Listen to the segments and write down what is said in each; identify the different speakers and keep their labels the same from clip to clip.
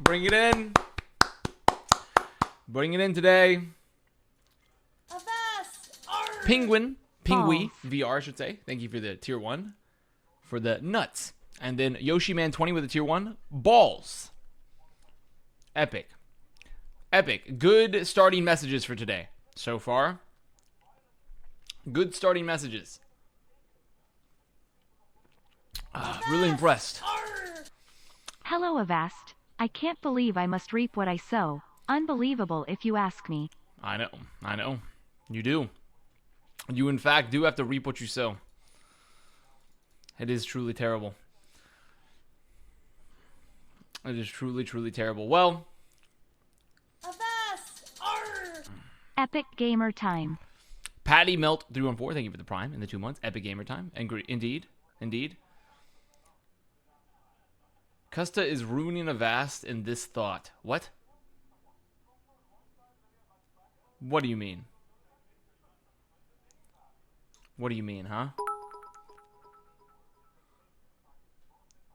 Speaker 1: Bring it in. Bring it in today.
Speaker 2: Avast!
Speaker 1: Penguin. Pingui.
Speaker 2: Balls.
Speaker 1: VR, I should say. Thank you for the tier 1. For the nuts. And then Yoshi Man 20 with a tier 1. Balls. Epic. Epic. Good starting messages for today. So far. Good starting messages. Really impressed.
Speaker 2: Hello, Avast. I can't believe I must reap what I sow. Unbelievable if you ask me.
Speaker 1: I know. You do. You, in fact, do have to reap what you sow. It is truly terrible. It is truly, truly terrible. Well.
Speaker 2: Avast! Epic gamer time.
Speaker 1: Patty Melt 314, thank you for the prime in the 2 months. Epic gamer time. Indeed. Custa is ruining Avast in this thought. What? What do you mean? What do you mean, huh?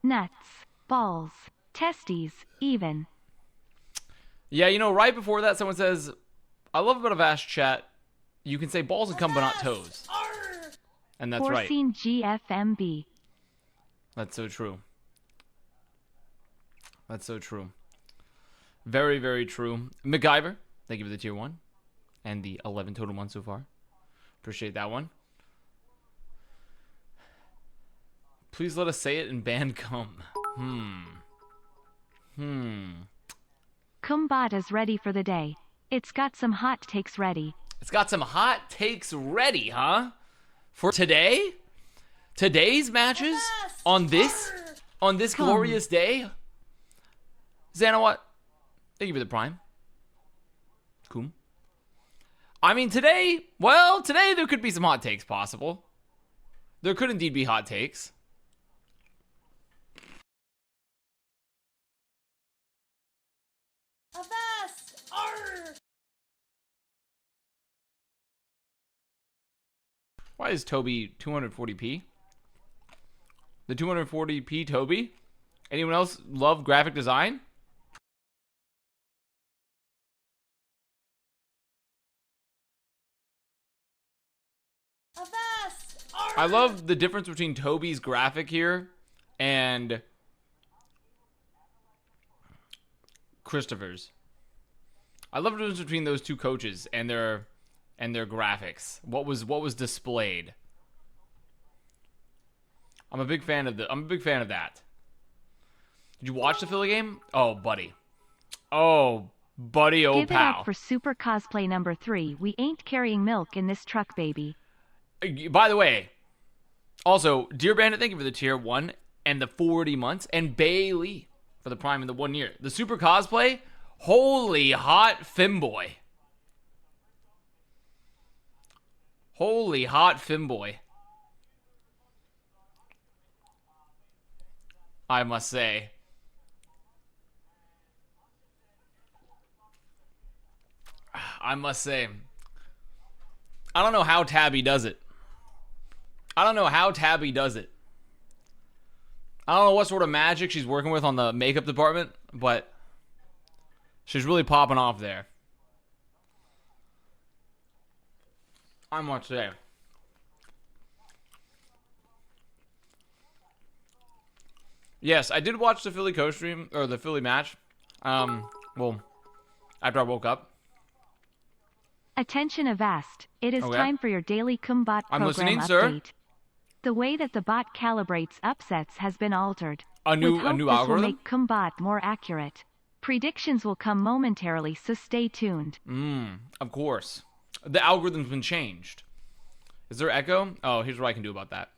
Speaker 2: Nuts. Balls. Testes. Even.
Speaker 1: Yeah, you know, right before that, someone says, I love about Avast chat, you can say balls and cum, but not toes. And that's right.
Speaker 2: Porcine GFMB.
Speaker 1: That's so true. That's so true. Very, very true. MacGyver, thank you for the tier 1. And the 11 total months so far. Appreciate that one. Please let us say it and ban cum.
Speaker 2: Kumbot is ready for the day. It's got some hot takes ready.
Speaker 1: It's got some hot takes ready, huh? For today? Today's matches? On this glorious day? Xanawat, thank you for the prime. Cool. I mean, today there could be some hot takes possible. There could indeed be hot takes.
Speaker 2: Avast!
Speaker 1: Why is Toby 240p? The 240p Toby? Anyone else love graphic design? I love the difference between Toby's graphic here and Christopher's. I love the difference between those two coaches and their graphics. What was displayed. I'm a big fan of that. Did you watch the Philly game? Oh, buddy. Oh, buddy, oh,
Speaker 2: Give it
Speaker 1: pal.
Speaker 2: up for Super Cosplay number 3. We ain't carrying milk in this truck, baby.
Speaker 1: By the way, also, Dear Bandit, thank you for the tier 1 and the 40 months. And Bailey for the prime in the 1 year. The Super Cosplay, holy hot femboy. Holy hot femboy. I must say. I don't know how Tabby does it. I don't know what sort of magic she's working with on the makeup department, but she's really popping off there. I must say. Yes, I did watch the Philly coach stream, or the Philly match. Well, after I woke up.
Speaker 2: Attention Avast, it is
Speaker 1: Okay.
Speaker 2: time for your daily Kumbot
Speaker 1: I'm
Speaker 2: program
Speaker 1: listening,
Speaker 2: update.
Speaker 1: sir.
Speaker 2: The way that the bot calibrates upsets has been altered.
Speaker 1: A new
Speaker 2: With hope this
Speaker 1: algorithm?
Speaker 2: will make Kumbot more accurate. Predictions will come momentarily, so stay tuned.
Speaker 1: Of course. The algorithm's been changed. Is there echo? Oh, here's what I can do about that.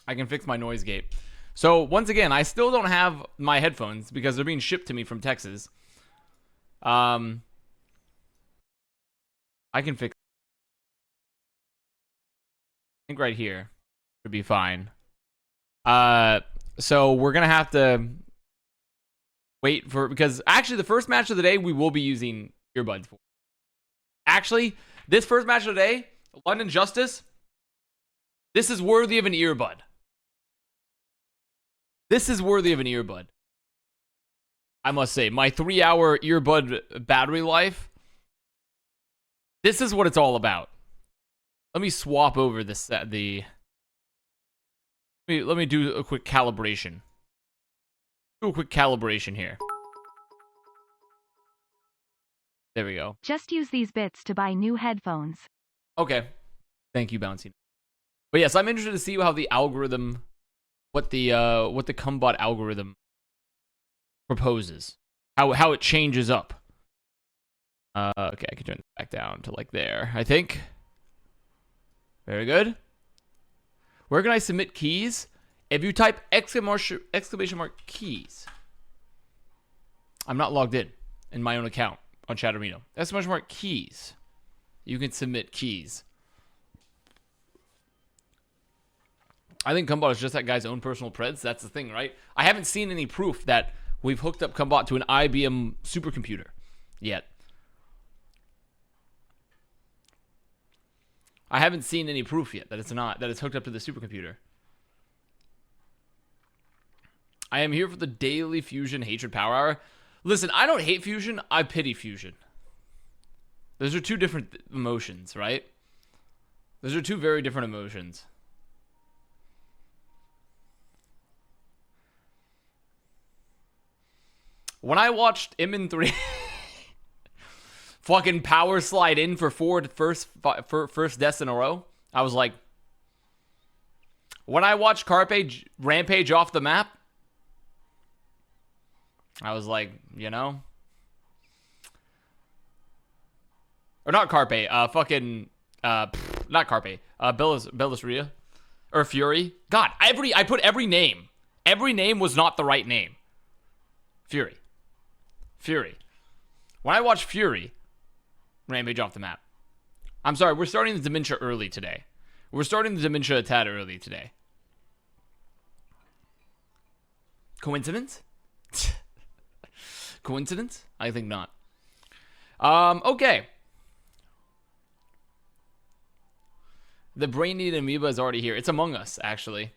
Speaker 1: I can fix my noise gate. So, once again, I still don't have my headphones because they're being shipped to me from Texas. I can fix. I think right here should be fine. So we're gonna have to wait for, because actually the first match of the day we will be using earbuds for. Actually, this first match of the day, London Justice, this is worthy of an earbud. This is worthy of an earbud. I must say, my 3-hour earbud battery life, this is what it's all about. Let me swap over this, let me do a quick calibration. Do a quick calibration here. There we go.
Speaker 2: Just use these bits to buy new headphones.
Speaker 1: Okay. Thank you, Bouncy. But yes, I'm interested to see how the algorithm, what the Cumbot algorithm proposes. How it changes up. Okay, I can turn it back down to like there, I think. Very good. Where can I submit keys? If you type exclamation mark keys. I'm not logged in my own account on Chatterino. Exclamation mark keys. You can submit keys. I think Cumbot is just that guy's own personal preds. That's the thing, right? I haven't seen any proof that we've hooked up Cumbot to an IBM supercomputer yet. I haven't seen any proof yet that it's hooked up to the supercomputer. I am here for the daily Fusion Hatred Power Hour. Listen, I don't hate Fusion, I pity Fusion. Those are two different emotions, right? Those are two very different emotions. When I watched Imin 3 fucking power slide in for first deaths in a row, I was like, when I watched Carpe rampage off the map, I was like, you know, or not Carpe, not Carpe, Belisria, or Fury. God, I put every name. Every name was not the right name. Fury. When I watch Fury rampage off the map, I'm sorry, we're starting the dementia early today. We're starting the dementia a tad early today. Coincidence? Coincidence? I think not. Okay. The brain-eating amoeba is already here. It's Among Us, actually.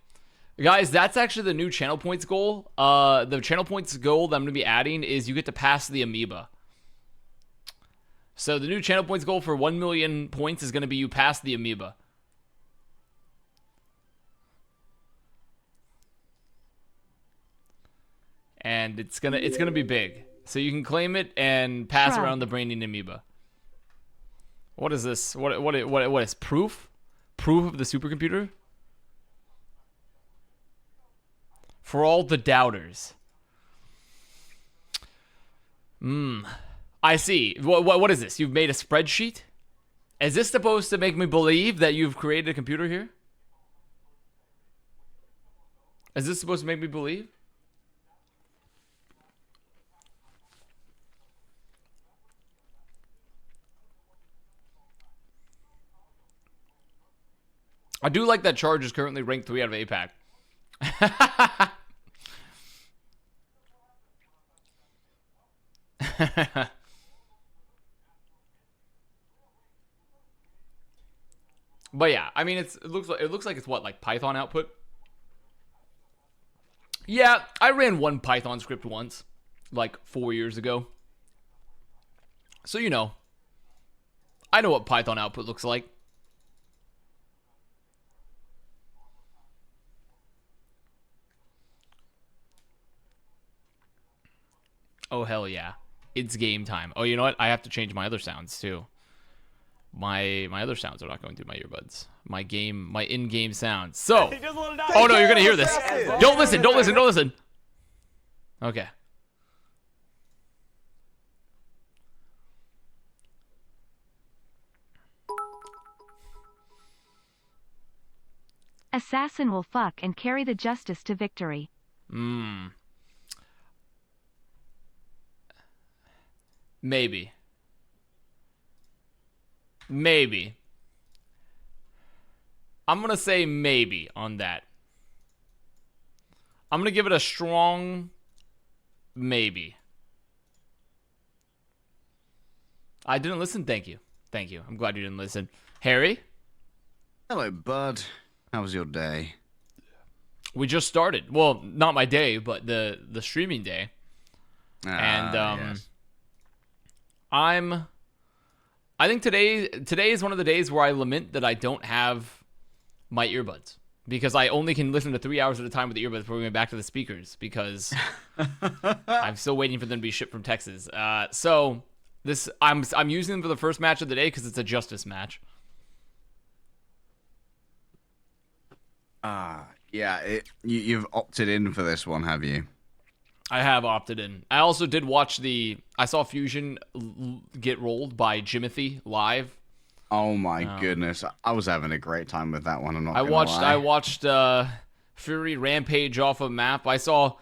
Speaker 1: Guys, that's actually the new channel points goal. The channel points goal that I'm going to be adding is you get to pass the amoeba. So the new channel points goal for 1 million points is going to be you pass the amoeba. And it's gonna be big. So you can claim it and pass around the brain-eating amoeba. What is this? What is proof? Proof of the supercomputer? For all the doubters. I see. What is this? You've made a spreadsheet? Is this supposed to make me believe that you've created a computer here? Is this supposed to make me believe? I do like that Charge is currently ranked 3 out of APAC. But yeah, I mean, it looks like it's what, like Python output? Yeah, I ran one Python script once, like 4 years ago. So you know, I know what Python output looks like. Oh hell yeah, it's game time. Oh, you know what? I have to change my other sounds too. My other sounds are not going through my earbuds. My in-game sounds. So, oh no, you're gonna hear this. Don't listen. Okay.
Speaker 2: Assassin will fuck and carry the justice to victory.
Speaker 1: Maybe. I'm gonna say maybe on that. I'm gonna give it a strong maybe. I didn't listen. Thank you. I'm glad you didn't listen. Harry?
Speaker 3: Hello, bud. How was your day?
Speaker 1: We just started. Well, not my day, but the streaming day. And
Speaker 3: Yes.
Speaker 1: I think today is one of the days where I lament that I don't have my earbuds, because I only can listen to 3 hours at a time with the earbuds before we go back to the speakers, because I'm still waiting for them to be shipped from Texas. So this I'm using them for the first match of the day because it's a justice match.
Speaker 3: Yeah. You've opted in for this one, have you?
Speaker 1: I have opted in. I also did watch I saw Fusion get rolled by Jimothy live.
Speaker 3: Oh my goodness, I was having a great time with that one. I'm not.
Speaker 1: I watched Fury rampage off a map. I saw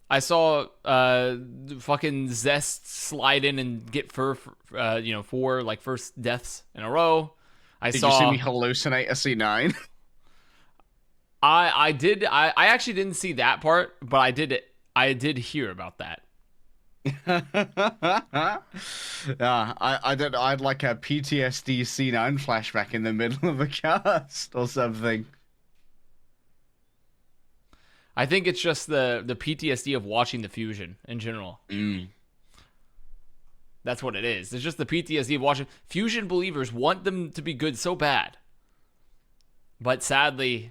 Speaker 1: fucking Zest slide in and get four like first deaths in a row.
Speaker 3: Did you see me hallucinate a C9?
Speaker 1: I did. I actually didn't see that part, but I did hear about that.
Speaker 3: Yeah, I don't know. I'd like a PTSD C9 flashback in the middle of a cast or something.
Speaker 1: I think it's just the PTSD of watching the Fusion in general. That's what it is. It's just the PTSD of watching. Fusion believers want them to be good so bad, but sadly,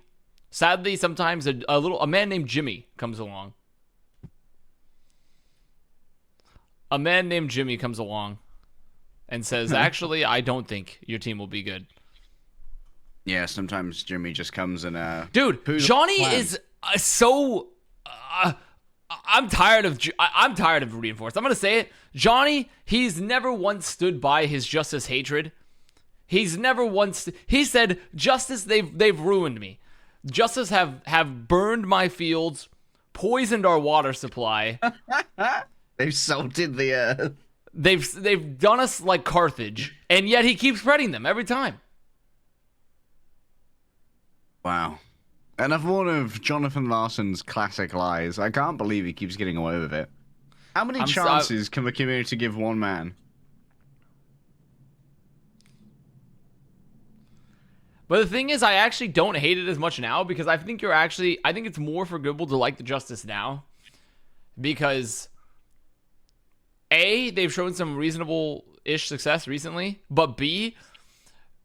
Speaker 1: sometimes a man named Jimmy comes along. A man named Jimmy comes along and says, actually, I don't think your team will be good.
Speaker 3: Yeah, sometimes Jimmy just comes and
Speaker 1: dude, Johnny is so I'm tired of Reinforced. I'm gonna say it. Johnny, he's never once stood by his Justice hatred. He's never once. He said, Justice, they've ruined me. Justice have burned my fields, poisoned our water supply.
Speaker 3: They've salted the earth.
Speaker 1: They've done us like Carthage, and yet he keeps spreading them every time.
Speaker 3: Wow. Another one of Jonathan Larson's classic lies. I can't believe he keeps getting away with it. How many chances can the community give one man?
Speaker 1: But the thing is, I actually don't hate it as much now, because I think it's more forgivable to like the Justice now, because A, they've shown some reasonable-ish success recently, but B,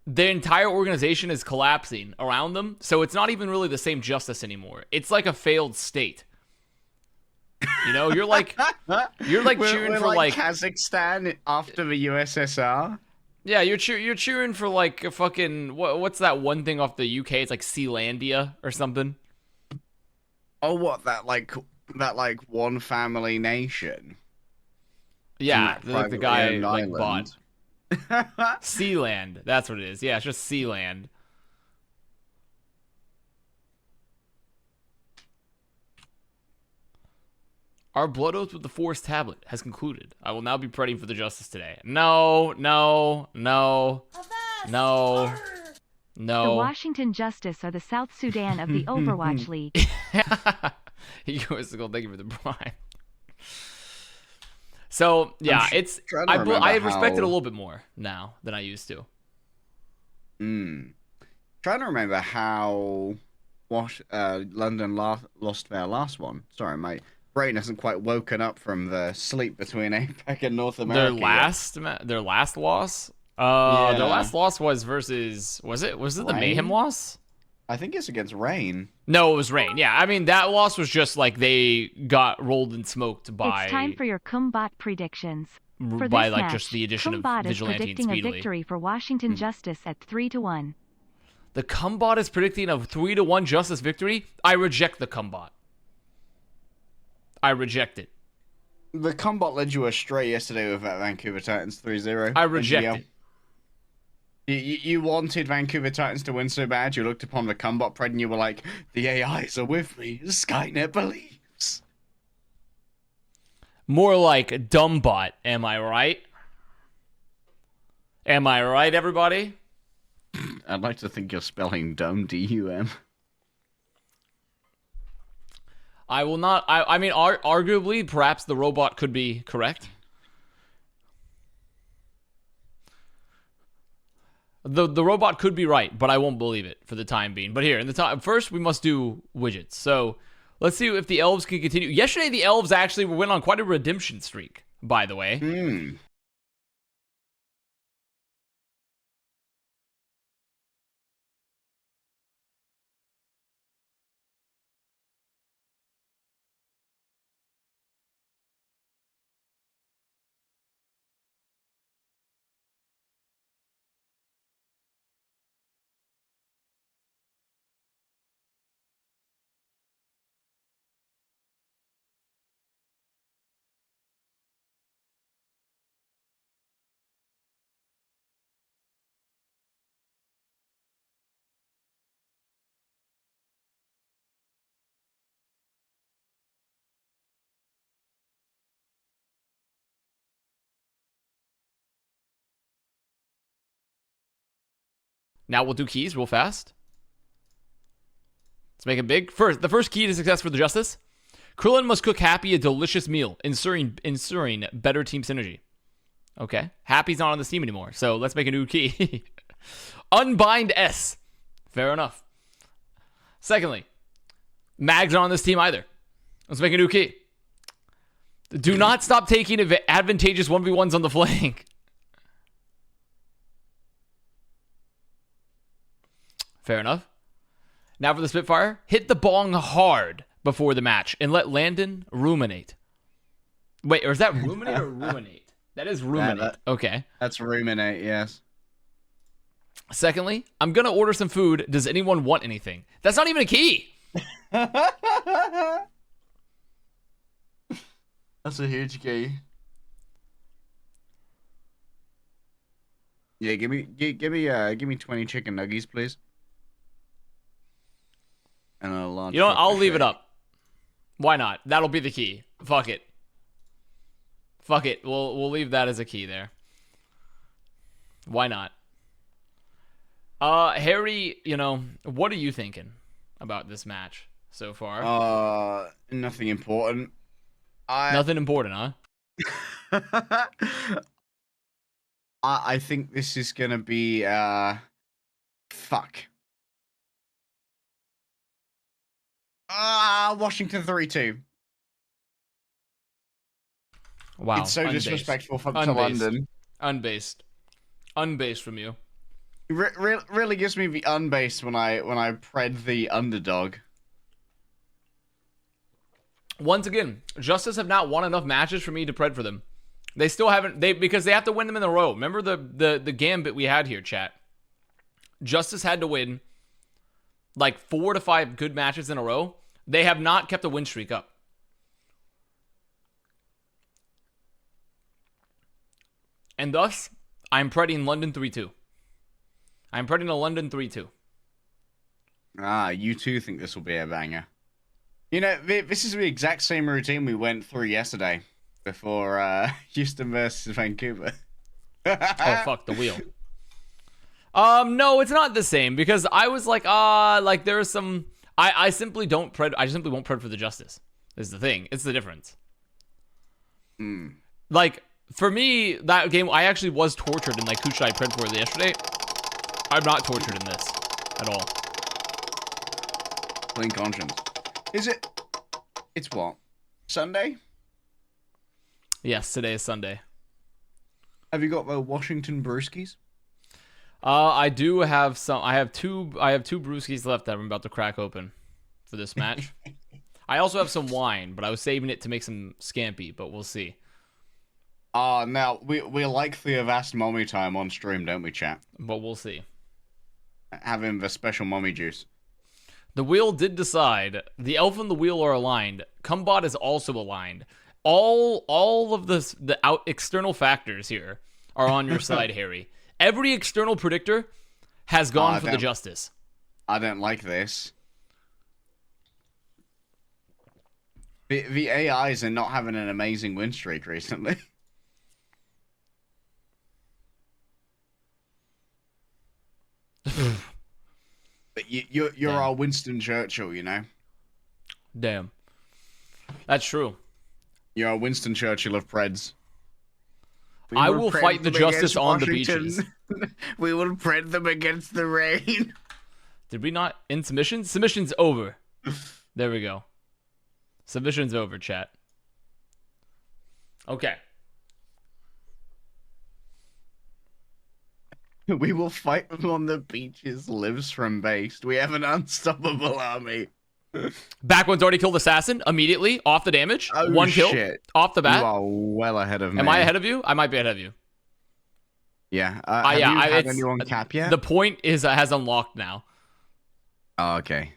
Speaker 1: the entire organization is collapsing around them, so it's not even really the same Justice anymore. It's like a failed state. You know, you're like cheering for like
Speaker 3: Kazakhstan after the USSR.
Speaker 1: Yeah, you're cheering for like a fucking what's that one thing off the UK? It's like Sealandia or something.
Speaker 3: Oh, what that one family nation?
Speaker 1: Yeah, the guy like
Speaker 3: island.
Speaker 1: bought Sealand. That's what it is. Yeah, it's just Sealand. Our blood oath with the Force tablet has concluded. I will now be praying for the Justice today. No.
Speaker 2: The Washington Justice are the South Sudan of the Overwatch League.
Speaker 1: Egoistical, thank you for the prime. So, yeah, I respect it a little bit more now than I used to.
Speaker 3: Trying to remember how London lost their last one. Sorry, my brain hasn't quite woken up from the sleep between APAC and North America.
Speaker 1: Their last loss? Their last loss was versus... Was it the Mayhem loss?
Speaker 3: I think it's against Rain.
Speaker 1: No, it was Rain. Yeah, I mean, that loss was just like they got rolled and smoked by...
Speaker 2: It's time for your Kumbot predictions. For
Speaker 1: by
Speaker 2: this
Speaker 1: like
Speaker 2: match,
Speaker 1: just the addition
Speaker 2: Kumbot
Speaker 1: of Vigilante and
Speaker 2: is predicting
Speaker 1: Speedily.
Speaker 2: a victory for Washington Justice at 3-1.
Speaker 1: The Kumbot is predicting a 3-1 Justice victory? I reject the Kumbot. I reject it.
Speaker 3: The Kumbot led you astray yesterday with that Vancouver Titans 3-0.
Speaker 1: I reject it.
Speaker 3: You wanted Vancouver Titans to win so bad, you looked upon the Kumbot pred and you were like, the AIs are with me, Skynet believes.
Speaker 1: More like Dumbbot, am I right? Am I right, everybody?
Speaker 3: I'd like to think you're spelling dumb, D-U-M.
Speaker 1: I will not... I mean, arguably, perhaps the robot could be correct. The robot could be right, but I won't believe it for the time being. But here, first we must do widgets. So, Let's see if the Elves can continue. Yesterday, the Elves actually went on quite a redemption streak, by the way. Now we'll do keys real fast. Let's make it big. First, the first key to success for the Justice. Krillin must cook Happy a delicious meal, ensuring better team synergy. Okay. Happy's not on this team anymore, so let's make a new key. Unbind S. Fair enough. Secondly, Mag's not on this team either. Let's make a new key. Do not stop taking advantageous 1v1s on the flank. Fair enough. Now for the Spitfire. Hit the bong hard before the match and let Landon ruminate. Wait, or is that ruminate or ruminate? That is ruminate. Okay.
Speaker 3: That's ruminate, yes.
Speaker 1: Secondly, I'm going to order some food. Does anyone want anything? That's not even a key.
Speaker 3: That's a huge key. Yeah, give me 20 chicken nuggies, please. And a large.
Speaker 1: You know what? I'll leave it up. Why not? That'll be the key. Fuck it. Fuck it. We'll leave that as a key there. Why not? Harry, you know, what are you thinking about this match so far?
Speaker 3: Nothing important.
Speaker 1: Nothing important, huh?
Speaker 3: I think this is gonna be fuck. Washington 3-2.
Speaker 1: Wow.
Speaker 3: It's so
Speaker 1: unbased.
Speaker 3: disrespectful to London.
Speaker 1: Unbased. Unbased from you.
Speaker 3: Really gives me the unbased when I pred the underdog.
Speaker 1: Once again, Justice have not won enough matches for me to pred for them. They still haven't, because they have to win them in a row. Remember the gambit we had here, chat. Justice had to win like 4 to 5 good matches in a row. They have not kept a win streak up. And thus, I'm predicting London 3-2. I'm predicting a London 3-2.
Speaker 3: You too think this will be a banger. You know, this is the exact same routine we went through yesterday before Houston versus Vancouver.
Speaker 1: Oh, fuck, the wheel. No, it's not the same because I was like, there's some... I simply don't pred... I simply won't pred for the Justice. Is the thing. It's the difference. Like, for me, that game, I actually was tortured in, like, who should I pred for yesterday? I'm not tortured in this at all.
Speaker 3: Clean conscience. Is it... It's what? Sunday?
Speaker 1: Yes, today is Sunday.
Speaker 3: Have you got the Washington Brewskis?
Speaker 1: I do have some. I have two brewskis left that I'm about to crack open for this match. I also have some wine, but I was saving it to make some scampi, but we'll see.
Speaker 3: Now we like the Avast mommy time on stream, don't we, chat?
Speaker 1: But we'll see.
Speaker 3: Having the special mommy juice.
Speaker 1: The wheel did decide. The elf and the wheel are aligned. Cumbot is also aligned. All of the external factors here are on your side, Harry. Every external predictor has gone for the Justice.
Speaker 3: I don't like this. The AIs are not having an amazing win streak recently. But you're our Winston Churchill, you know?
Speaker 1: Damn. That's true.
Speaker 3: You're our Winston Churchill of Preds.
Speaker 1: I will fight the Justice on the beaches.
Speaker 3: We will pred them against the rain.
Speaker 1: Did we not end submissions? Submissions over. There we go. Submission's over, chat. Okay.
Speaker 3: We will fight them on the beaches, lives from based. We have an unstoppable army.
Speaker 1: Back one's already killed Assassin immediately off the damage.
Speaker 3: Oh,
Speaker 1: One kill
Speaker 3: shit.
Speaker 1: off the bat.
Speaker 3: You are well ahead of me.
Speaker 1: Am I ahead of you? I might be ahead of you.
Speaker 3: Yeah. Have you had anyone cap yet?
Speaker 1: The point is has unlocked now.
Speaker 3: Oh, okay.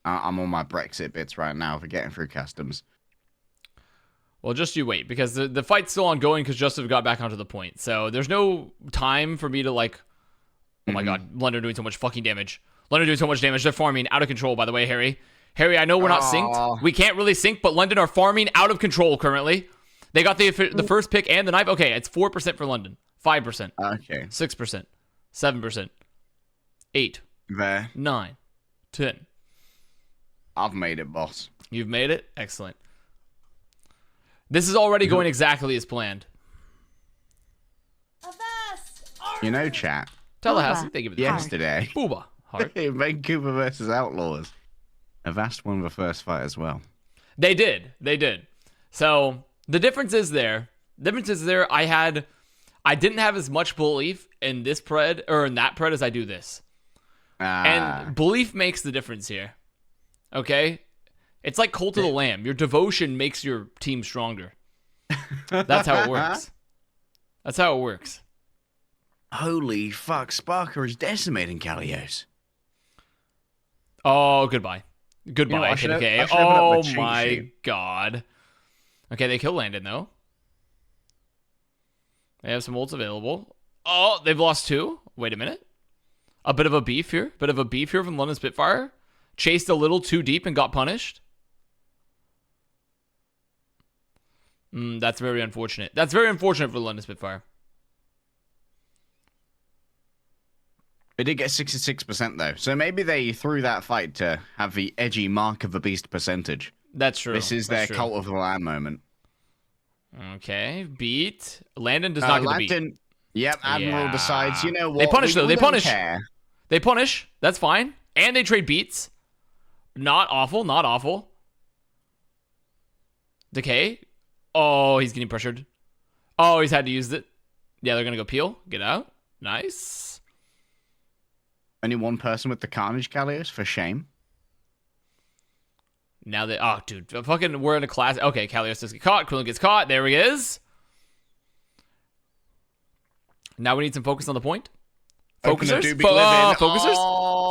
Speaker 3: I'm on my Brexit bits right now for getting through customs.
Speaker 1: Well, just you wait, because the fight's still ongoing because Joseph got back onto the point. So there's no time for me to like... Oh my god, London doing so much fucking damage. London doing so much damage. They're farming out of control, by the way, Harry. Harry, I know we're not synced. We can't really sync, but London are farming out of control currently. They got the first pick and the knife. Okay, it's 4% for London. 5%.
Speaker 3: Okay.
Speaker 1: 6%. 7%. 8.
Speaker 3: There.
Speaker 1: 9. 10.
Speaker 3: I've made it, boss.
Speaker 1: You've made it? Excellent. This is already going exactly as planned.
Speaker 3: You know, chat.
Speaker 1: Tallahassee, thank you for the
Speaker 3: yesterday.
Speaker 1: Booba. Heart.
Speaker 3: Vancouver versus Outlaws. Avast won the first fight as well.
Speaker 1: They did. They did. So the difference is there. I didn't have as much belief in this pred or in that pred as I do this. And belief makes the difference here. Okay? It's like Cult of the Lamb. Your devotion makes your team stronger. That's how it works. That's how it works.
Speaker 3: Holy fuck, Sparker is decimating Kalios.
Speaker 1: Oh, goodbye. Goodbye, KDK. Oh my god. Okay, they kill Landon, though. They have some ults available. Oh, they've lost 2. Wait a minute. A bit of a beef here. From London Spitfire. Chased a little too deep and got punished. That's very unfortunate. That's very unfortunate for London Spitfire.
Speaker 3: They did get 66% though, so maybe they threw that fight to have the edgy mark of the beast percentage.
Speaker 1: That's true.
Speaker 3: This is their Cult of the Lamb moment.
Speaker 1: Okay, beat. Landon does not get the beat.
Speaker 3: Yep, Admiral decides, you know what?
Speaker 1: They punish though, they punish.
Speaker 3: Care.
Speaker 1: They punish, that's fine. And they trade beats. Not awful, not awful. Decay. Oh, he's getting pressured. Oh, he's had to use it. Yeah, they're gonna go peel. Get out. Nice.
Speaker 3: Only one person with the Carnage, Kalios, for shame.
Speaker 1: Now they... Oh, dude. Fucking, we're in a class... Okay, Kalios does get caught. Krillin gets caught. There he is. Now we need some focus on the point. Focusers? Focusers?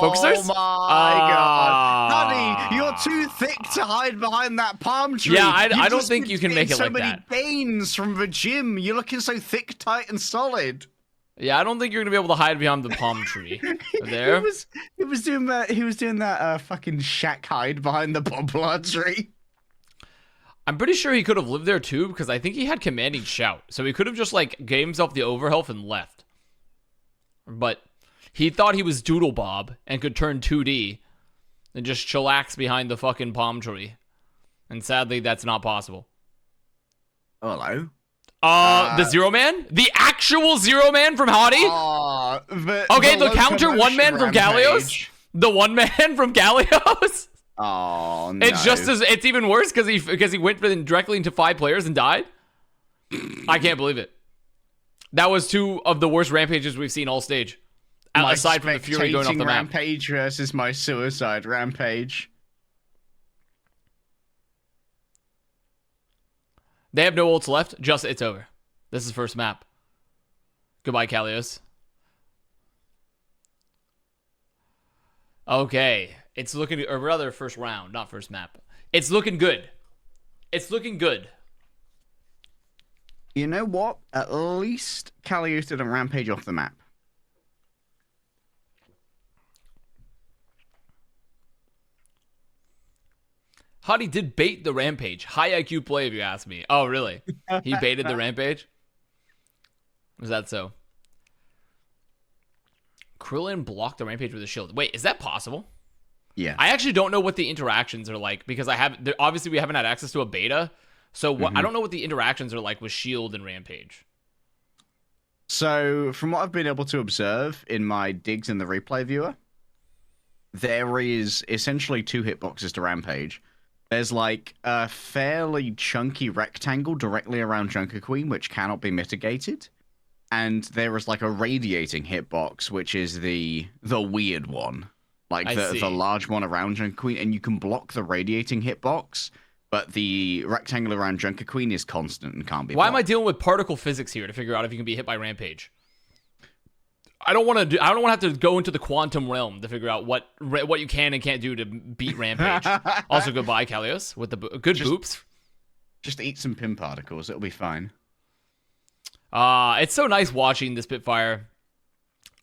Speaker 1: Focusers?
Speaker 3: Oh my god. Honey, you're too thick to hide behind that palm tree.
Speaker 1: Yeah, I don't think you can make it like that.
Speaker 3: So many gains from the gym. You're looking so thick, tight, and solid.
Speaker 1: Yeah, I don't think you're gonna be able to hide behind the palm tree. There.
Speaker 3: He was doing that fucking shack hide behind the poplar tree.
Speaker 1: I'm pretty sure he could have lived there too, because I think he had commanding shout. So he could have just like gave himself the overhealth and left. But he thought he was Doodle Bob and could turn 2D and just chillax behind the fucking palm tree. And sadly, that's not possible.
Speaker 3: Hello.
Speaker 1: The Zero Man? The actual Zero Man from Hottie? Okay, the counter one man from Gallios? The one man from Gallios?
Speaker 3: Oh, no.
Speaker 1: It's even worse because he went directly into 5 players and died? I can't believe it. That was 2 of the worst rampages we've seen all stage. Aside from the Fury going off the map.
Speaker 3: Rampage versus my suicide rampage.
Speaker 1: They have no ults left. It's over. This is first map. Goodbye, Kalios. Okay. It's looking... Or rather, first round, not first map. It's looking good. It's looking good.
Speaker 3: You know what? At least Kalios didn't rampage off the map.
Speaker 1: Hottie did bait the rampage. High IQ play, if you ask me. Oh, really? He baited the rampage? Was that so? Krillin blocked the rampage with a shield. Wait, is that possible?
Speaker 3: Yeah.
Speaker 1: I actually don't know what the interactions are like because obviously we haven't had access to a beta. So I don't know what the interactions are like with shield and rampage.
Speaker 3: So from what I've been able to observe in my digs in the replay viewer, there is essentially 2 hitboxes to rampage. There's like a fairly chunky rectangle directly around Junker Queen, which cannot be mitigated. And there is like a radiating hitbox, which is the weird one. Like the large one around Junker Queen, and you can block the radiating hitbox, but the rectangle around Junker Queen is constant and can't be blocked.
Speaker 1: Why am I dealing with particle physics here to figure out if you can be hit by Rampage? I don't want to have to go into the quantum realm to figure out what you can and can't do to beat Rampage. Also, goodbye, Kalios, with the good boops.
Speaker 3: Just eat some pin particles; it'll be fine.
Speaker 1: It's so nice watching the Spitfire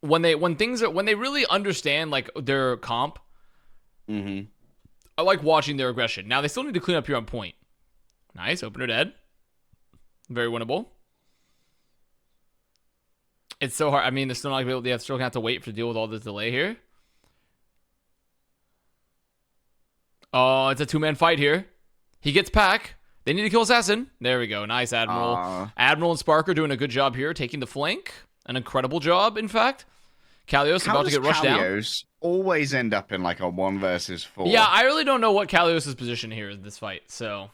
Speaker 1: when they really understand like their comp.
Speaker 3: Mm-hmm.
Speaker 1: I like watching their aggression. Now they still need to clean up here on point. Nice opener dead. Very winnable. It's so hard. I mean, they're still not gonna be able. They still gonna have to wait to deal with all this delay here. Oh, it's a 2-man fight here. He gets Pack. They need to kill Assassin. There we go. Nice, Admiral. Admiral and Sparker doing a good job here, taking the flank. An incredible job, in fact. Kalios about to get rushed down.
Speaker 3: Kalios always end up in like a 1 versus 4.
Speaker 1: Yeah, I really don't know what Kalios' position here in this fight, so...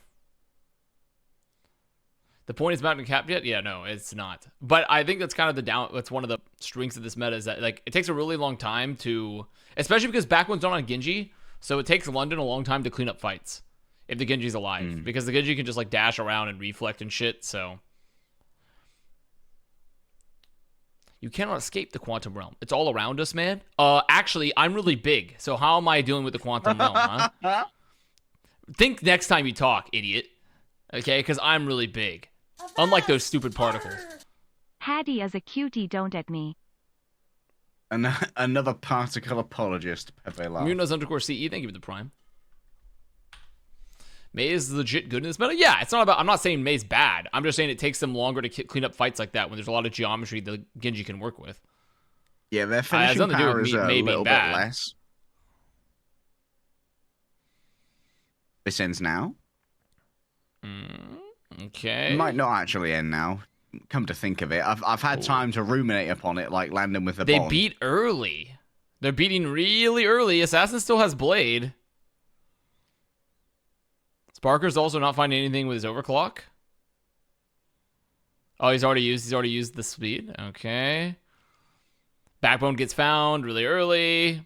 Speaker 1: The point is mountain capped yet? Yeah, no, it's not. But I think that's kind of that's one of the strengths of this meta is that like it takes a really long time to, especially because Backwind's not on Genji, so it takes London a long time to clean up fights if the Genji's alive, because the Genji can just like dash around and reflect and shit. So you cannot escape the quantum realm. It's all around us, man. Actually, I'm really big, so how am I dealing with the quantum realm? Huh? Think next time you talk, idiot. Okay, because I'm really big. Unlike those stupid particles.
Speaker 2: Hattie is a cutie, don't at me.
Speaker 3: Another particle apologist, Pepe laugh.
Speaker 1: Munoz_CE, thank you for the prime. Mei is legit good in this meta. Yeah, it's not about. I'm not saying Mei's bad. I'm just saying it takes them longer to clean up fights like that when there's a lot of geometry the Genji can work with.
Speaker 3: Yeah, their finishing power is a little bit less. This ends now.
Speaker 1: Okay.
Speaker 3: It might not actually end now. Come to think of it, I've had time to ruminate upon it, like landing with the bomb.
Speaker 1: They beat early. They're beating really early. Assassin still has Blade. Sparker's also not finding anything with his overclock. Oh, he's already used the speed. Okay. Backbone gets found really early.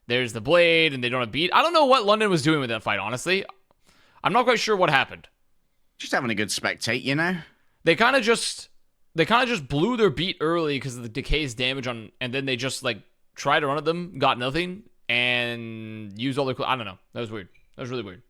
Speaker 1: There's the Blade, and they don't have beat. I don't know what London was doing with that fight, honestly. I'm not quite sure what happened.
Speaker 3: Just having a good spectate, you know?
Speaker 1: They kind of just blew their beat early because of the Decay's damage on, and then they just like tried to run at them, got nothing, and used all their. I don't know. That was weird. That was really weird.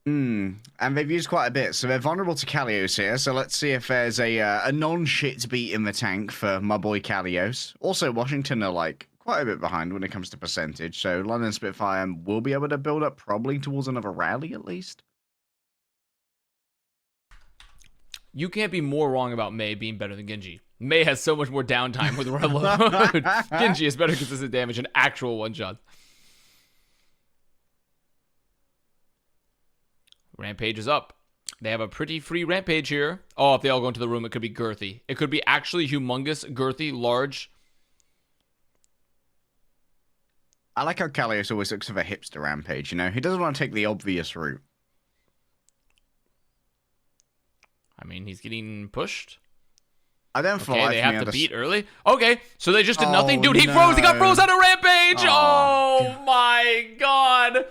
Speaker 3: And they've used quite a bit, so they're vulnerable to Kalios here. So let's see if there's a non-shit beat in the tank for my boy Kalios. Also, Washington are like quite a bit behind when it comes to percentage, so London Spitfire will be able to build up probably towards another rally at least.
Speaker 1: You can't be more wrong about Mei being better than Genji. Mei has so much more downtime with reload. Genji has better consistent damage and actual one-shots. Rampage is up. They have a pretty free Rampage here. Oh, if they all go into the room, it could be girthy. It could be actually humongous, girthy, large.
Speaker 3: I like how Kalios always looks for the hipster Rampage, you know? He doesn't want to take the obvious route.
Speaker 1: I mean, he's getting pushed.
Speaker 3: I don't feel
Speaker 1: they have to beat early. Okay, so they just did nothing. Dude, he froze. He got froze out of Rampage. Oh my god.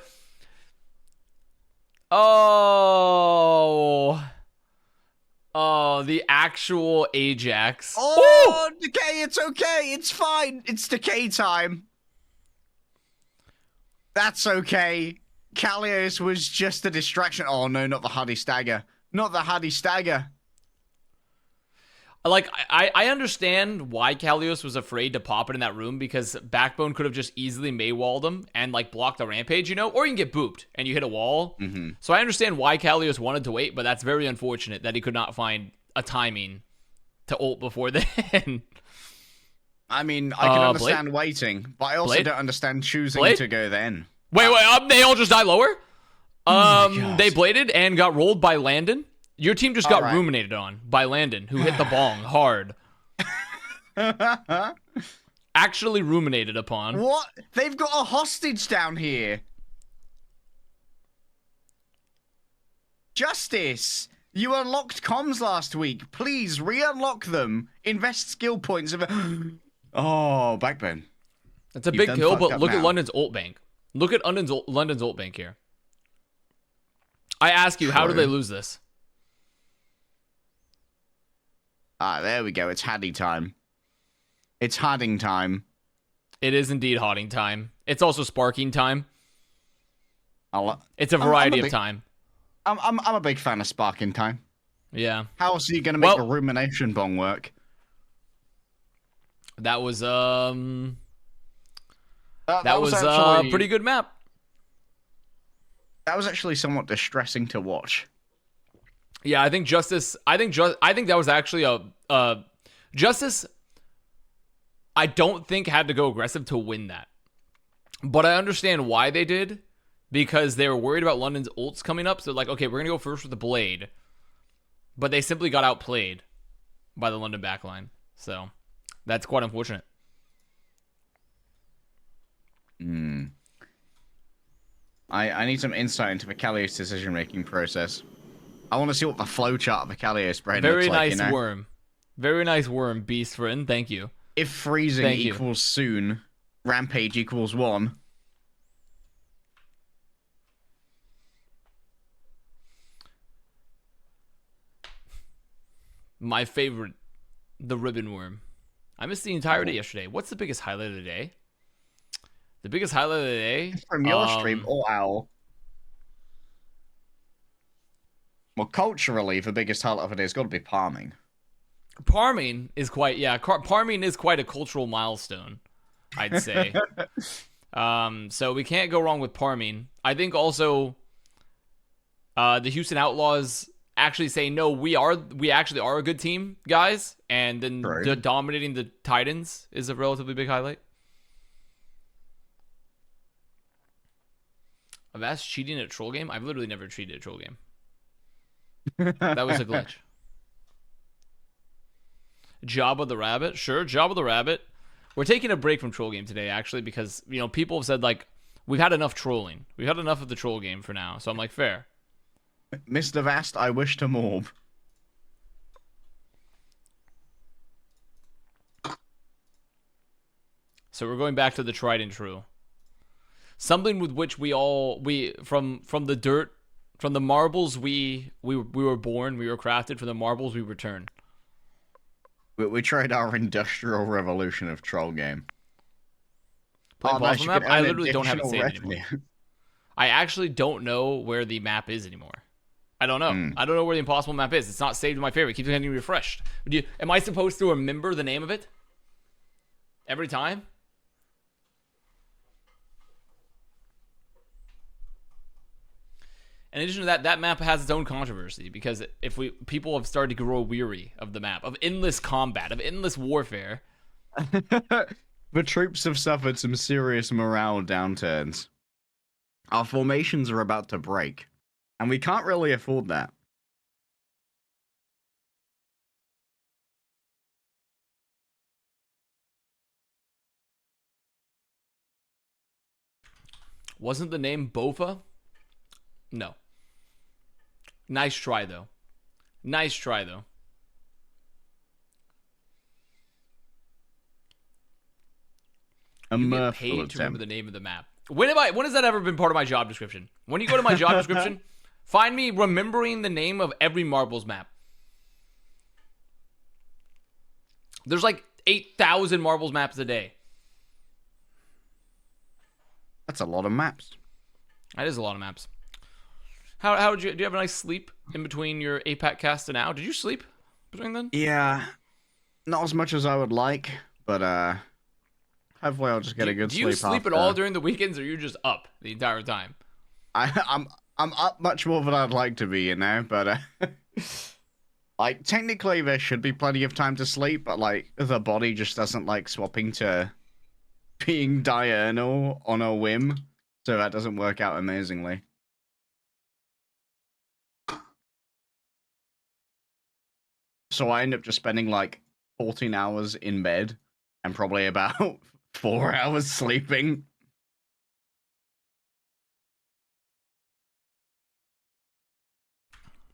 Speaker 1: Oh, the actual Ajax.
Speaker 3: Oh, Decay, it's okay. It's fine. It's Decay time. That's okay. Kalios was just a distraction. Oh, no, not the Hardy Stagger. Not the Hardy Stagger.
Speaker 1: Like, I understand why Kalios was afraid to pop it in that room, because Backbone could have just easily Maywalled him and, like, blocked the Rampage, you know? Or you can get booped and you hit a wall. So I understand why Kalios wanted to wait, but that's very unfortunate that he could not find a timing to ult before then.
Speaker 3: I mean, I can understand waiting, but I also don't understand choosing to go then.
Speaker 1: Wait, they all just die lower? They bladed and got rolled by Landon. Your team just got ruminated on by Landon, who hit the bong hard. Actually ruminated upon.
Speaker 3: What? They've got a hostage down here. Justice, you unlocked comms last week. Please re-unlock them. Invest skill points. Oh, Backbone.
Speaker 1: It's a
Speaker 3: You've
Speaker 1: big
Speaker 3: done
Speaker 1: kill,
Speaker 3: fucked
Speaker 1: but
Speaker 3: up
Speaker 1: look at
Speaker 3: now.
Speaker 1: London's ult bank. Look at London's ult bank here. I ask you, how do
Speaker 3: True.
Speaker 1: they lose this?
Speaker 3: Ah, there we go. It's Haddy time. It's Hadding time.
Speaker 1: It is indeed hotting time. It's also sparking time. It's a
Speaker 3: I'm
Speaker 1: variety
Speaker 3: a
Speaker 1: of
Speaker 3: big-
Speaker 1: time.
Speaker 3: I'm a big fan of sparking time.
Speaker 1: Yeah.
Speaker 3: How else are you going to make
Speaker 1: Well-
Speaker 3: the rumination bong work?
Speaker 1: That was
Speaker 3: That
Speaker 1: was
Speaker 3: actually
Speaker 1: a pretty good map.
Speaker 3: That was actually somewhat distressing to watch.
Speaker 1: Yeah, I think Justice. I think that was actually a Justice. I don't think had to go aggressive to win that, but I understand why they did, because they were worried about London's ults coming up. So like, okay, we're gonna go first with the blade, but they simply got outplayed by the London backline. So that's quite unfortunate.
Speaker 3: I need some insight into Vicalio's decision-making process. I want to see what the flowchart of Vicalio's brain
Speaker 1: Very
Speaker 3: looks like,
Speaker 1: nice
Speaker 3: you know?
Speaker 1: worm. Very nice worm, Beast friend. Thank you.
Speaker 3: If freezing
Speaker 1: Thank you.
Speaker 3: equals soon, Rampage equals 1.
Speaker 1: My favorite, the ribbon worm. I missed the entire day yesterday. What's the biggest highlight of the day? The biggest highlight of the day?
Speaker 3: From your stream or Owl. Well, culturally, the biggest highlight of it has got to be palming.
Speaker 1: Parming is quite, Parming is quite a cultural milestone, I'd say. So we can't go wrong with Parming. I think also the Houston Outlaws actually say, no, we actually are a good team, guys, and then
Speaker 3: Right.
Speaker 1: dominating the Titans is a relatively big highlight. Avast cheating at troll game? I've literally never cheated at troll game. That was a glitch. Jabba the Rabbit? Sure, Jabba the Rabbit. We're taking a break from troll game today, actually, because, you know, people have said, like, we've had enough trolling. We've had enough of the troll game for now. So I'm like, fair.
Speaker 3: Mr. Vast, I wish to morb.
Speaker 1: So we're going back to the tried and true. Something with which from the dirt, from the marbles we were born, we were crafted, from the marbles we return.
Speaker 3: We tried our industrial revolution of troll game.
Speaker 1: Play
Speaker 3: Oh, nice,
Speaker 1: Impossible
Speaker 3: you
Speaker 1: map?
Speaker 3: can
Speaker 1: I
Speaker 3: earn
Speaker 1: literally don't have it
Speaker 3: additional
Speaker 1: saved anymore.
Speaker 3: revenue.
Speaker 1: I actually don't know where the map is anymore. I don't know. I don't know where the impossible map is. It's not saved in my favorite. It keeps getting refreshed. Am I supposed to remember the name of it every time? In addition to that, that map has its own controversy, because people have started to grow weary of the map, of endless combat, of endless warfare.
Speaker 3: The troops have suffered some serious morale downturns. Our formations are about to break, and we can't really afford that.
Speaker 1: Wasn't the name Bofa? No. Nice try, though. Nice try, though. You get paid to remember the name of the map. When has that ever been part of my job description? When you go to my job description, find me remembering the name of every marbles map. There's like 8,000 marbles maps a day.
Speaker 3: That's a lot of maps.
Speaker 1: That is a lot of maps. How do you have a nice sleep in between your APAC cast and now? Did you sleep between then?
Speaker 3: Yeah, not as much as I would like, but hopefully I'll just get a good sleep.
Speaker 1: Do you sleep
Speaker 3: after.
Speaker 1: at all during the weekends, or are you just up the entire time?
Speaker 3: I'm up much more than I'd like to be, you know, but like technically there should be plenty of time to sleep, but like the body just doesn't like swapping to being diurnal on a whim, so that doesn't work out amazingly. So I end up just spending like 14 hours in bed and probably about 4 hours sleeping.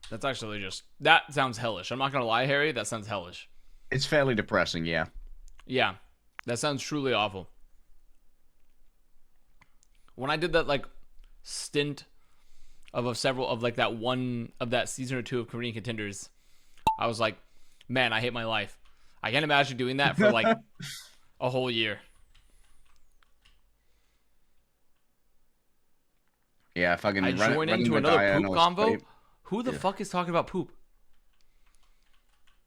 Speaker 1: That's actually that sounds hellish. I'm not gonna lie, Harry. That sounds hellish.
Speaker 3: It's fairly depressing, yeah.
Speaker 1: Yeah, that sounds truly awful. When I did that like stint of that season or two of Korean Contenders, I was like, man, I hate my life. I can't imagine doing that for like a whole year.
Speaker 3: Yeah, fucking.
Speaker 1: I join into another poop convo. Who the fuck is talking about poop?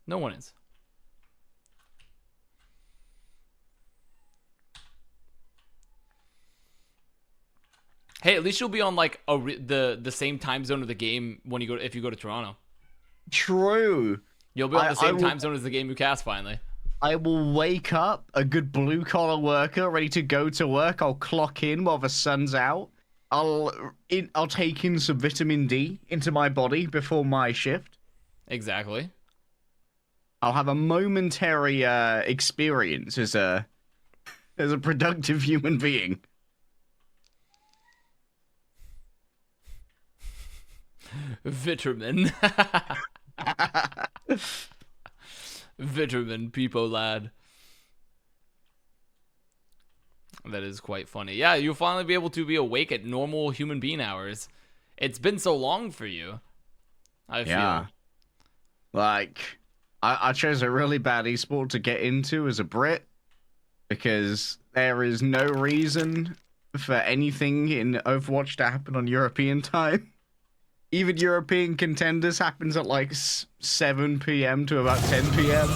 Speaker 1: No one is. Hey, at least you'll be on like the same time zone of the game when if you go to Toronto.
Speaker 3: True.
Speaker 1: You'll be on the same time zone as the game you cast finally.
Speaker 3: I will wake up a good blue collar worker ready to go to work. I'll clock in while the sun's out. I'll take in some vitamin D into my body before my shift.
Speaker 1: Exactly.
Speaker 3: I'll have a momentary experience as a productive human being.
Speaker 1: Vitamin. Vitamin, people lad. That is quite funny. Yeah, you'll finally be able to be awake at normal human being hours. It's been so long for you. I feel.
Speaker 3: Like, I chose a really bad esport to get into as a Brit because there is no reason for anything in Overwatch to happen on European time. Even European Contenders happens at like 7 p.m. to about 10 p.m.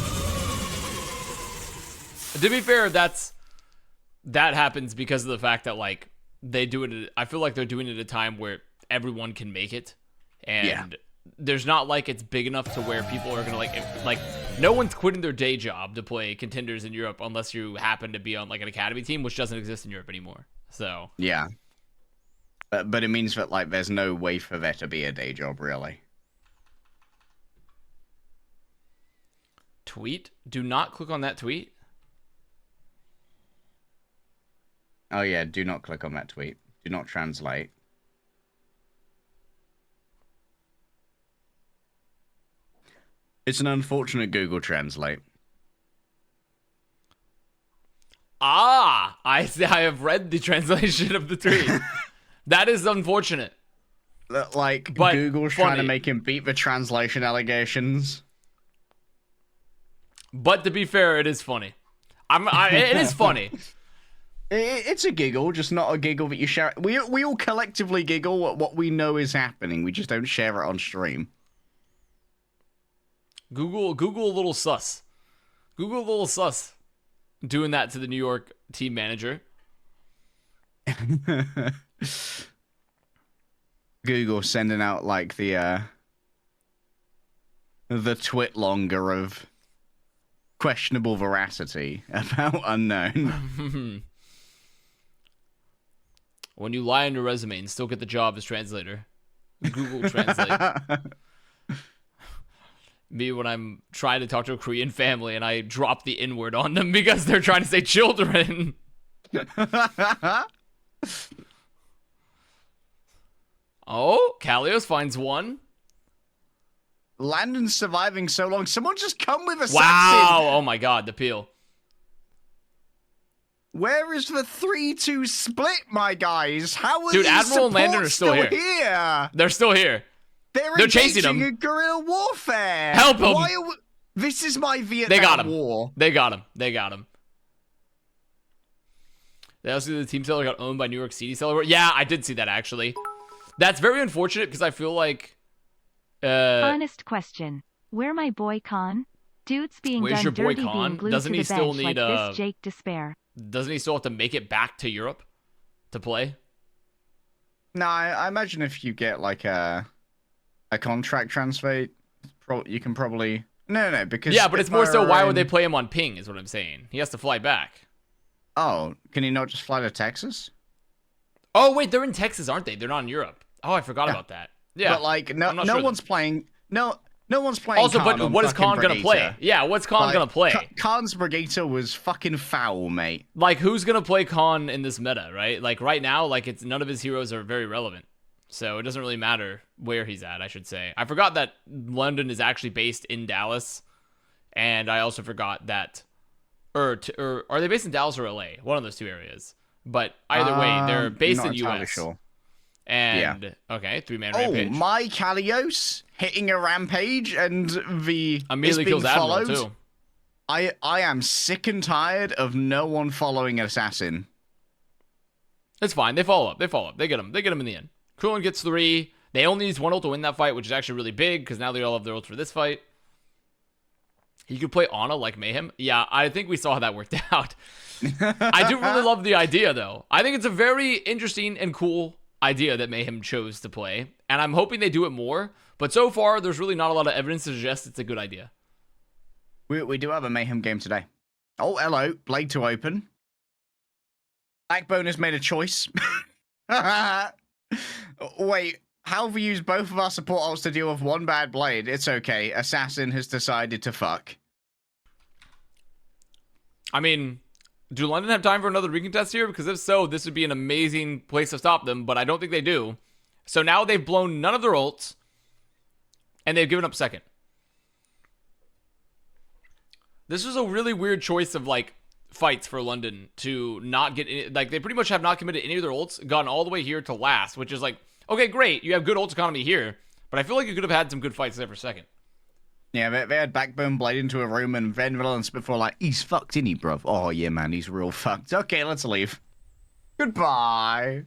Speaker 1: To be fair, that happens because of the fact that like they do it. I feel like they're doing it at a time where everyone can make it, and there's not like it's big enough to where people are gonna like no one's quitting their day job to play Contenders in Europe unless you happen to be on like an academy team, which doesn't exist in Europe anymore. So
Speaker 3: yeah. But it means that, like, there's no way for there to be a day job, really.
Speaker 1: Tweet? Do not click on that tweet.
Speaker 3: Oh, yeah, do not click on that tweet. Do not translate. It's an unfortunate Google Translate.
Speaker 1: Ah! I have read the translation of the tweet. That is unfortunate.
Speaker 3: Like,
Speaker 1: but
Speaker 3: Google's trying to make him beat the translation allegations.
Speaker 1: But to be fair, it is funny. It is funny.
Speaker 3: It's a giggle, just not a giggle that you share. We all collectively giggle at what we know is happening. We just don't share it on stream.
Speaker 1: Google a little sus. Google a little sus. Doing that to the New York team manager.
Speaker 3: Google sending out like the twit longer of questionable veracity about unknown.
Speaker 1: When you lie on your resume and still get the job as translator, Google Translate. Me when I'm trying to talk to a Korean family and I drop the N-word on them because they're trying to say children. Oh, Kalios finds one.
Speaker 3: Landon's surviving so long. Someone just come with a
Speaker 1: Wow. Oh my god, the peel.
Speaker 3: Where is the 3-2 split, my guys? How are
Speaker 1: Dude,
Speaker 3: these
Speaker 1: Admiral and Landon are still here.
Speaker 3: They're
Speaker 1: still here.
Speaker 3: They're
Speaker 1: chasing him.
Speaker 3: In guerrilla warfare.
Speaker 1: Help him.
Speaker 3: This is my Vietnam War.
Speaker 1: They got him. They also, the team seller got owned by New York City seller. Yeah, I did see that actually. That's very unfortunate because I feel like.
Speaker 2: Honest question: where my boy Khan? Dude's being
Speaker 1: where's
Speaker 2: done
Speaker 1: your boy
Speaker 2: dirty,
Speaker 1: Khan?
Speaker 2: being glued
Speaker 1: Doesn't
Speaker 2: to
Speaker 1: he
Speaker 2: the
Speaker 1: still
Speaker 2: bench
Speaker 1: need
Speaker 2: like this Jake Despair?
Speaker 1: Doesn't he still have to make it back to Europe to play?
Speaker 3: No, I imagine if you get like a contract transfer, you can probably no because
Speaker 1: yeah, but it's more so why would they play him on ping? Is what I'm saying. He has to fly back.
Speaker 3: Oh, can he not just fly to Texas?
Speaker 1: Oh wait, they're in Texas, aren't they? They're not in Europe. Oh, I forgot about that. Yeah,
Speaker 3: but like no one's playing. No one's playing.
Speaker 1: Also,
Speaker 3: Khan
Speaker 1: but what is Khan gonna play? Yeah, what's Khan gonna play?
Speaker 3: Khan's Brigitte was fucking foul, mate.
Speaker 1: Like, who's gonna play Khan in this meta, right? Like right now, like it's none of his heroes are very relevant. So it doesn't really matter where he's at, I should say. I forgot that London is actually based in Dallas. And I also forgot that... Or are they based in Dallas or LA? One of those two areas. But either way, they're based in US.
Speaker 3: Sure.
Speaker 1: And,
Speaker 3: yeah.
Speaker 1: Okay, 3-man rampage.
Speaker 3: Oh, my Kalios hitting a rampage and the...
Speaker 1: Immediately kills Admiral, too.
Speaker 3: I am sick and tired of no one following Assassin.
Speaker 1: It's fine. They follow up. They get him. They get him in the end. Krillin gets 3. They only use 1 ult to win that fight, which is actually really big, because now they all have their ults for this fight. He could play Ana like Mayhem. Yeah, I think we saw how that worked out. I do really love the idea, though. I think it's a very interesting and cool idea that Mayhem chose to play, and I'm hoping they do it more. But so far, there's really not a lot of evidence to suggest it's a good idea.
Speaker 3: We do have a Mayhem game today. Oh, hello. Blade to open. Backbone has made a choice. Wait, how have we used both of our support ults to deal with one bad Blade? It's okay. Assassin has decided to fuck.
Speaker 1: I mean, do London have time for another recontest here? Because if so, this would be an amazing place to stop them, but I don't think they do. So now they've blown none of their ults, and they've given up second. This was a really weird choice of, like, fights for London to not get... Like, they pretty much have not committed any of their ults, gone all the way here to last, which is like, okay, great, you have good ult economy here, but I feel like you could have had some good fights there for second.
Speaker 3: Yeah, they had Backbone Blade into a room, and Venville and Spitfire like, he's fucked, isn't he, bruv? Oh, yeah, man, he's real fucked. Okay, let's leave. Goodbye.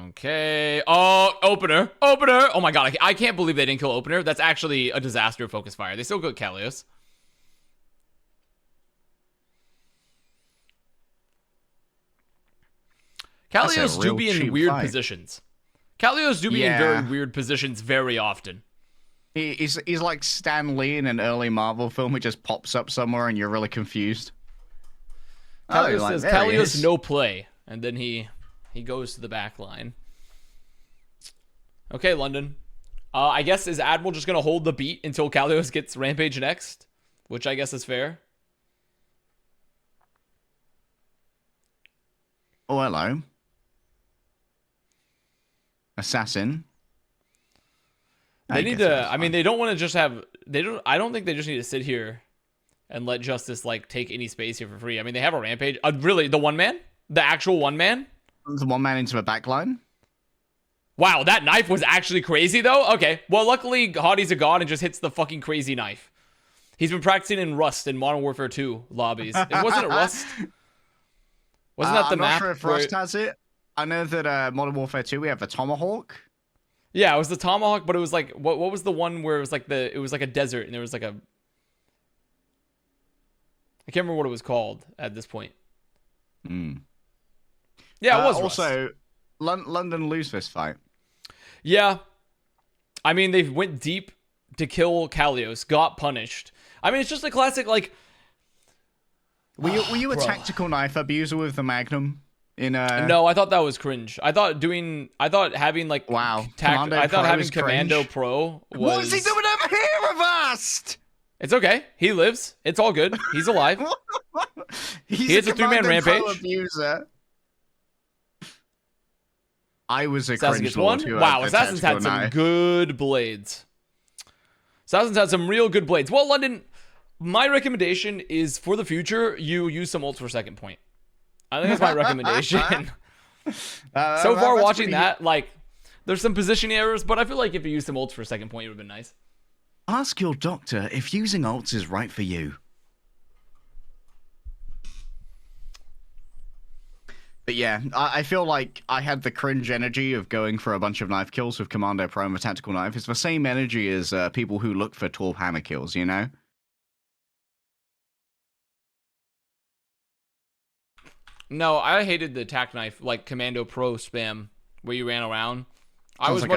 Speaker 1: Okay. Oh, Opener. Opener. Oh my god, I can't believe they didn't kill Opener. That's actually a disaster of Focus Fire. They still got Kalios. Kalios do be in weird positions. Kalios do be in very weird positions very often.
Speaker 3: He's like Stan Lee in an early Marvel film. He just pops up somewhere and you're really confused.
Speaker 1: Kalios says, Kalios no play. And then he goes to the back line. Okay, London. I guess, is Admiral just going to hold the beat until Kalios gets Rampage next? Which I guess is fair.
Speaker 3: Oh, hello. Assassin.
Speaker 1: They need to... I mean, they don't want to just have... I don't think they just need to sit here and let Justice, like, take any space here for free. I mean, they have a Rampage. Really? The one man? The actual one man?
Speaker 3: The one man into the backline.
Speaker 1: Wow, that knife was actually crazy, though? Okay. Well, luckily, Hotie's a god and just hits the fucking crazy knife. He's been practicing in Rust in Modern Warfare 2 lobbies. Wasn't it Rust? Wasn't that the map?
Speaker 3: I'm not sure if Rust has it. I know that Modern Warfare 2, we have the Tomahawk.
Speaker 1: Yeah, it was the Tomahawk, but it was like... What was the one where it was like it was like a desert and there was like a... I can't remember what it was called at this point. Yeah, it was
Speaker 3: also, London lose this fight.
Speaker 1: Yeah. I mean, they went deep to kill Kalios, got punished. I mean, it's just a classic, like...
Speaker 3: Were you a tactical knife abuser with the Magnum?
Speaker 1: No, I thought that was cringe. I thought having, like...
Speaker 3: Wow.
Speaker 1: I thought having Commando Pro was...
Speaker 3: What is he doing over here, Avast?
Speaker 1: It's okay. He lives. It's all good. He's alive.
Speaker 3: He
Speaker 1: hits a 3-man rampage.
Speaker 3: Abuser. I was a
Speaker 1: Assassin
Speaker 3: cringe
Speaker 1: gets one. Wow, Assassin's had some good blades. Assassin's had some real good blades. Well, London, my recommendation is for the future, you use some ults for second point. I think that's my recommendation. So far, watching that, like, there's some positioning errors, but I feel like if you use some ults for second point, it would have been nice.
Speaker 3: Ask your doctor if using ults is right for you. But yeah, I feel like I had the cringe energy of going for a bunch of knife kills with Commando Pro and a tactical knife. It's the same energy as people who look for 12 hammer kills, you know?
Speaker 1: No, I hated the tac knife, like Commando Pro spam, where you ran around. I was an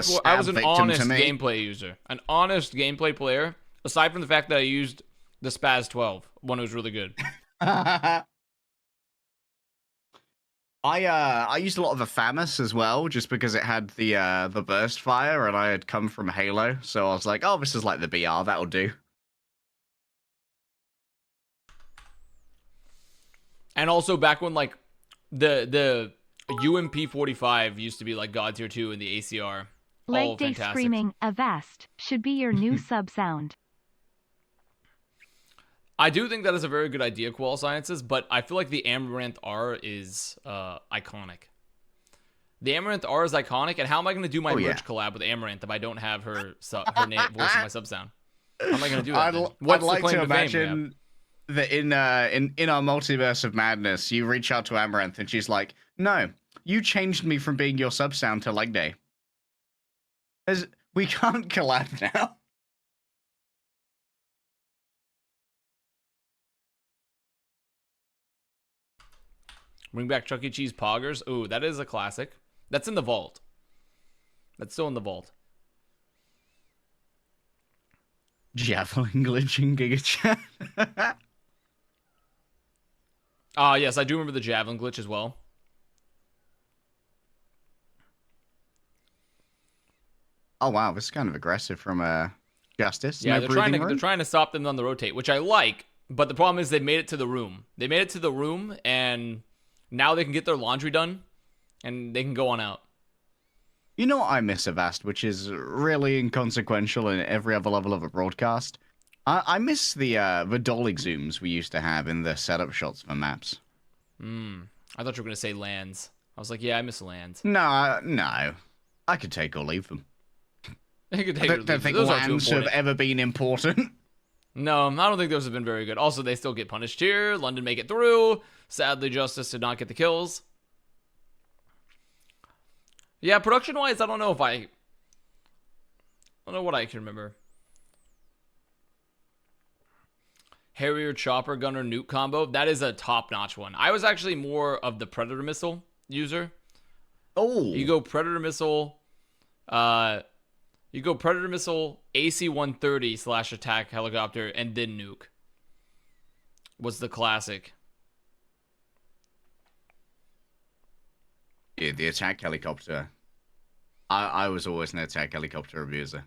Speaker 1: honest gameplay user. An honest gameplay player, aside from the fact that I used the Spaz 12, one was really good.
Speaker 3: I used a lot of the FAMAS as well, just because it had the burst fire, and I had come from Halo, so I was like, oh, this is like the BR, that'll do.
Speaker 1: And also back when, like, UMP45 used to be like God tier 2 in the ACR.
Speaker 2: Leg
Speaker 1: All
Speaker 2: day
Speaker 1: fantastic.
Speaker 2: screaming, Avast, should be your new sub sound.
Speaker 1: I do think that is a very good idea, Qual Sciences, but I feel like the Amaranth R is iconic. The Amaranth R is iconic, and how am I going to do my merch collab with Amaranth if I don't have her name, voice in my sub sound? How am I going to do that?
Speaker 3: I'd like to imagine that in our multiverse of madness, you reach out to Amaranth and she's like, "No, you changed me from being your sub sound to leg day. We can't collab now."
Speaker 1: Bring back Chuck E. Cheese Poggers. Ooh, that is a classic. That's in the vault. That's still in the vault.
Speaker 3: Javelin glitching Giga Chat.
Speaker 1: Yes, I do remember the Javelin glitch as well.
Speaker 3: Oh wow, this is kind of aggressive from Justice.
Speaker 1: Yeah,
Speaker 3: No
Speaker 1: they're trying to stop them on the rotate, which I like. But the problem is they made it to the room. They made it to the room, and now they can get their laundry done, and they can go on out.
Speaker 3: You know what I miss Avast, which is really inconsequential in every other level of a broadcast? I miss the dolly zooms we used to have in the setup shots for maps.
Speaker 1: I thought you were going to say lands. I was like, yeah, I miss lands.
Speaker 3: No. I could take or leave them.
Speaker 1: I
Speaker 3: don't think lands have ever been important.
Speaker 1: No, I don't think those have been very good. Also, they still get punished here. London make it through. Sadly, Justice did not get the kills. Yeah, production-wise, I don't know what I can remember. Harrier, Chopper, Gunner, Nuke combo. That is a top-notch one. I was actually more of the Predator Missile user.
Speaker 3: Oh.
Speaker 1: You go Predator Missile, AC-130 / attack helicopter, and then Nuke. Was the classic.
Speaker 3: Yeah, the attack helicopter. I was always an attack helicopter abuser.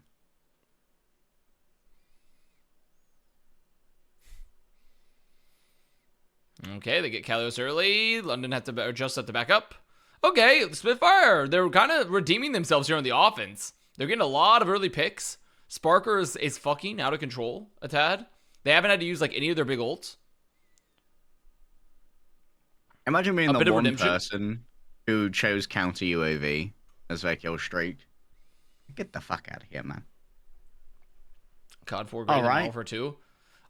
Speaker 1: Okay, they get Kalios early. London had to just have to back up. Okay, Spitfire. They're kind of redeeming themselves here on the offense. They're getting a lot of early picks. Sparker is fucking out of control a tad. They haven't had to use like any of their big ults.
Speaker 3: Imagine being the one person who chose counter UAV as their kill streak. Get the fuck out of here, man.
Speaker 1: COD 4 greater than for 2.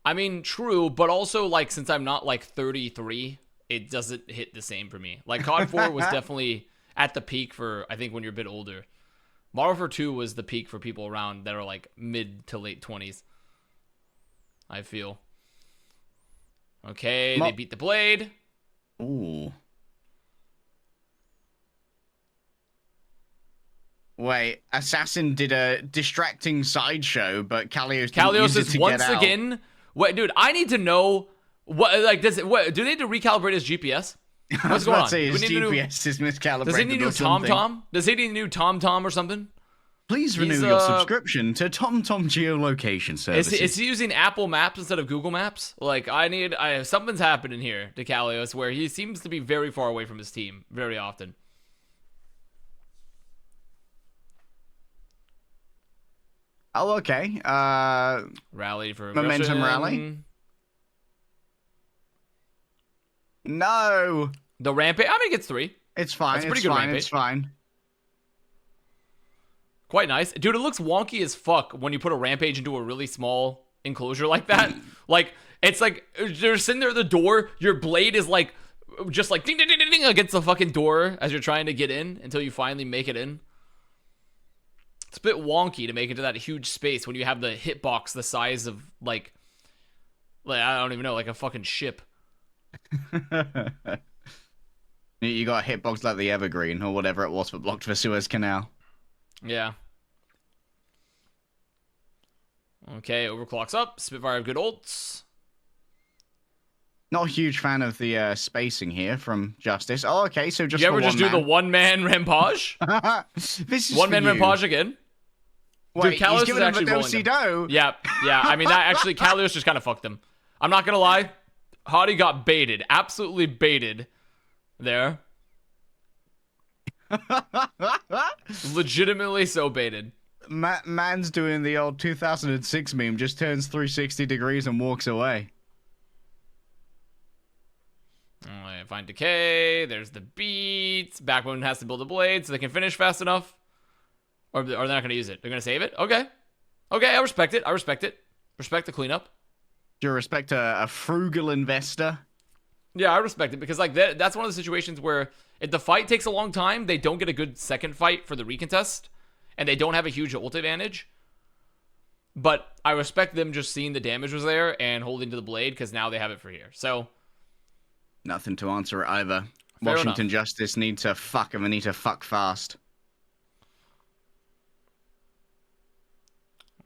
Speaker 1: I mean, true, but also, like, since I'm not, like, 33, it doesn't hit the same for me. Like, COD 4 was definitely at the peak for, I think, when you're a bit older. Modern Warfare 2 was the peak for people around that are, like, mid to late 20s. I feel. Okay, they beat the Blade.
Speaker 3: Ooh. Wait, Assassin did a distracting sideshow, but Kalios
Speaker 1: is once again. Wait, dude, I need to know what like does it. What do they need to recalibrate his GPS? What's going on?
Speaker 3: His GPS is miscalibrated.
Speaker 1: Does he need a new TomTom? Does he need a new TomTom or something?
Speaker 3: Please renew your subscription to TomTom geolocation services.
Speaker 1: Is he using Apple Maps instead of Google Maps? Like, something's happening here to Kalios where he seems to be very far away from his team very often.
Speaker 3: Oh, okay.
Speaker 1: Rally for
Speaker 3: momentum rally. No.
Speaker 1: The rampage. I mean, it gets 3.
Speaker 3: It's fine. It's pretty good. Rampage. It's fine.
Speaker 1: Quite nice, dude. It looks wonky as fuck when you put a rampage into a really small enclosure like that. Like, it's like you're sitting there at the door. Your blade is like just like ding ding ding ding against the fucking door as you're trying to get in until you finally make it in. It's a bit wonky to make it to that huge space when you have the hitbox the size of like I don't even know, like a fucking ship.
Speaker 3: You got a hitbox like the Evergreen or whatever it was for blocked the Suez Canal.
Speaker 1: Yeah. Okay, overclocks up. Spitfire have good ults.
Speaker 3: Not a huge fan of the spacing here from Justice. Oh, okay, so just
Speaker 1: you ever just do the one-man rampage?
Speaker 3: This is
Speaker 1: one-man rampage again.
Speaker 3: Wait,
Speaker 1: dude, Kalios is actually rolling them. Yeah. I mean, that actually, Kalios just kind of fucked them. I'm not gonna lie. Hottie got baited. Absolutely baited there. Legitimately so baited.
Speaker 3: Man's doing the old 2006 meme, just turns 360 degrees and walks away.
Speaker 1: Alright, find decay. There's the beats. Backbone has to build a blade so they can finish fast enough. Or they're not going to use it. They're going to save it? Okay. Okay, I respect it. I respect it. Respect the cleanup.
Speaker 3: Do you respect a frugal investor?
Speaker 1: Yeah, I respect it because like that's one of the situations where if the fight takes a long time, they don't get a good second fight for the recontest, and they don't have a huge ult advantage. But I respect them just seeing the damage was there and holding to the blade because now they have it for here. So
Speaker 3: nothing to answer it either.
Speaker 1: Fair
Speaker 3: Washington
Speaker 1: enough.
Speaker 3: Justice need to fuck and they need to fuck fast.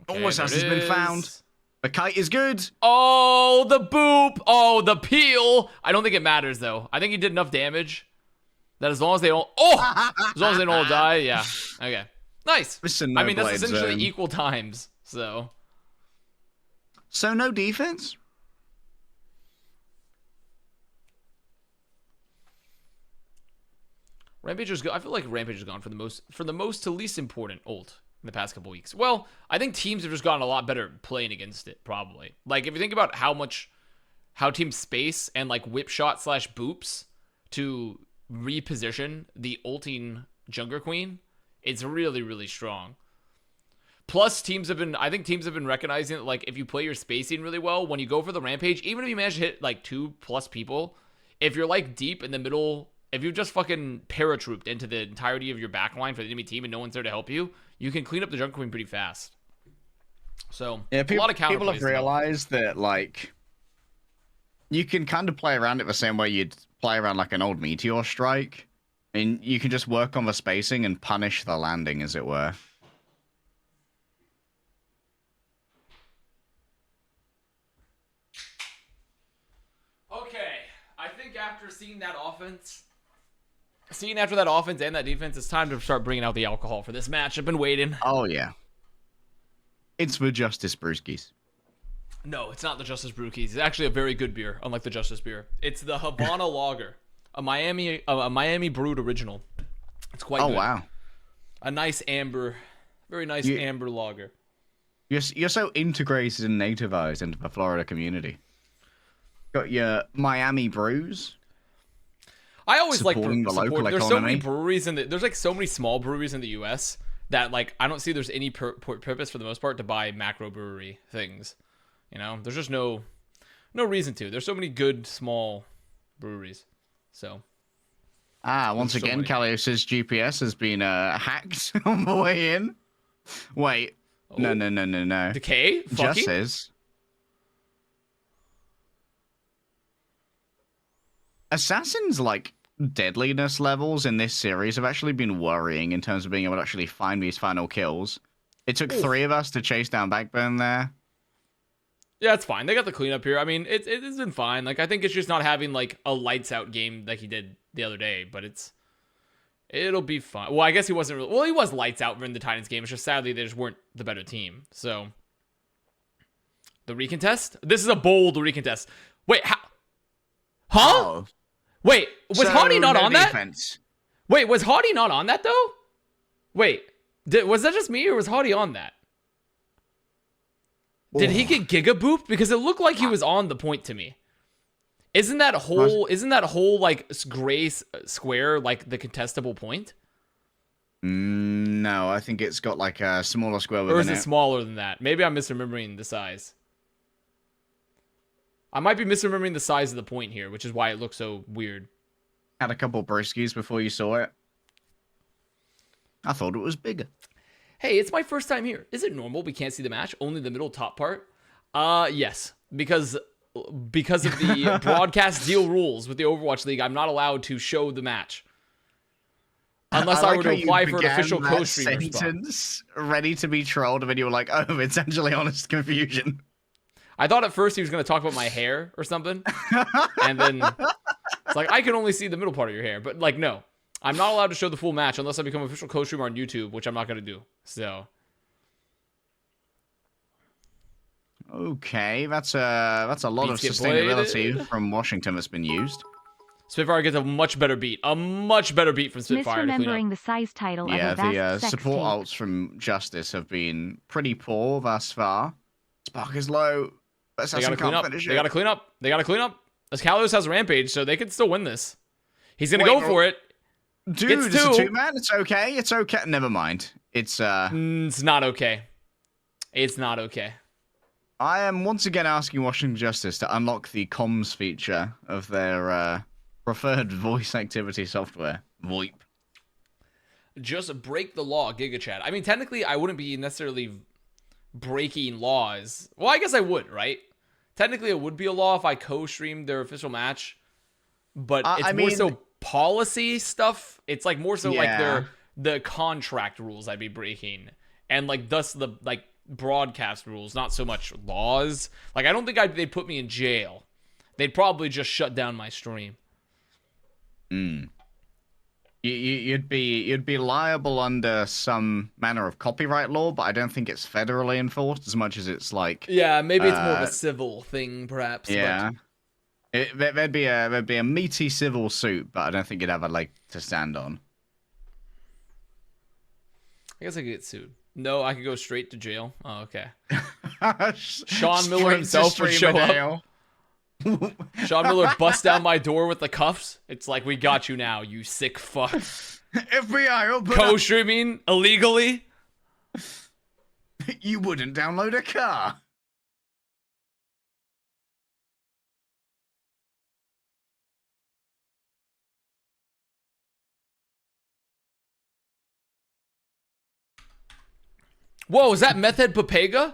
Speaker 1: Okay,
Speaker 3: Assassin's been found. The kite is good.
Speaker 1: Oh, the boop. Oh, the peel. I don't think it matters though. I think he did enough damage that as long as they don't. Oh, as long as they don't all die. Yeah. Okay. Nice. I mean, that's essentially equal times. So
Speaker 3: no defense.
Speaker 1: Rampage is. I feel like Rampage has gone for the most to least important ult in the past couple weeks. Well, I think teams have just gotten a lot better at playing against it, probably. Like, if you think about how teams space and, like, whip shot / boops to reposition the ulting Jungler Queen, it's really, really strong. Plus, I think teams have been recognizing that, like, if you play your spacing really well, when you go for the Rampage, even if you manage to hit, like, 2+ people, if you're, like, deep in the middle, if you've just fucking paratrooped into the entirety of your backline for the enemy team and no one's there to help you, you can clean up the Jungler Queen pretty fast. So,
Speaker 3: yeah,
Speaker 1: a lot of counterplays.
Speaker 3: People have realized that, like, you can kind of play around it the same way you'd play around, like, an old Meteor Strike. And you can just work on the spacing and punish the landing, as it were.
Speaker 1: Okay, I think after seeing that offense and that defense, it's time to start bringing out the alcohol for this match. I've been waiting.
Speaker 3: Oh, yeah. It's the Justice Brewskis.
Speaker 1: No, it's not the Justice Brewskis. It's actually a very good beer, unlike the Justice beer. It's the Havana Lager, a Miami brewed original. It's quite good. Oh, wow. A nice amber, very nice amber lager.
Speaker 3: You're so integrated and nativized into the Florida community. Got your Miami brews.
Speaker 1: I always like the
Speaker 3: local
Speaker 1: there's
Speaker 3: economy.
Speaker 1: so many breweries there's like so many small breweries in the U.S. that like I don't see there's any purpose for the most part to buy macro brewery things. You know, there's just no reason to. There's so many good small breweries. So
Speaker 3: once again, Kalios's GPS has been hacked on the way in. Wait, no.
Speaker 1: Decay?
Speaker 3: Just says. Assassin's, like, deadliness levels in this series have actually been worrying in terms of being able to actually find these final kills. It took 3 of us to chase down Backbone there.
Speaker 1: Yeah, it's fine. They got the cleanup here. I mean, it's been fine. Like, I think it's just not having, like, a lights out game like he did the other day, but it'll be fine. Well, I guess he wasn't really... Well, he was lights out in the Titans game. It's just sadly they just weren't the better team. So, the recontest? This is a bold recontest. Wait, how... Huh? Oh. Wait, was Haughty not on defense. That? Wait, was Haughty not on that, though? Wait, was that just me, or was Haughty on that? Did he get Giga Boop? Because it looked like he was on the point to me. Isn't that whole like gray square like the contestable point?
Speaker 3: No, I think it's got like a smaller square within it.
Speaker 1: Or is it smaller than that? Maybe I'm misremembering the size. I might be misremembering the size of the point here, which is why it looks so weird.
Speaker 3: Had a couple brewskis before you saw it. I thought it was bigger.
Speaker 1: Hey, it's my first time here. Is it normal we can't see the match? Only the middle top part? Yes. Because of the broadcast deal rules with the Overwatch League, I'm not allowed to show the match. Unless I were to apply for an official co-streamer spot.
Speaker 3: Ready to be trolled, and then you were like, oh, it's actually honest confusion.
Speaker 1: I thought at first he was going to talk about my hair or something. And then it's like, I can only see the middle part of your hair. But like, no. I'm not allowed to show the full match unless I become an official co-streamer on YouTube, which I'm not going to do. So.
Speaker 3: Okay, that's a lot of sustainability from Washington that's been used.
Speaker 1: Spitfire gets a much better beat. A much better beat from Spitfire to clean
Speaker 2: Misremembering
Speaker 1: up.
Speaker 2: the size title
Speaker 3: Yeah,
Speaker 2: of Avast
Speaker 3: the
Speaker 2: sex
Speaker 3: support
Speaker 2: tape.
Speaker 3: ults from Justice have been pretty poor thus far. Spark is low. But
Speaker 1: They gotta
Speaker 3: Assassin
Speaker 1: clean
Speaker 3: can't
Speaker 1: up.
Speaker 3: finish
Speaker 1: They
Speaker 3: it.
Speaker 1: gotta clean up. They gotta clean up. This Kalos has Rampage, so they can still win this. He's gonna
Speaker 3: Wait,
Speaker 1: go for it.
Speaker 3: Dude,
Speaker 1: Gets
Speaker 3: it's a
Speaker 1: two.
Speaker 3: two-man. It's okay. It's okay. Never mind. It's
Speaker 1: It's not okay. It's not okay.
Speaker 3: I am once again asking Washington Justice to unlock the comms feature of their preferred voice activity software, VoIP.
Speaker 1: Just break the law, GigaChat. I mean, technically, I wouldn't be necessarily breaking laws. Well, I guess I would, right? Technically, it would be a law if I co-streamed their official match. But it's more so policy stuff. It's like more so like the contract rules I'd be breaking. And like thus the like broadcast rules, not so much laws. Like I don't think they'd put me in jail. They'd probably just shut down my stream.
Speaker 3: You'd be liable under some manner of copyright law, but I don't think it's federally enforced as much as it's like
Speaker 1: Maybe it's more of a civil thing, perhaps.
Speaker 3: Yeah, there'd be a meaty civil suit, but I don't think you'd have a leg to stand on.
Speaker 1: I guess I could get sued. No, I could go straight to jail. Oh, okay. Sean Miller himself would show up. Sean Miller busts down my door with the cuffs. It's like, we got you now, you sick fuck.
Speaker 3: FBI, open
Speaker 1: Co-streaming illegally?
Speaker 3: You wouldn't download a car.
Speaker 1: Whoa, is that Meth Head Papega?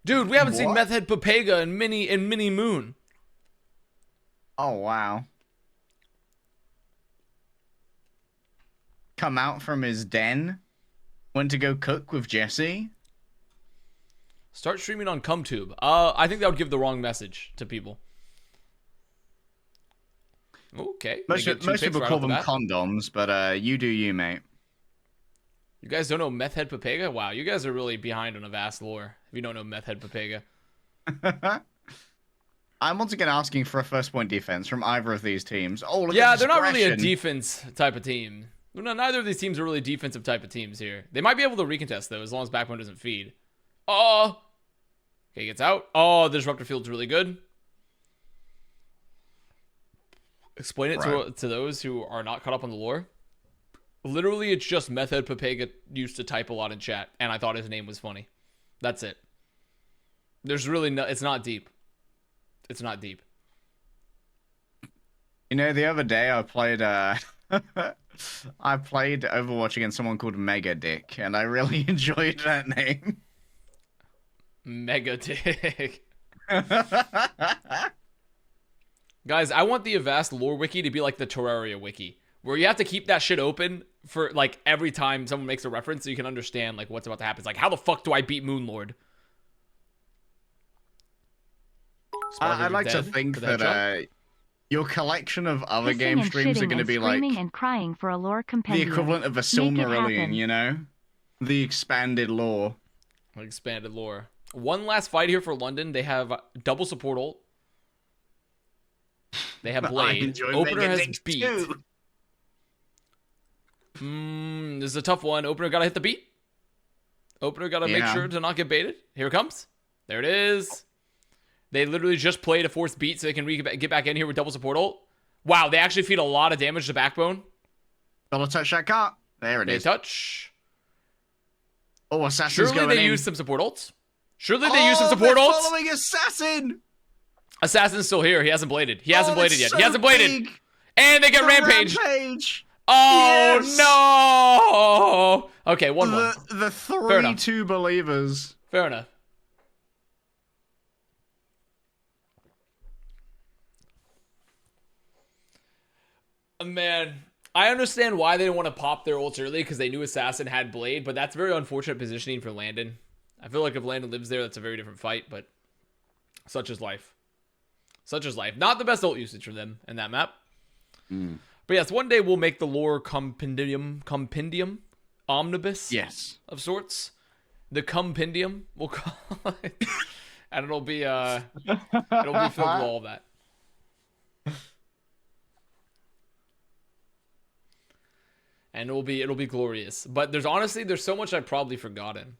Speaker 1: Dude, we haven't seen
Speaker 3: What?
Speaker 1: Meth Head Papega in Mini Moon.
Speaker 3: Oh, wow. Come out from his den? Went to go cook with Jesse?
Speaker 1: Start streaming on CumTube. I think that would give the wrong message to people. Okay.
Speaker 3: Most people call them condoms, but you do you, mate.
Speaker 1: You guys don't know Meth Head Papega? Wow, you guys are really behind on Avast lore if you don't know Meth Head Papega.
Speaker 3: I'm once again asking for a first point defense from either of these teams. Oh, look
Speaker 1: Yeah,
Speaker 3: at
Speaker 1: they're not really a
Speaker 3: discretion.
Speaker 1: defense type of team. No, neither of these teams are really defensive type of teams here. They might be able to recontest, though, as long as Backbone doesn't feed. Oh! Okay, gets out. Oh, the Disruptor Field's really good. Explain it to those who are not caught up on the lore. Literally, it's just Meth Head Papega used to type a lot in chat, and I thought his name was funny. That's it. There's really no... It's not deep. It's not deep.
Speaker 3: You know, the other day I played I played Overwatch against someone called Mega Dick, and I really enjoyed that name.
Speaker 1: Mega Dick. Guys, I want the Avast lore wiki to be like the Terraria wiki, where you have to keep that shit open for like every time someone makes a reference so you can understand like what's about to happen. It's like, how the fuck do I beat Moonlord?
Speaker 3: I'd like to think that your collection of other
Speaker 2: Pissing
Speaker 3: game
Speaker 2: and
Speaker 3: streams are
Speaker 2: shitting
Speaker 3: going to
Speaker 2: and
Speaker 3: be like
Speaker 2: screaming and crying for a lore
Speaker 3: the
Speaker 2: compendium.
Speaker 3: equivalent of a
Speaker 2: Make it
Speaker 3: Silmarillion,
Speaker 2: happen.
Speaker 3: you know? The expanded lore.
Speaker 1: Expanded lore. One last fight here for London. They have double support ult. They have Blade. Opener has beat. This is a tough one. Opener gotta hit the beat. Opener gotta make sure to not get baited. Here it comes. There it is. They literally just played a forced beat so they can get back in here with double support ult. Wow, they actually feed a lot of damage to Backbone.
Speaker 3: Gotta touch that cart. There it is.
Speaker 1: They touch.
Speaker 3: Oh, Assassin's
Speaker 1: Surely
Speaker 3: going
Speaker 1: they
Speaker 3: in.
Speaker 1: use some support ults. Surely they use some support
Speaker 3: they're
Speaker 1: ults.
Speaker 3: following Assassin!
Speaker 1: Assassin's still here. He hasn't bladed. He hasn't bladed yet.
Speaker 3: So
Speaker 1: he hasn't bladed.
Speaker 3: big.
Speaker 1: And they get Rampage.
Speaker 3: Rampage!
Speaker 1: Oh,
Speaker 3: Yes!
Speaker 1: no. Okay, 1-1.
Speaker 3: The 3-2 believers.
Speaker 1: Fair enough. Man, I understand why they didn't want to pop their ults early because they knew Assassin had Blade, but that's very unfortunate positioning for Landon. I feel like if Landon lives there, that's a very different fight, but such is life. Such is life. Not the best ult usage for them in that map. But yes, one day we'll make the lore compendium, omnibus,
Speaker 3: Yes,
Speaker 1: of sorts. The compendium, we'll call it, and it'll be filled with all of that. and it'll be glorious. But there's so much I've probably forgotten.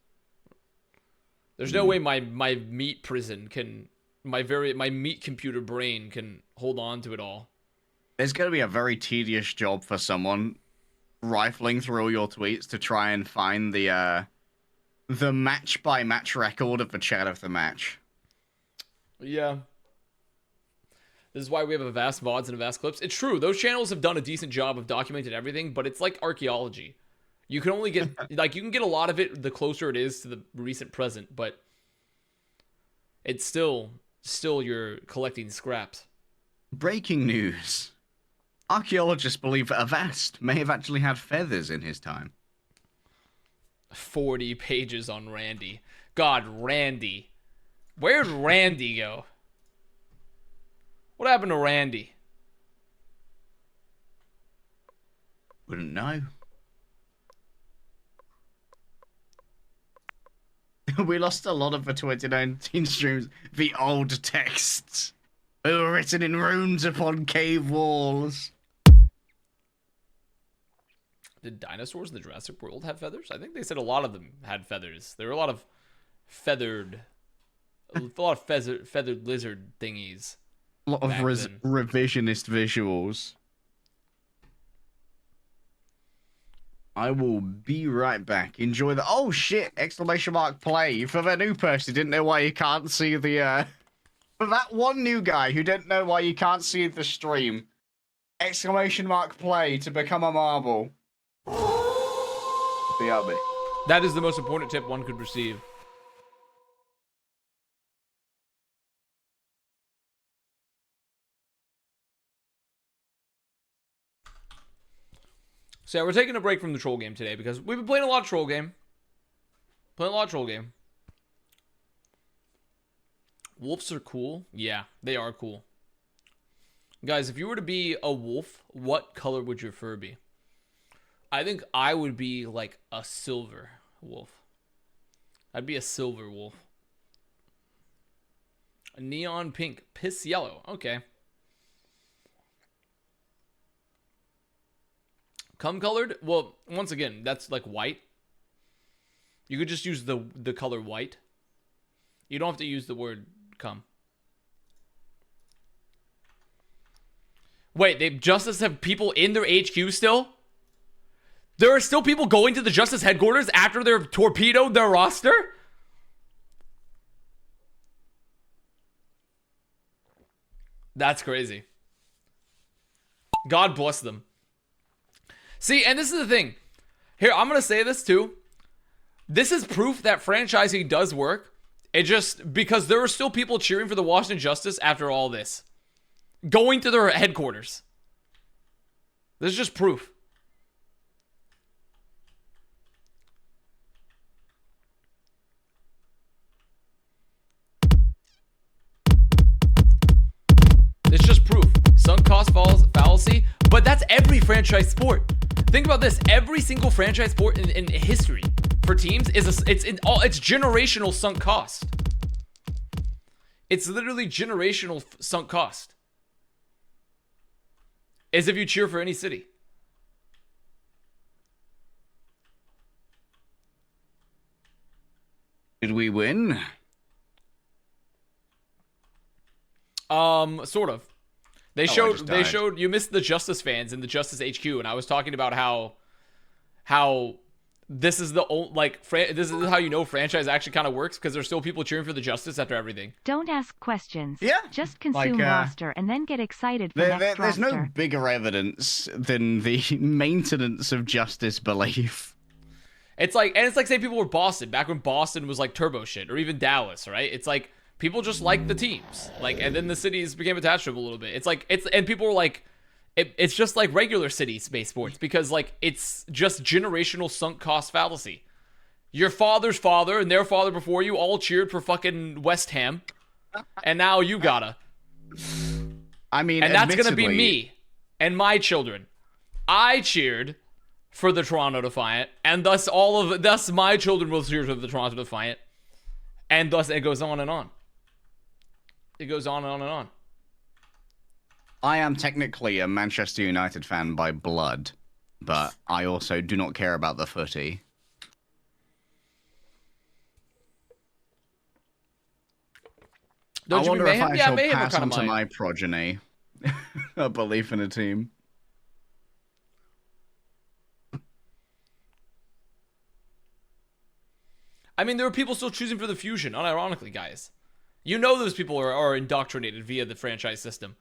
Speaker 1: There's no way my meat prison can my meat computer brain can hold on to it all.
Speaker 3: It's going to be a very tedious job for someone rifling through all your tweets to try and find the match by match record of the chat of the match.
Speaker 1: Yeah. This is why we have Avast VODs and Avast clips. It's true. Those channels have done a decent job of documenting everything, but it's like archaeology. You can only get, like, you can get a lot of it the closer it is to the recent present, but it's still you're collecting scraps.
Speaker 3: Breaking news. Archaeologists believe that Avast may have actually had feathers in his time.
Speaker 1: 40 pages on Randy. God, Randy. Where'd Randy go? What happened to Randy?
Speaker 3: Wouldn't know. We lost a lot of the 2019 streams. The old texts. They were written in runes upon cave walls.
Speaker 1: Did dinosaurs in the Jurassic World have feathers? I think they said a lot of them had feathers. There were a lot of feathered lizard thingies.
Speaker 3: A lot of revisionist visuals. I will be right back. Enjoy the... Oh, shit! Exclamation mark play. For the new person who didn't know why you can't see the... For that one new guy who didn't know why you can't see the stream. Exclamation mark play to become a marble. Be out me.
Speaker 1: That is the most important tip one could receive. So yeah, we're taking a break from the troll game today because we've been playing a lot of troll game. Wolves are cool. Yeah, they are cool. Guys, if you were to be a wolf, what color would your fur be? I think I would be like a silver wolf. I'd be a silver wolf. A neon pink. Piss yellow. Okay. Cum colored? Well, once again, that's like white. You could just use the color white. You don't have to use the word cum. Wait, they Justice have people in their HQ still? There are still people going to the Justice headquarters after they've torpedoed their roster? That's crazy. God bless them. See, and this is the thing. Here, I'm going to say this too. This is proof that franchising does work. It just, because there are still people cheering for the Washington Justice after all this. Going to their headquarters. This is just proof. It's just proof. Sunk cost fallacy, but that's every franchise sport. Think about this. Every single franchise sport in history for teams it's generational sunk cost. It's literally generational sunk cost. As if you cheer for any city.
Speaker 3: Did we win?
Speaker 1: Sort of. They showed you missed the Justice fans in the Justice HQ, and I was talking about how this is the old this is how you know franchise actually kind of works, because there's still people cheering for the Justice after everything.
Speaker 2: Don't ask questions.
Speaker 3: Yeah.
Speaker 2: Just consume roster and then get excited for next
Speaker 3: there's
Speaker 2: roster.
Speaker 3: no bigger evidence than the maintenance of Justice belief.
Speaker 1: It's like say people were Boston back when Boston was like turbo shit, or even Dallas, right? It's like people just like the teams, and then the cities became attached to them a little bit. And people were like, it's just like regular city-based sports, because like it's just generational sunk cost fallacy. Your father's father and their father before you all cheered for fucking West Ham, and now you gotta.
Speaker 3: I mean,
Speaker 1: and that's gonna be me and my children. I cheered for the Toronto Defiant, and thus my children will cheer for the Toronto Defiant, and thus it goes on and on. It goes on and on and on.
Speaker 3: I am technically a Manchester United fan by blood. but I also do not care about the footy.
Speaker 1: Don't
Speaker 3: I
Speaker 1: you
Speaker 3: wonder
Speaker 1: be
Speaker 3: if
Speaker 1: Mayhem?
Speaker 3: I
Speaker 1: Yeah,
Speaker 3: shall
Speaker 1: Mayhem are
Speaker 3: pass
Speaker 1: kind
Speaker 3: on
Speaker 1: of
Speaker 3: to
Speaker 1: mine.
Speaker 3: my progeny a belief in a team.
Speaker 1: I mean, there are people still choosing for the Fusion, unironically, guys. You know those people are indoctrinated via the franchise system.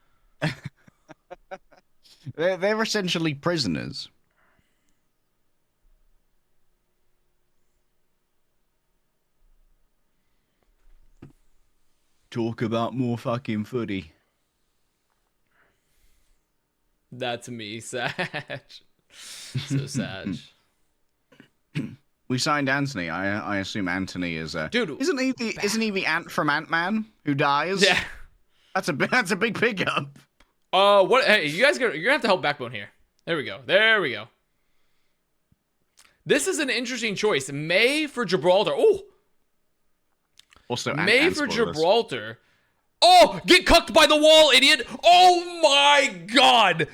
Speaker 3: They're essentially prisoners. Talk about more fucking footy.
Speaker 1: That's me, Sag. So sad.
Speaker 3: We signed Anthony. I assume Anthony is
Speaker 1: Dude,
Speaker 3: isn't he the ant from Ant-Man who dies?
Speaker 1: Yeah.
Speaker 3: That's a big pickup.
Speaker 1: What? Hey, you guys, you're gonna have to help Backbone here. There we go. There we go. This is an interesting choice. May for Gibraltar. Oh,
Speaker 3: Also,
Speaker 1: May for Gibraltar. Oh, get cucked by the wall, idiot! Oh my god!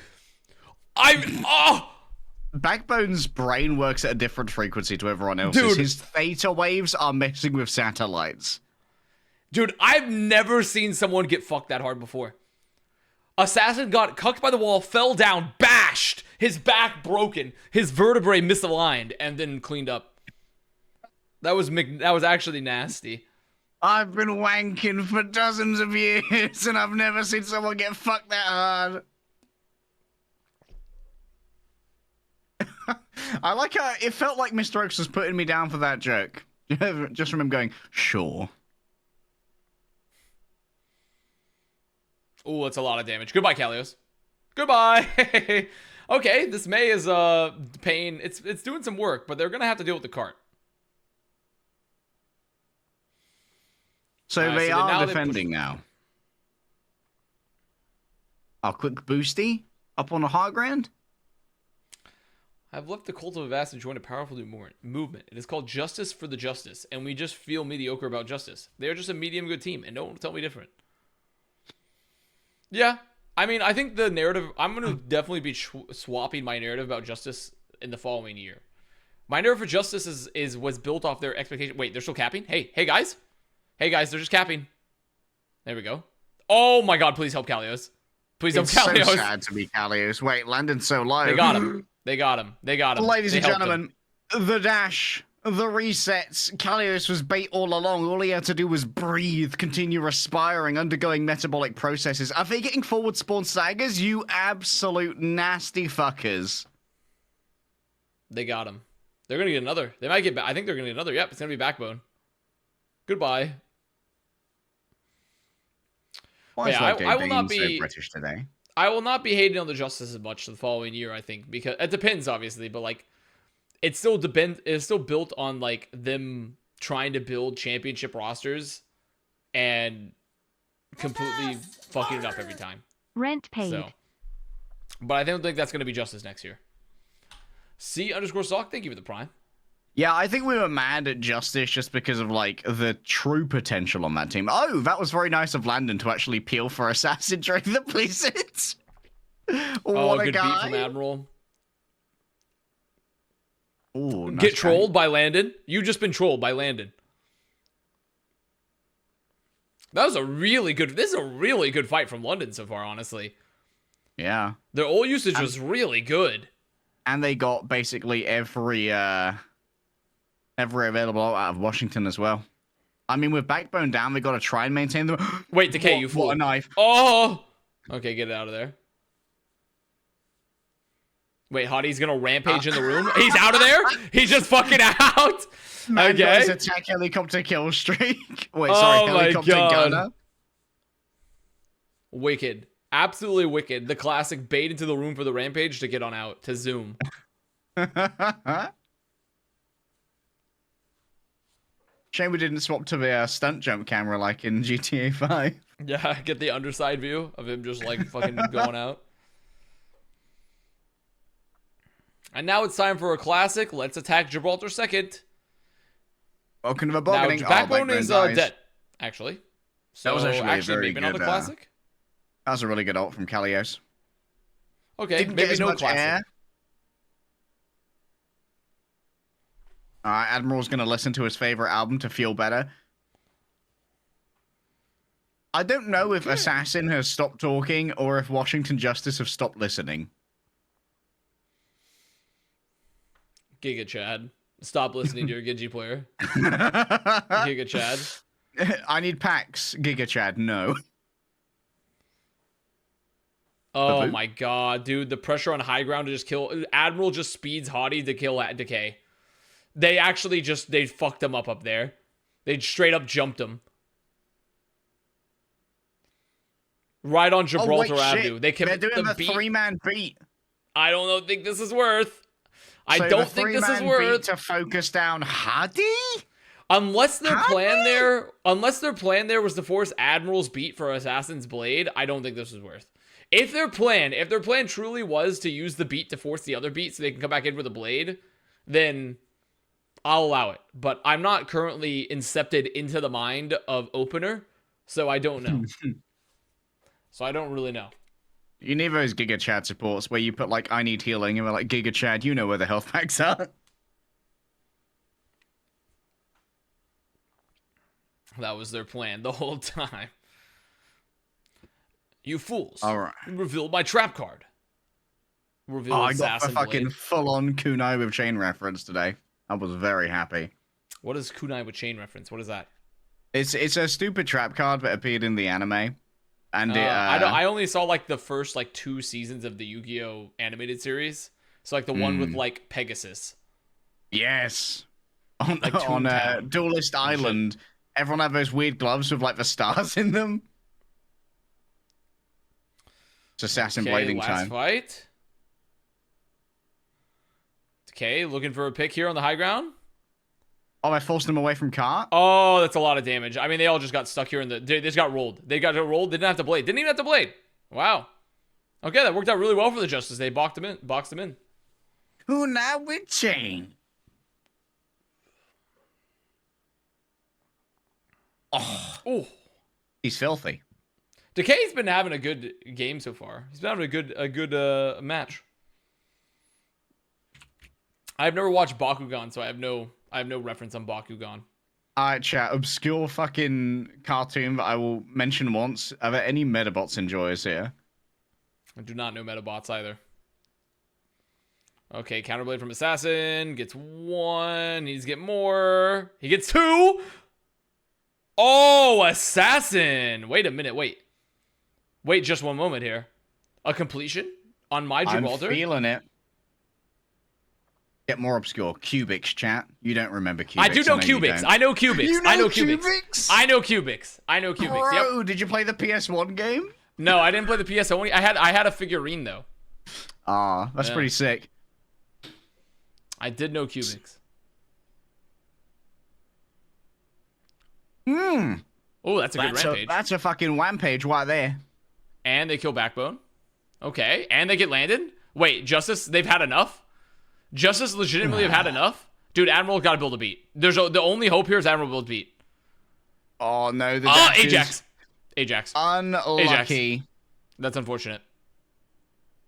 Speaker 3: Backbone's brain works at a different frequency to everyone else's.
Speaker 1: Dude.
Speaker 3: His theta waves are messing with satellites.
Speaker 1: Dude, I've never seen someone get fucked that hard before. Assassin got cucked by the wall, fell down, bashed, his back broken, his vertebrae misaligned, and then cleaned up. That was actually nasty.
Speaker 3: I've been wanking for dozens of years, and I've never seen someone get fucked that hard. I like how it felt like Mr. Oaks was putting me down for that joke. Just from him going, sure.
Speaker 1: Oh, that's a lot of damage. Goodbye, Kalios. Goodbye. Okay, this May is pain. It's doing some work, but they're gonna have to deal with the cart.
Speaker 3: So they are
Speaker 1: now
Speaker 3: defending now. Our quick boosty up on the high ground.
Speaker 1: I've left the cult of Avast and joined a powerful new movement. It is called Justice for the Justice, and we just feel mediocre about justice. They are just a medium good team, and no one will tell me different. Yeah, I mean, I think the narrative, I'm going to definitely be swapping my narrative about justice in the following year. My narrative for justice was built off their expectation. Wait, they're still capping? Hey guys. Hey guys, they're just capping. There we go. Oh my god, please help Kalios. Please help Kalios.
Speaker 3: It's so sad to be Kalios. Wait, Landon's so low.
Speaker 1: They got him. They got him. They got him.
Speaker 3: Ladies
Speaker 1: They
Speaker 3: and
Speaker 1: helped
Speaker 3: gentlemen, the dash, the resets. Kalios was bait all along. All he had to do was breathe, continue respiring, undergoing metabolic processes. Are they getting forward spawn sagas? You absolute nasty fuckers.
Speaker 1: They got him. They're going to get another. They might get back. I think they're going to get another. Yep, it's going to be Backbone. Goodbye.
Speaker 3: Why is
Speaker 1: I will not be
Speaker 3: so British today?
Speaker 1: I will not be hating on the Justice as much the following year, I think, because it depends, obviously, but like it's still built on like them trying to build championship rosters and completely fucking it up every time.
Speaker 2: Rent paid.
Speaker 1: So, but I don't think that's going to be Justice next year. C_Sock, thank you for the prime.
Speaker 3: Yeah, I think we were mad at Justice just because of, like, the true potential on that team. Oh, that was very nice of Landon to actually peel for Assassin during the Blizzards. What a
Speaker 1: good
Speaker 3: guy.
Speaker 1: beat from Admiral.
Speaker 3: Ooh, nice
Speaker 1: Get
Speaker 3: try.
Speaker 1: trolled by Landon? You've just been trolled by Landon. That was this is a really good fight from London so far, honestly.
Speaker 3: Yeah.
Speaker 1: Their ult usage was really good.
Speaker 3: And they got basically every available out of Washington as well. I mean, with Backbone down, they got to try and maintain them.
Speaker 1: Wait, Decay, you fool.
Speaker 3: What a knife.
Speaker 1: Oh! Okay, get it out of there. Wait, Hottie's gonna rampage in the room? He's out of there? He's just fucking out?
Speaker 3: Mando's
Speaker 1: Okay.
Speaker 3: attack helicopter kill streak. Wait,
Speaker 1: Oh
Speaker 3: sorry,
Speaker 1: my
Speaker 3: helicopter
Speaker 1: God.
Speaker 3: gunner.
Speaker 1: Wicked. Absolutely wicked. The classic bait into the room for the rampage to get on out, to zoom.
Speaker 3: Shame we didn't swap to the stunt jump camera like in GTA 5.
Speaker 1: Yeah, get the underside view of him just like fucking going out. And now it's time for a classic. Let's attack Gibraltar second.
Speaker 3: Welcome to the
Speaker 1: Now,
Speaker 3: bargaining.
Speaker 1: Backbone is
Speaker 3: dies.
Speaker 1: dead, actually. So
Speaker 3: That was actually a very
Speaker 1: maybe not
Speaker 3: good,
Speaker 1: a classic.
Speaker 3: That was a really good ult from Kalios.
Speaker 1: Okay,
Speaker 3: Didn't get
Speaker 1: maybe
Speaker 3: as
Speaker 1: no
Speaker 3: much
Speaker 1: classic.
Speaker 3: air. Admiral's gonna listen to his favorite album to feel better. I don't know if Assassin has stopped talking or if Washington Justice have stopped listening.
Speaker 1: Giga Chad. Stop listening to your Genji player. Giga Chad.
Speaker 3: I need packs. Giga Chad, no.
Speaker 1: Oh my god, dude. The pressure on high ground to just kill. Admiral just speeds Hottie to kill at Decay. They actually just, they fucked him up there. They straight up jumped him. Right on Gibraltar Avenue.
Speaker 3: They're doing the three-man beat.
Speaker 1: I don't think this is worth. I don't think this is worth
Speaker 3: to focus down Hottie?
Speaker 1: Unless their plan there was to force Admiral's beat for Assassin's Blade, I don't think this is worth. If their plan truly was to use the beat to force the other beat so they can come back in with a blade, then I'll allow it. But I'm not currently incepted into the mind of Opener, so I don't know. So I don't really know.
Speaker 3: You need those Giga Chad supports where you put like, I need healing, and we're like, Giga Chad, you know where the health packs are.
Speaker 1: That was their plan the whole time. You fools.
Speaker 3: All right.
Speaker 1: Revealed my trap card. Revealed
Speaker 3: I got a
Speaker 1: Assassin
Speaker 3: fucking
Speaker 1: Blade.
Speaker 3: full-on kunai with chain reference today. I was very happy.
Speaker 1: What is kunai with chain reference? What is that?
Speaker 3: It's a stupid trap card that appeared in the anime. And
Speaker 1: I only saw like the first like 2 seasons of the Yu-Gi-Oh animated series. So like the one with like Pegasus.
Speaker 3: Yes. On,
Speaker 1: like
Speaker 3: on Duelist Island, everyone had those weird gloves with like the stars in them. It's assassin blading
Speaker 1: last
Speaker 3: time.
Speaker 1: Fight. Okay, looking for a pick here on the high ground.
Speaker 3: Oh, I forced them away from cart?
Speaker 1: Oh, that's a lot of damage. I mean, they all just got stuck here in the... They just got rolled. They got rolled. They didn't have to blade. Didn't even have to blade. Wow. Okay, that worked out really well for the Justice. They boxed him in.
Speaker 3: Kunai with chain. Oh. Ooh. He's filthy.
Speaker 1: Decay's been having a good game so far. He's been having a good match. I've never watched Bakugan, so I have no reference on Bakugan.
Speaker 3: Alright, chat. Obscure fucking cartoon that I will mention once. Are there any Metabots enjoyers here?
Speaker 1: I do not know Metabots either. Okay, Counterblade from Assassin. Gets 1. Needs to get more. He gets 2. Oh, Assassin. Wait a minute. Wait, just one moment here. A completion on my Gibraltar?
Speaker 3: I'm feeling it. Get more obscure. Cubics, chat. You don't remember Cubics.
Speaker 1: I do know Cubics. I know Cubics.
Speaker 3: You know
Speaker 1: I know
Speaker 3: Cubics?
Speaker 1: I know Cubics. I know Cubics.
Speaker 3: Bro,
Speaker 1: yep.
Speaker 3: Did you play the PS1 game?
Speaker 1: No, I didn't play the PS. I had a figurine though.
Speaker 3: Ah, that's pretty sick.
Speaker 1: I did know Cubics. Oh, that's a good rampage.
Speaker 3: That's a fucking rampage right there.
Speaker 1: And they kill Backbone. Okay, and they get landed. Wait, Justice, they've had enough? Justice legitimately have had enough? Dude, Admiral got to build a beat. The only hope here is Admiral build beat.
Speaker 3: Oh, no.
Speaker 1: Ajax.
Speaker 3: Unlucky.
Speaker 1: Ajax. That's unfortunate.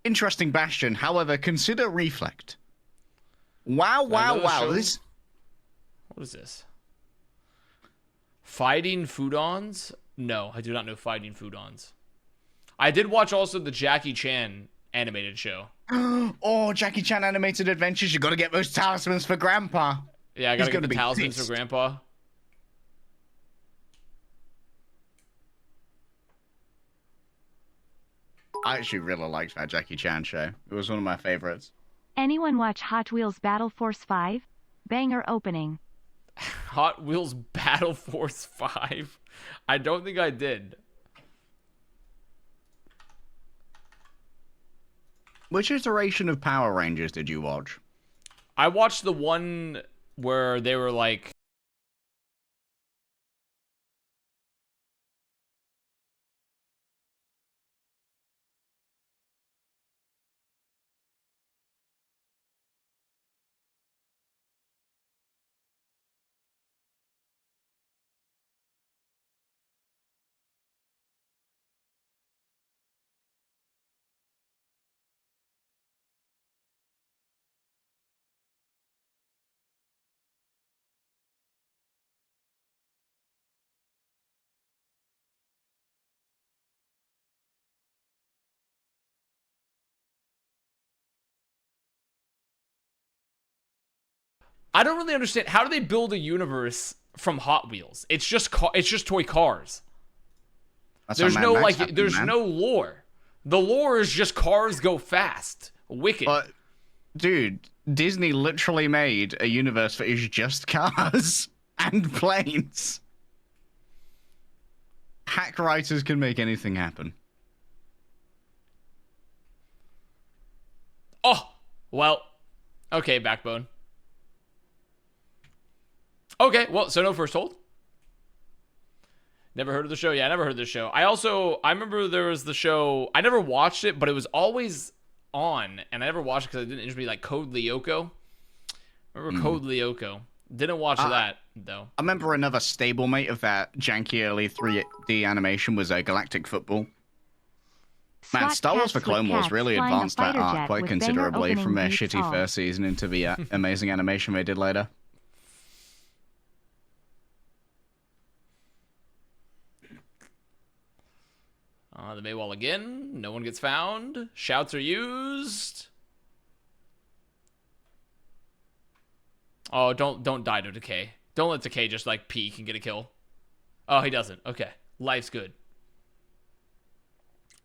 Speaker 3: Interesting Bastion. However, consider Reflect. Wow.
Speaker 1: What is this? Fighting Foodons? No, I do not know Fighting Foodons. I did watch also the Jackie Chan animated show.
Speaker 3: Oh, Jackie Chan animated adventures. You got to get those talismans for Grandpa.
Speaker 1: Yeah, I got to get the talismans for Grandpa.
Speaker 3: I actually really liked that Jackie Chan show. It was one of my favorites.
Speaker 2: Anyone watch Hot Wheels Battle Force 5? Banger opening.
Speaker 1: Hot Wheels Battle Force 5? I don't think I did.
Speaker 3: Which iteration of Power Rangers did you watch?
Speaker 1: I watched the one where they were like I don't really understand. How do they build a universe from Hot Wheels? It's just toy cars. There's no there's no lore. The lore is just cars go fast. Wicked.
Speaker 3: But, dude, Disney literally made a universe that is just cars and planes. Hack writers can make anything happen.
Speaker 1: Oh, well, okay, Backbone. Okay, well, so no first hold. Never heard of the show. Yeah, I never heard of the show. I remember there was the show. I never watched it, but it was always on, and I never watched it because it didn't interest me. Like Code Lyoko. Remember Code Lyoko? Didn't watch that though.
Speaker 3: I remember another stablemate of that janky early 3D animation was Galactic Football. Man, Star Wars for Clone Wars really advanced that art quite considerably from their shitty first season into the amazing animation they did later.
Speaker 1: The Maywall again. No one gets found. Shouts are used. Oh, don't die to Decay. Don't let Decay just like peek and get a kill. Oh, he doesn't. Okay. Life's good.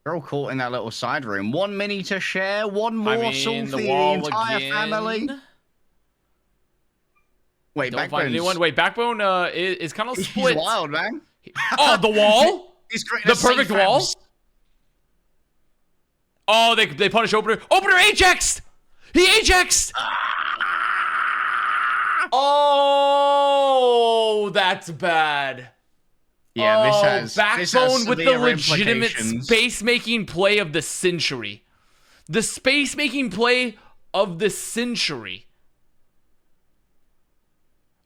Speaker 3: They're all caught in that little side room. One mini to share, one morsel for the entire family. Wait,
Speaker 1: don't find anyone. Wait, Backbone is kind of split.
Speaker 3: He's wild, man.
Speaker 1: Oh, the wall?
Speaker 3: The
Speaker 1: perfect wall? Oh, they punish Opener. Opener Ajaxed! He Ajaxed! Oh, that's bad.
Speaker 3: Yeah, this has
Speaker 1: Backbone with the legitimate space-making play of the century. The space-making play of the century.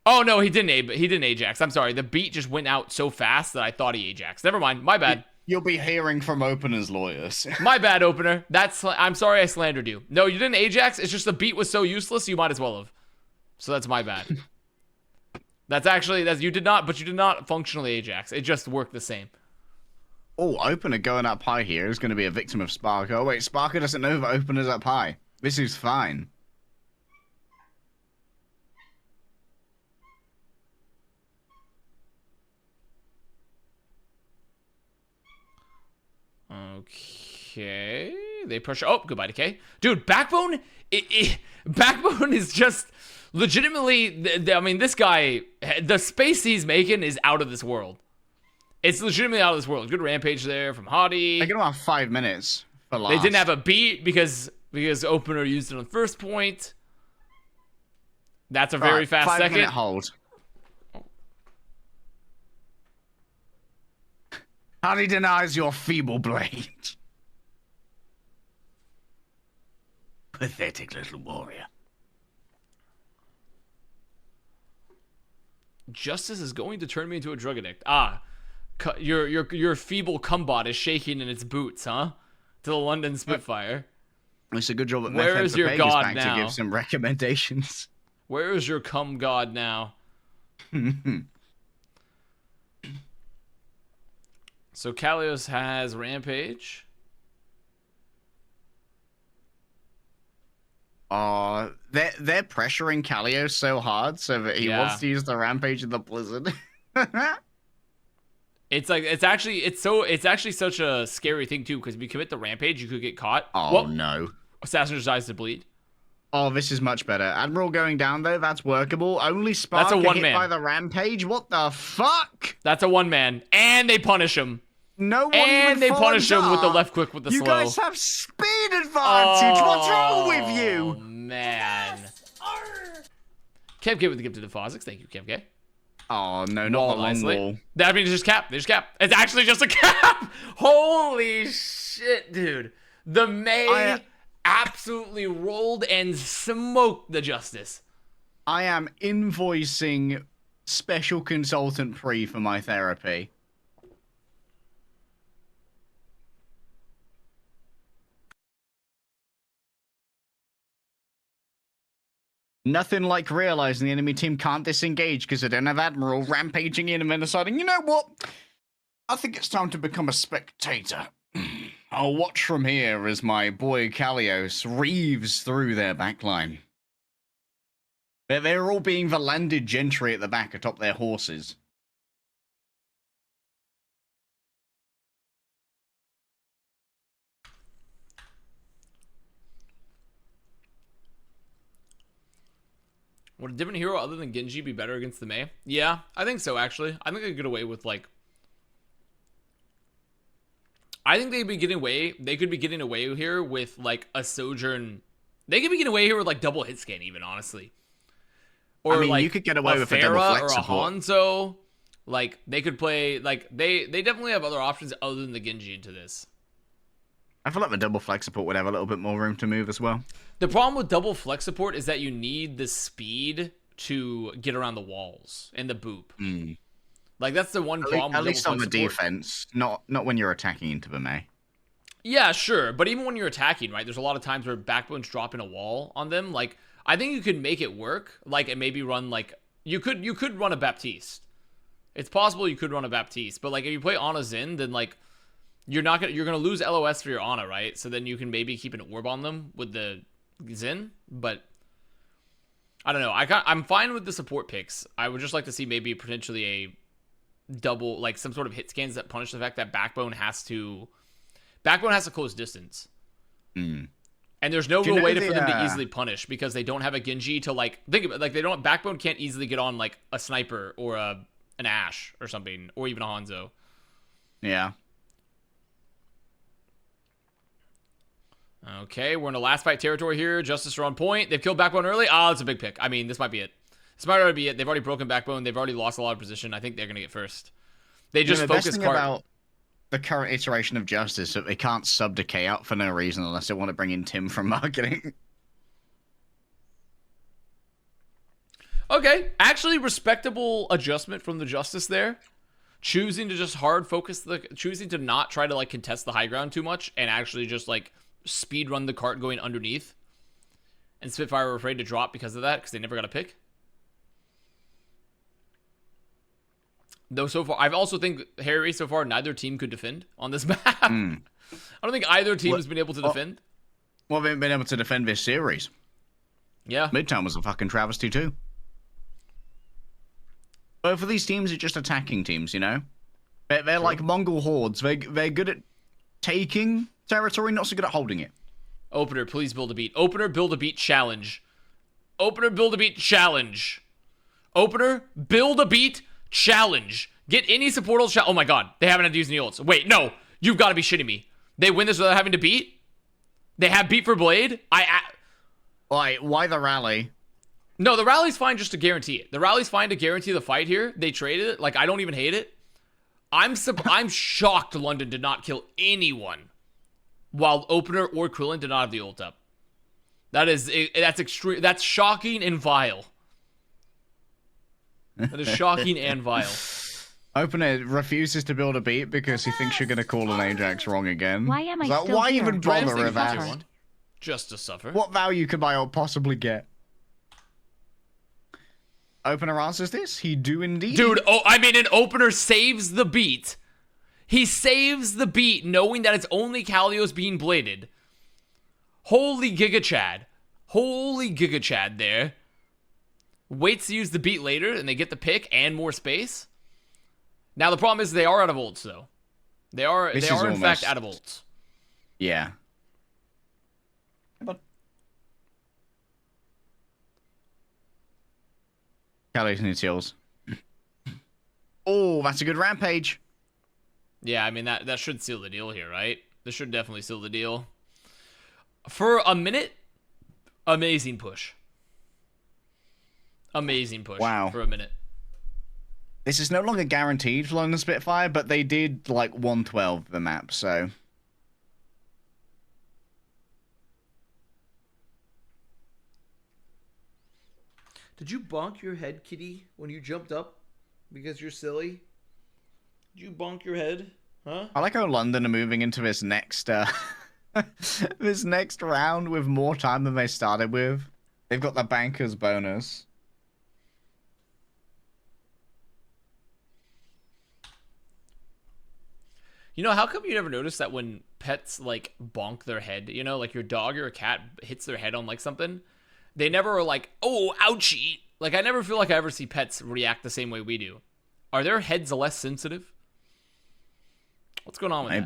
Speaker 1: Oh no, he didn't Ajax. I'm sorry. The beat just went out so fast that I thought he Ajaxed. Never mind. My bad.
Speaker 3: You'll be hearing from Opener's lawyers.
Speaker 1: My bad, Opener. I'm sorry I slandered you. No, you didn't Ajax. It's just the beat was so useless, you might as well have. So that's my bad. You did not functionally Ajax. It just worked the same.
Speaker 3: Oh, Opener going up high here is going to be a victim of Sparker. Oh wait, Sparker doesn't know that Opener's up high. This is fine.
Speaker 1: Okay, they push. Oh, goodbye, Decay. Dude, Backbone. Backbone is just legitimately. I mean, this guy, the space he's making is out of this world. It's legitimately out of this world. Good rampage there from Hottie.
Speaker 3: They get about 5 minutes for last.
Speaker 1: They didn't have a beat because Opener used it on first point. That's a very fast
Speaker 3: 5
Speaker 1: second.
Speaker 3: Minute hold. Hottie denies your feeble blade. Pathetic little warrior.
Speaker 1: Justice is going to turn me into a drug addict. Ah, your feeble cumbot is shaking in its boots, huh? To the London Spitfire.
Speaker 3: It's a good job that
Speaker 1: where is your god
Speaker 3: back
Speaker 1: now?
Speaker 3: To give some recommendations.
Speaker 1: Where is your cum god now? So Kalios has Rampage.
Speaker 3: They're pressuring Kalios so hard so that he wants to use the Rampage in the Blizzard.
Speaker 1: It's actually such a scary thing too, because if you commit the Rampage, you could get caught.
Speaker 3: Oh no.
Speaker 1: Assassin decides to bleed.
Speaker 3: Oh, this is much better. Admiral going down though, that's workable. Only Spark hit by the Rampage. What the fuck?
Speaker 1: That's a one man, and they punish him.
Speaker 3: No one
Speaker 1: and they punish him with the left quick with the slow.
Speaker 3: You guys have speed advantage. What's wrong with you?
Speaker 1: Oh man. Kev with the gift to the Fozzix. Thank you, Kev.
Speaker 3: Oh no, not the long wall.
Speaker 1: That means it's just cap. They just cap. It's actually just a cap. Holy shit, dude. The May absolutely rolled and smoked the Justice.
Speaker 3: I am invoicing special consultant Pre for my therapy. Nothing like realizing the enemy team can't disengage because they don't have Admiral rampaging in and then deciding, you know what? I think it's time to become a spectator. I'll watch from here as my boy Kalios reaves through their backline. They're all being the landed gentry at the back atop their horses.
Speaker 1: Would a different hero other than Genji be better against the Mei? Yeah, I think so, actually. I think they could get away with, like... I think they'd be getting away... They could be getting away here with, like, a Sojourn... They could be getting away here with, like, double hit scan, even, honestly. Or,
Speaker 3: I mean,
Speaker 1: like,
Speaker 3: you could get away with a
Speaker 1: Farah
Speaker 3: double
Speaker 1: or
Speaker 3: flex
Speaker 1: a
Speaker 3: support.
Speaker 1: Hanzo. Like, they could play... Like, they definitely have other options other than the Genji into this.
Speaker 3: I feel like the double flex support would have a little bit more room to move as well.
Speaker 1: The problem with double flex support is that you need the speed to get around the walls and the boop.
Speaker 3: Mm.
Speaker 1: Like, that's the one problem
Speaker 3: At
Speaker 1: with
Speaker 3: least on
Speaker 1: double
Speaker 3: the
Speaker 1: flex support.
Speaker 3: defense, not when you're attacking into the Mei.
Speaker 1: Yeah, sure. But even when you're attacking, right, there's a lot of times where backbones drop in a wall on them. Like, I think you could make it work. Like, and maybe run, like... You could run a Baptiste. It's possible you could run a Baptiste. But, like, if you play Ana Xin, then, like... You're gonna lose LOS for your Ana, right? So then you can maybe keep an orb on them with the Xin, but I don't know. I'm fine with the support picks. I would just like to see maybe potentially a double, like some sort of hit scans that punish the fact that Backbone has to close distance.
Speaker 3: Mm.
Speaker 1: And there's no
Speaker 3: Do you
Speaker 1: real
Speaker 3: know
Speaker 1: way
Speaker 3: the,
Speaker 1: for them to easily punish because they don't have a Genji to like think about. Like they don't Backbone can't easily get on like a sniper or an Ashe or something or even a Hanzo.
Speaker 3: Yeah.
Speaker 1: Okay, we're in the last fight territory here. Justice are on point. They've killed Backbone early. Oh, it's a big pick. I mean, this might be it. This might already be it. They've already broken Backbone. They've already lost a lot of position. I think they're going to get first. They just
Speaker 3: the best
Speaker 1: focus
Speaker 3: thing about the current iteration of Justice is that they can't sub decay out for no reason unless they want to bring in Tim from marketing.
Speaker 1: Okay, actually respectable adjustment from the Justice there. Choosing to just hard focus choosing to not try to like contest the high ground too much and actually just like speed run the cart going underneath. And Spitfire were afraid to drop because of that, because they never got a pick. Though so far, I also think, Harry, so far, neither team could defend on this map. I don't think either team has been able to defend.
Speaker 3: Well, they haven't been able to defend this series.
Speaker 1: Yeah.
Speaker 3: Midtown was a fucking travesty too. Both of these teams are just attacking teams, you know? They're like Mongol hordes. They're good at taking territory, not so good at holding it.
Speaker 1: Opener, please build a beat. Opener, build a beat challenge. Opener, build a beat challenge. Opener, build a beat challenge. Get any support shot. Oh my god, they haven't had to use any ults. Wait, no. You've got to be shitting me. They win this without having to beat? They have beat for Blade?
Speaker 3: Why the rally?
Speaker 1: No, the rally's fine just to guarantee it. The rally's fine to guarantee the fight here. They traded it. Like, I don't even hate it. I'm shocked London did not kill anyone while Opener or Krillin did not have the ult up. That's extreme. That's shocking and vile. That is shocking and vile.
Speaker 3: Opener refuses to build a beat because he thinks you're going to call an Ajax wrong again.
Speaker 2: Why am I still
Speaker 3: why
Speaker 2: here?
Speaker 3: even bother with
Speaker 1: Rams
Speaker 3: that?
Speaker 1: think just to suffer.
Speaker 3: What value could my ult possibly get? Opener answers this. He do indeed.
Speaker 1: Dude, an Opener saves the beat. He saves the beat knowing that it's only Kalios being bladed. Holy Giga Chad. Holy Giga Chad there. Waits to use the beat later and they get the pick and more space. Now the problem is they are out of ults though. They are in fact out of ults.
Speaker 3: Yeah. Kalios needs heals. Oh, that's a good rampage.
Speaker 1: Yeah, I mean, that should seal the deal here, right? This should definitely seal the deal. For a minute, amazing push. Amazing push.
Speaker 3: Wow.
Speaker 1: For a minute.
Speaker 3: This is no longer guaranteed for London Spitfire, but they did like 112 the map, so.
Speaker 1: Did you bonk your head, kitty, when you jumped up? Because you're silly? Did you bonk your head? Huh?
Speaker 3: I like how London are moving into this next this next round with more time than they started with. They've got the bankers bonus.
Speaker 1: You know, how come you never notice that when pets, like, bonk their head, you know, like your dog or a cat hits their head on, like, something, they never are like, oh, ouchie. Like, I never feel like I ever see pets react the same way we do. Are their heads less sensitive? What's going on with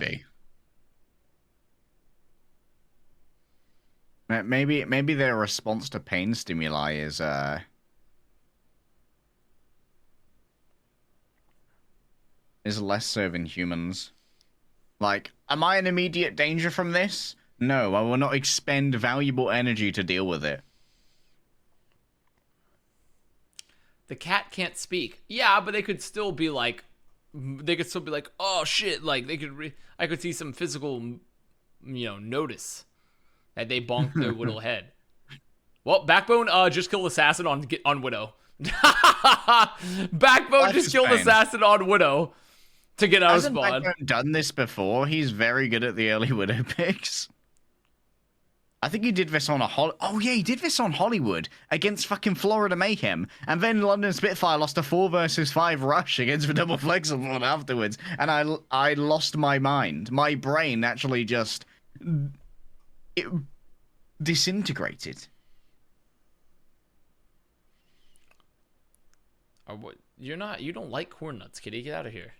Speaker 1: that?
Speaker 3: Maybe their response to pain stimuli is less so than humans. Like, am I in immediate danger from this? No, I will not expend valuable energy to deal with it.
Speaker 1: The cat can't speak. Yeah, but they could still be like, oh shit, like they could. I could see some physical, notice that they bonked their little head. Well, Backbone just killed Assassin on Widow. Backbone just killed Assassin on Widow to get out of spawn.
Speaker 3: Hasn't Backbone done this before? He's very good at the early Widow picks. I think he did this on he did this on Hollywood against fucking Florida Mayhem. And then London Spitfire lost a 4 versus 5 rush against the double flexible afterwards. And I lost my mind. My brain actually just... it disintegrated.
Speaker 1: What? You don't like corn nuts, kitty. Get out of here.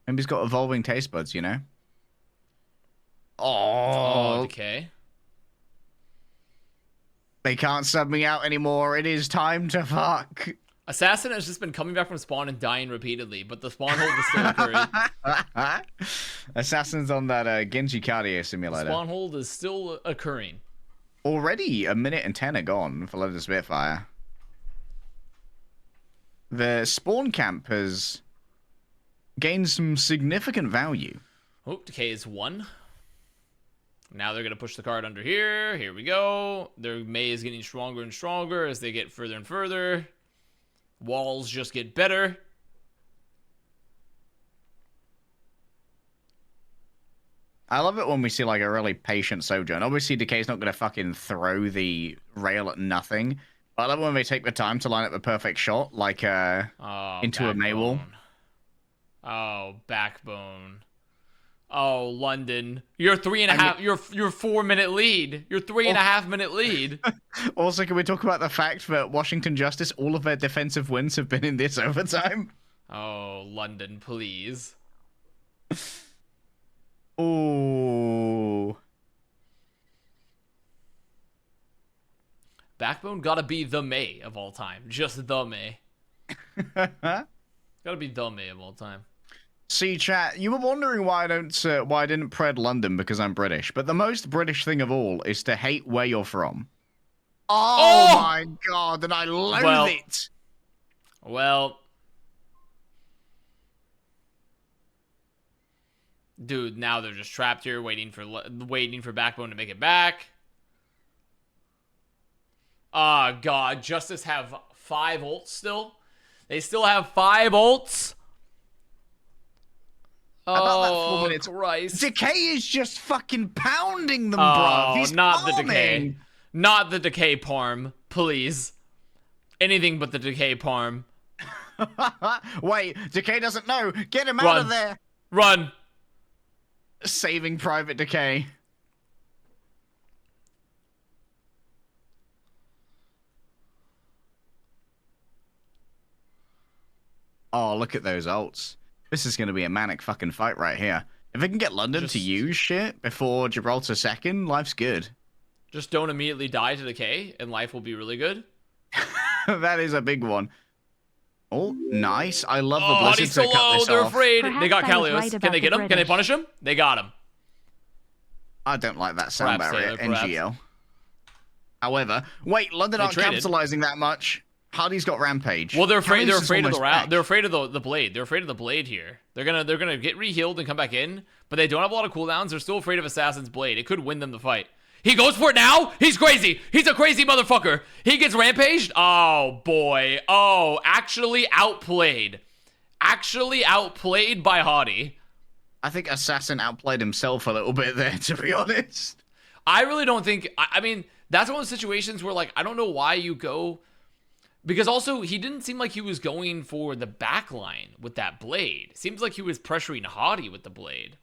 Speaker 3: Maybe he's got evolving taste buds, you know?
Speaker 1: Oh, Decay.
Speaker 3: They can't sub me out anymore. It is time to fuck.
Speaker 1: Assassin has just been coming back from spawn and dying repeatedly, but the spawn hold is still occurring.
Speaker 3: Assassin's on that Genji cardio simulator.
Speaker 1: The spawn hold is still occurring.
Speaker 3: Already 1 minute and 10 are gone for London Spitfire. The spawn camp has gained some significant value.
Speaker 1: Oh, Decay is 1. Now they're going to push the card under here. Here we go. Their Mei is getting stronger and stronger as they get further and further. Walls just get better.
Speaker 3: I love it when we see like a really patient Sojourn. Obviously, Decay's not going to fucking throw the rail at nothing. But I love when they take the time to line up the perfect shot, like into
Speaker 1: Backbone.
Speaker 3: a Mei wall.
Speaker 1: Oh, Backbone. Oh, London. You're 3.5. You're 4 minute lead. You're 3.5 minute lead.
Speaker 3: Also, can we talk about the fact that Washington Justice, all of their defensive wins have been in this overtime?
Speaker 1: Oh, London, please.
Speaker 3: Ooh.
Speaker 1: Backbone gotta be the Mei of all time. Just the Mei. Gotta be the Mei of all time.
Speaker 3: See, chat, you were wondering why I didn't pred London because I'm British, but the most British thing of all is to hate where you're from. Oh! My god, and I loathe it.
Speaker 1: Well, dude, now they're just trapped here, waiting for Backbone to make it back. Oh god, Justice have 5 ults still. They still have 5 ults.
Speaker 3: About that 4 minutes.
Speaker 1: Christ.
Speaker 3: Decay is just fucking pounding them,
Speaker 1: bro.
Speaker 3: He's
Speaker 1: not
Speaker 3: farming.
Speaker 1: The Decay. Not the Decay Parm, please. Anything but the Decay Parm.
Speaker 3: Wait, Decay doesn't know. Get him out of there.
Speaker 1: Run.
Speaker 3: Saving Private Decay. Oh, look at those ults. This is going to be a manic fucking fight right here. If we can get London to use shit before Gibraltar second, life's good.
Speaker 1: Just don't immediately die to Decay, and life will be really good.
Speaker 3: That is a big one. Oh, nice. I love the Blizzard
Speaker 1: he's so
Speaker 3: to cut
Speaker 1: low.
Speaker 3: this
Speaker 1: They're
Speaker 3: off.
Speaker 1: afraid.
Speaker 2: Perhaps
Speaker 1: they got
Speaker 2: I was
Speaker 1: Kalios.
Speaker 2: right
Speaker 1: Can they get
Speaker 2: about
Speaker 1: him?
Speaker 2: the
Speaker 1: Can they
Speaker 2: British.
Speaker 1: punish him? They got him.
Speaker 3: I don't like that sound
Speaker 1: Perhaps,
Speaker 3: barrier,
Speaker 1: Taylor, perhaps.
Speaker 3: NGL. However, wait, London aren't
Speaker 1: traded.
Speaker 3: capitalizing that much. Hardy's got Rampage.
Speaker 1: Well, they're afraid. They're
Speaker 3: Kalios is
Speaker 1: afraid of the
Speaker 3: almost
Speaker 1: round.
Speaker 3: back.
Speaker 1: They're afraid of the blade. They're afraid of the blade here. They're gonna get rehealed and come back in, but they don't have a lot of cooldowns. They're still afraid of Assassin's Blade. It could win them the fight. He goes for it now. He's crazy. He's a crazy motherfucker. He gets rampaged. Oh boy. Oh, actually outplayed. Actually outplayed by Hardy.
Speaker 3: I think Assassin outplayed himself a little bit there, to be honest.
Speaker 1: I really don't think. I mean, that's one of those situations where, like, I don't know why you go. Because also, he didn't seem like he was going for the back line with that blade. Seems like he was pressuring Hardy with the blade.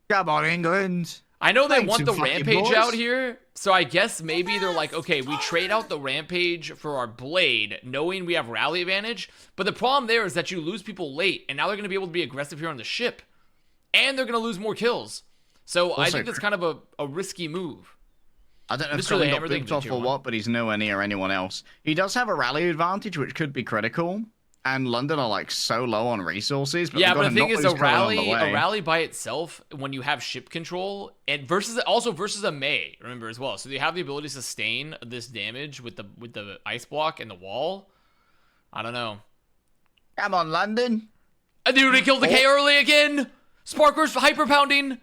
Speaker 3: Come on, England.
Speaker 1: I know they
Speaker 3: Thanks,
Speaker 1: want the
Speaker 3: you fucking
Speaker 1: Rampage
Speaker 3: boys.
Speaker 1: out here, so I guess maybe they're like, okay, we trade out the Rampage for our Blade, knowing we have rally advantage. But the problem there is that you lose people late, and now they're going to be able to be aggressive here on the ship. And they're going to lose more kills. So
Speaker 3: Also,
Speaker 1: I think that's kind of a risky move.
Speaker 3: I don't know if
Speaker 1: Mr. the
Speaker 3: Colin got
Speaker 1: Hammer thing
Speaker 3: booped off
Speaker 1: tier
Speaker 3: or
Speaker 1: one.
Speaker 3: what, but he's nowhere near anyone else. He does have a rally advantage, which could be critical. And London are like so low on resources. But
Speaker 1: Yeah,
Speaker 3: we've
Speaker 1: but
Speaker 3: got
Speaker 1: the
Speaker 3: to
Speaker 1: thing
Speaker 3: not
Speaker 1: is,
Speaker 3: lose Colin on the way.
Speaker 1: a rally by itself, when you have ship control, and versus a May, remember as well. So they have the ability to sustain this damage with the ice block and the wall. I don't know.
Speaker 3: Come on, London.
Speaker 1: Dude, he killed the K early again. Sparker's hyper pounding.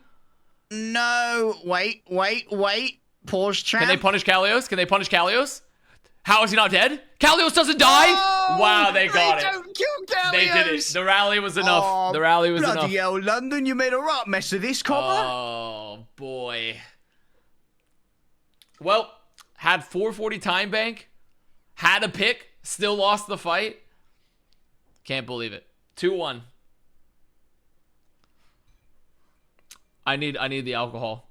Speaker 3: No, wait. Pause, champ.
Speaker 1: Can they punish Kalios? How is he not dead? Kalios doesn't die?
Speaker 3: Oh,
Speaker 1: Wow, they got it.
Speaker 3: Don't kill Kalios.
Speaker 1: They did it. The rally was enough.
Speaker 3: Oh,
Speaker 1: the rally was
Speaker 3: bloody
Speaker 1: enough.
Speaker 3: hell, London, you made a right mess of this, copper.
Speaker 1: Oh, boy. Well, had 440 time bank, had a pick, still lost the fight. Can't believe it. 2-1. I need the alcohol.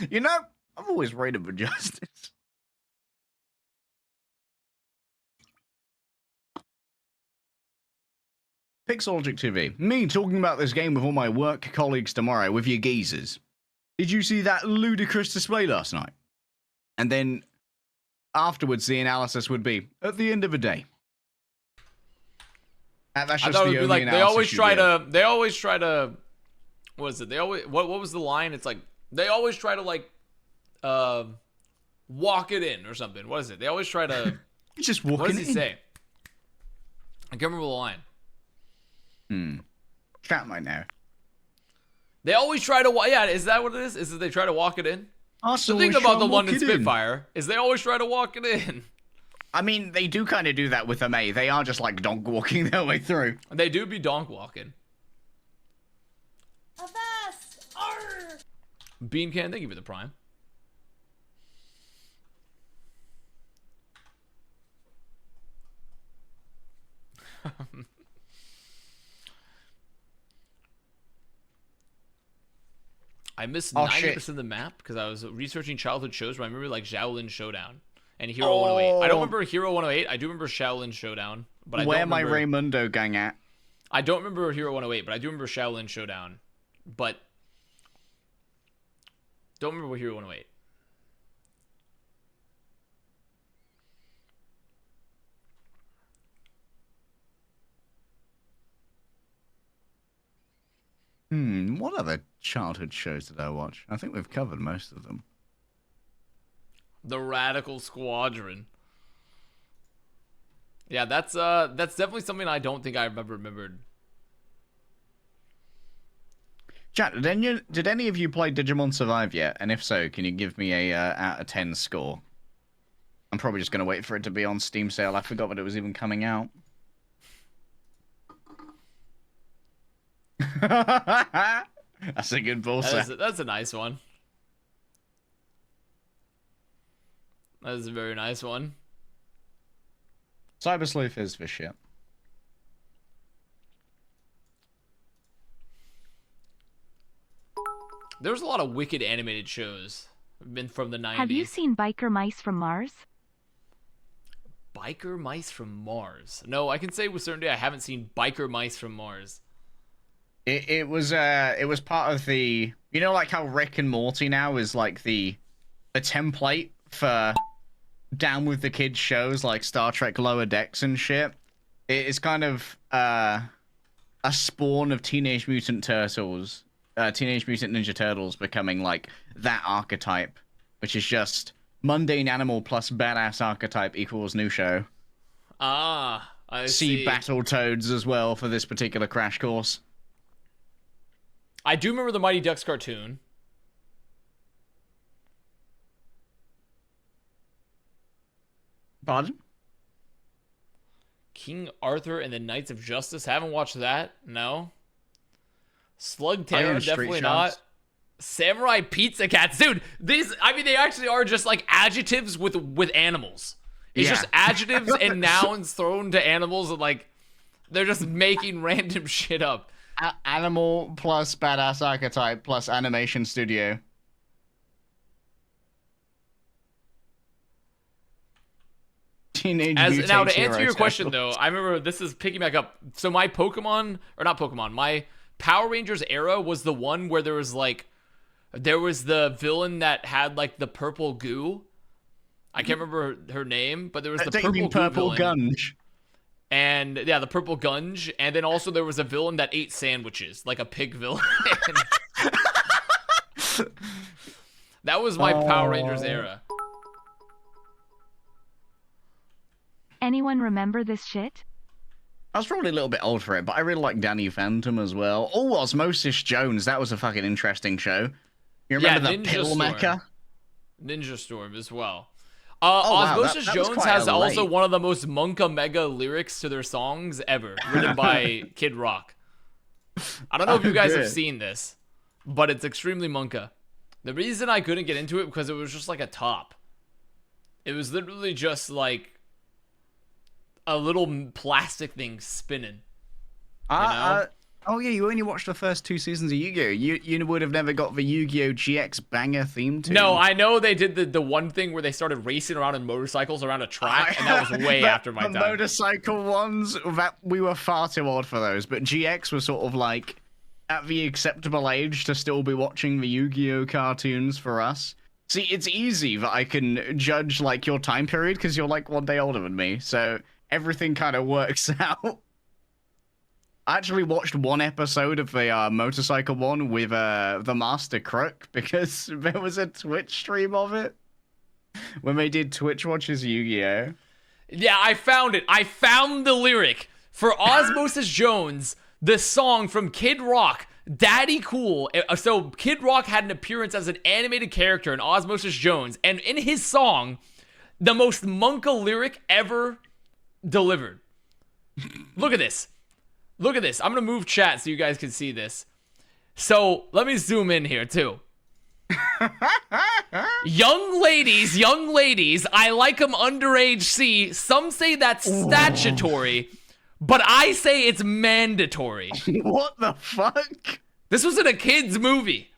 Speaker 3: You know, I've always rated for justice. Pixologic TV. Me talking about this game with all my work colleagues tomorrow with your geezers. Did you see that ludicrous display last night? And then afterwards, the analysis would be at the end of the day. That's
Speaker 1: I
Speaker 3: just
Speaker 1: thought it
Speaker 3: the
Speaker 1: would be
Speaker 3: only
Speaker 1: like they always
Speaker 3: analysis
Speaker 1: try to what is it? They always what was the line? It's like they always try to like walk it in or something. What is it? They always try to
Speaker 3: you just walking
Speaker 1: what does he
Speaker 3: in.
Speaker 1: say? I can't remember the line.
Speaker 3: Chat might know.
Speaker 1: They always try to yeah, is that what it is? Is that they try to walk it in?
Speaker 3: Also,
Speaker 1: The thing about the London Spitfire is they always try to walk it in.
Speaker 3: I mean, they do kind of do that with MA. They are just like donk walking their way through.
Speaker 1: They do be donk walking.
Speaker 4: Avast! Arr!
Speaker 1: Bean Can, thank you for the prime. I missed 90% of the map because I was researching childhood shows where I remember like Shaolin Showdown and Hero 108. I don't remember Hero 108. I do remember Shaolin Showdown, but I don't remember...
Speaker 3: Where my Raymundo gang at?
Speaker 1: I don't remember Hero 108, but I do remember Shaolin Showdown. But don't remember Hero 108.
Speaker 3: What other childhood shows did I watch? I think we've covered most of them.
Speaker 1: The Radical Squadron. Yeah, that's definitely something I don't think I've ever remembered.
Speaker 3: Chat, did any of you play Digimon Survive yet? And if so, can you give me a out of 10 score? I'm probably just going to wait for it to be on Steam sale. I forgot that it was even coming out. That's a good ball set.
Speaker 1: That's a nice one. That is a very nice one.
Speaker 3: Cyber Sleuth is for shit.
Speaker 1: There's a lot of wicked animated shows from the 90s.
Speaker 2: Have you seen Biker Mice from Mars?
Speaker 1: Biker Mice from Mars? No, I can say with certainty I haven't seen Biker Mice from Mars.
Speaker 3: It was part of the, you know, like how Rick and Morty now is like the template for down with the kids shows like Star Trek Lower Decks and shit. It's kind of a spawn of Teenage Mutant Ninja Turtles becoming like that archetype, which is just mundane animal plus badass archetype equals new show.
Speaker 1: Ah, I see.
Speaker 3: Battletoads as well for this particular crash course.
Speaker 1: I do remember the Mighty Ducks cartoon.
Speaker 3: Pardon?
Speaker 1: King Arthur and the Knights of Justice. Haven't watched that. No. Slug Terror, definitely not. Samurai Pizza Cats. Dude, these, I mean, they actually are just like adjectives with animals. It's just adjectives and nouns thrown to animals and like, they're just making random shit up.
Speaker 3: Animal plus badass archetype plus animation studio. Teenage
Speaker 1: Now,
Speaker 3: Mutant
Speaker 1: to answer
Speaker 3: Hero
Speaker 1: your question,
Speaker 3: Turtles.
Speaker 1: though, I remember this is picking back up. So my my Power Rangers era was the one where there was the villain that had like the purple goo. I can't remember her name, but there was the
Speaker 3: Don't you
Speaker 1: purple
Speaker 3: mean
Speaker 1: goo
Speaker 3: Purple
Speaker 1: villain.
Speaker 3: Gunge?
Speaker 1: And yeah, the purple gunge, and then also there was a villain that ate sandwiches, like a pig villain. That was my Power Rangers era.
Speaker 2: Anyone remember this shit?
Speaker 3: I was probably a little bit old for it, but I really like Danny Phantom as well. Oh, Osmosis Jones, that was a fucking interesting show. You remember the
Speaker 1: Ninja
Speaker 3: Pill
Speaker 1: Storm.
Speaker 3: Mecha?
Speaker 1: Ninja Storm as well.
Speaker 3: Oh, wow,
Speaker 1: Osmosis
Speaker 3: that was
Speaker 1: Jones
Speaker 3: quite
Speaker 1: has
Speaker 3: a
Speaker 1: also
Speaker 3: late.
Speaker 1: one of the most Monka Mega lyrics to their songs ever, written by Kid Rock. I don't know if you guys have
Speaker 3: good.
Speaker 1: seen this, but it's extremely Monka. The reason I couldn't get into it because it was just like a top. It was literally just like a little plastic thing spinning.
Speaker 3: Oh yeah, you only watched the first 2 seasons of Yu-Gi-Oh! You would have never got the Yu-Gi-Oh! GX banger theme tune.
Speaker 1: No, I know they did the one thing where they started racing around in motorcycles around a track, and that was way after my
Speaker 3: the
Speaker 1: time.
Speaker 3: motorcycle ones, that we were far too old for those, but GX was sort of like at the acceptable age to still be watching the Yu-Gi-Oh! Cartoons for us. See, it's easy that I can judge like your time period because you're like 1 day older than me, so everything kind of works out. I actually watched 1 episode of the motorcycle one with the Master Crook because there was a Twitch stream of it when they did Twitch Watches Yu-Gi-Oh!
Speaker 1: Yeah, I found it. I found the lyric for Osmosis Jones, the song from Kid Rock, Daddy Cool. So Kid Rock had an appearance as an animated character in Osmosis Jones, and in his song, the most Monka lyric ever delivered. Look at this. Look at this. I'm going to move chat so you guys can see this. So let me zoom in here too. Young ladies, I like 'em underage C. Some say that's statutory, but I say it's mandatory.
Speaker 3: What the fuck?
Speaker 1: This was in a kid's movie.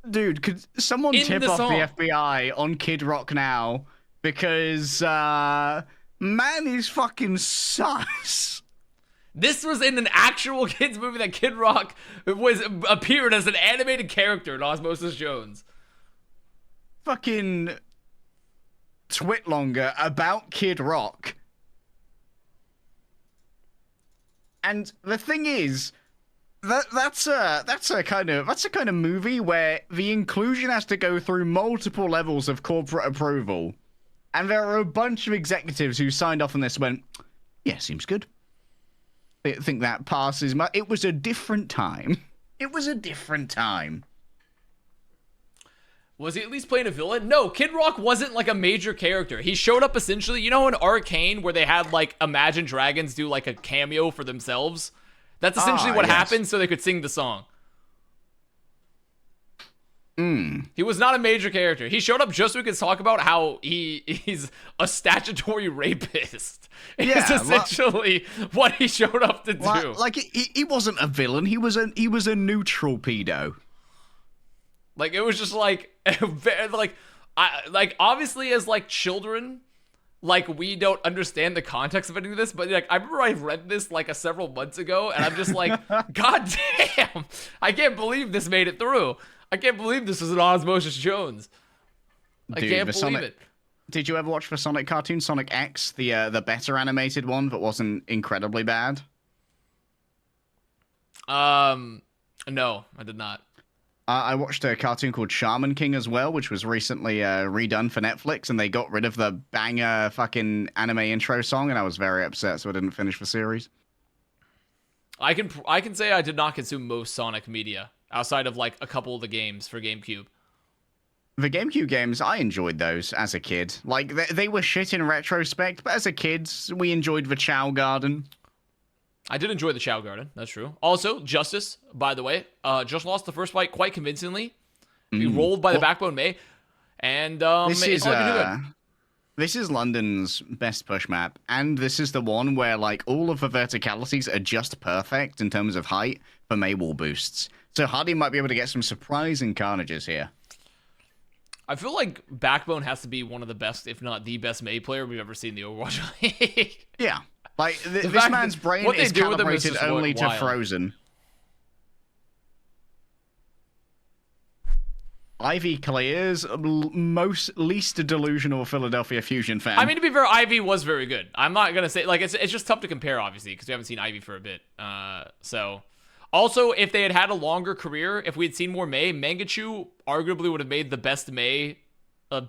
Speaker 3: Dude, could someone
Speaker 1: In
Speaker 3: tip
Speaker 1: the
Speaker 3: off
Speaker 1: song.
Speaker 3: the FBI on Kid Rock now? Because, man is fucking sus.
Speaker 1: This was in an actual kid's movie that Kid Rock appeared as an animated character in Osmosis Jones.
Speaker 3: Fucking Twitlonger about Kid Rock. And the thing is, that's a kind of movie where the inclusion has to go through multiple levels of corporate approval. And there are a bunch of executives who signed off on this and went, yeah, seems good. I think that passes my... It was a different time. It was a different time.
Speaker 1: Was he at least playing a villain? No, Kid Rock wasn't like a major character. He showed up essentially, you know in Arcane where they had like Imagine Dragons do like a cameo for themselves? That's essentially what
Speaker 3: yes.
Speaker 1: happened so they could sing the song. He was not a major character. He showed up just so we could talk about how he's a statutory rapist.
Speaker 3: Yeah,
Speaker 1: It's essentially what he showed up to do.
Speaker 3: Like he wasn't a villain. He was a neutral pedo.
Speaker 1: Like it was just like obviously as like children, like we don't understand the context of any of this, but like I remember I read this like several months ago, and I'm just like, God damn, I can't believe this made it through. I can't believe this was an Osmosis Jones. I
Speaker 3: Dude,
Speaker 1: can't
Speaker 3: the
Speaker 1: believe
Speaker 3: Sonic-
Speaker 1: it.
Speaker 3: Did you ever watch the Sonic cartoon, Sonic X, the better animated one that wasn't incredibly bad?
Speaker 1: No, I did not.
Speaker 3: I watched a cartoon called Shaman King as well, which was recently redone for Netflix, and they got rid of the banger fucking anime intro song, and I was very upset, so I didn't finish the series.
Speaker 1: I can say I did not consume most Sonic media outside of like a couple of the games for GameCube.
Speaker 3: The GameCube games, I enjoyed those as a kid. Like, they were shit in retrospect, but as a kid, we enjoyed the Chow Garden.
Speaker 1: I did enjoy the Chow Garden. That's true. Also, Justice, by the way, just lost the first fight quite convincingly. He rolled by the Backbone May, and
Speaker 3: This
Speaker 1: it's
Speaker 3: is
Speaker 1: all good.
Speaker 3: this is London's best push map, and this is the one where like all of the verticalities are just perfect in terms of height for Mei wall boosts. So Hardy might be able to get some surprising carnages here.
Speaker 1: I feel like Backbone has to be one of the best, if not the best Mei player we've ever seen in the Overwatch League.
Speaker 3: Yeah, like this
Speaker 1: fact
Speaker 3: man's
Speaker 1: that
Speaker 3: brain
Speaker 1: what they
Speaker 3: is
Speaker 1: do with him is
Speaker 3: calibrated
Speaker 1: just
Speaker 3: only to
Speaker 1: wild.
Speaker 3: Frozen. Ivy clears, least delusional Philadelphia Fusion fan.
Speaker 1: I mean, to be fair, Ivy was very good. I'm not gonna say like it's just tough to compare, obviously, because we haven't seen Ivy for a bit. So also, if they had had a longer career, if we had seen more Mei, Mangachu arguably would have made the best Mei,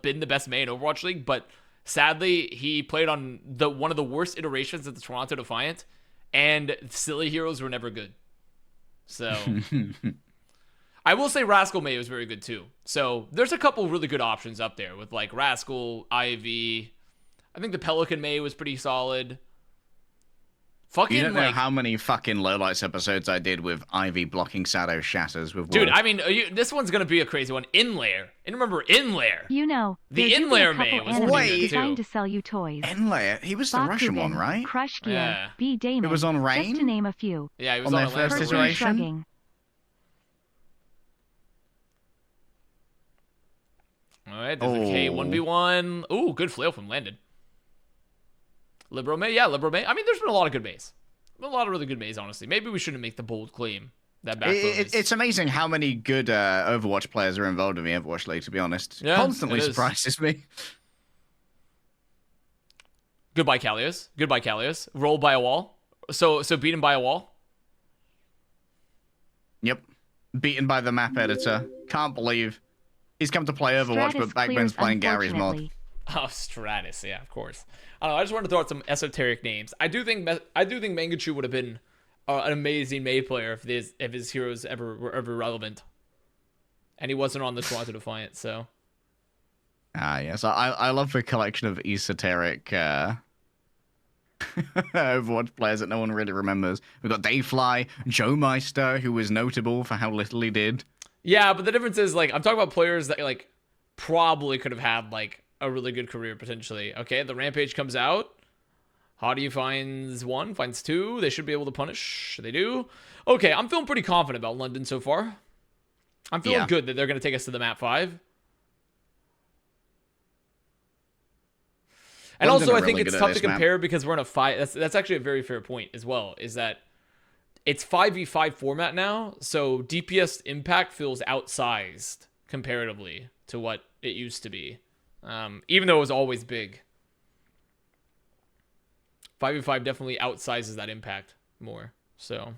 Speaker 1: been the best Mei in Overwatch League. But sadly, he played on one of the worst iterations of the Toronto Defiant, and silly heroes were never good. So. I will say Rascal Mei was very good too. So there's a couple really good options up there with like Rascal, Ivy. I think the Pelican Mei was pretty solid. Fucking
Speaker 3: you don't know
Speaker 1: like,
Speaker 3: how many fucking lowlights episodes I did with Ivy blocking Shadow Shatters with
Speaker 1: dude.
Speaker 3: Wall.
Speaker 1: I mean, this one's gonna be a crazy one. Inlayer, and remember Inlayer.
Speaker 2: You know,
Speaker 1: The
Speaker 2: there's even
Speaker 1: Inlayer
Speaker 2: a
Speaker 1: Mei
Speaker 2: couple
Speaker 1: was
Speaker 2: animes
Speaker 3: pretty good,
Speaker 2: designed
Speaker 1: too.
Speaker 2: to sell you toys.
Speaker 3: Enlayer, he was the Russian one,
Speaker 2: Bakugan,
Speaker 3: right?
Speaker 2: Crush Gear,
Speaker 1: Yeah.
Speaker 2: B Damon.
Speaker 3: It was on Rain?
Speaker 2: Just to name a few.
Speaker 1: Yeah, he was
Speaker 3: On
Speaker 1: on,
Speaker 3: their first
Speaker 1: Atlantis.
Speaker 2: Cursory
Speaker 3: iteration?
Speaker 2: shrugging.
Speaker 1: All right, there's a K1v1. Ooh, good flail from Landon. Libero Mei, yeah, Libero Mei. I mean, there's been a lot of good Meis. A lot of really good Meis, honestly. Maybe we shouldn't make the bold claim that Backbone is...
Speaker 3: It's amazing how many good Overwatch players are involved in the Overwatch League, to be honest.
Speaker 1: Yeah,
Speaker 3: Constantly
Speaker 1: it is.
Speaker 3: surprises me.
Speaker 1: Goodbye, Kalios. Goodbye, Kalios. Rolled by a wall. So beat him by a wall.
Speaker 3: Yep. Beaten by the map editor. Can't believe he's come to play Overwatch,
Speaker 2: Stratus
Speaker 3: but Backben's
Speaker 2: clears,
Speaker 3: playing Gary's mod.
Speaker 2: unfortunately.
Speaker 1: Oh, Stratus, yeah, of course. I don't know. I just wanted to throw out some esoteric names. I do think Mangachu would have been an amazing Mei player if his heroes were ever relevant, and he wasn't on the Toronto Defiant. So
Speaker 3: Yes. I love the collection of esoteric Overwatch players that no one really remembers. We've got Dayfly, Joe Meister, who was notable for how little he did.
Speaker 1: yeah, but the difference is like I'm talking about players that like probably could have had like a really good career potentially. Okay, the Rampage comes out. Hadi finds one, finds two. They should be able to punish. They do. Okay, I'm feeling pretty confident about London so far. I'm feeling good that they're going to take us to the map 5. And
Speaker 3: London
Speaker 1: also,
Speaker 3: are
Speaker 1: I think
Speaker 3: really
Speaker 1: it's
Speaker 3: good at
Speaker 1: tough to
Speaker 3: this map.
Speaker 1: compare because we're in a 5. That's actually a very fair point as well, is that it's 5v5 format now, so DPS impact feels outsized comparatively to what it used to be. Even though it was always big. 5v5 definitely outsizes that impact more. So,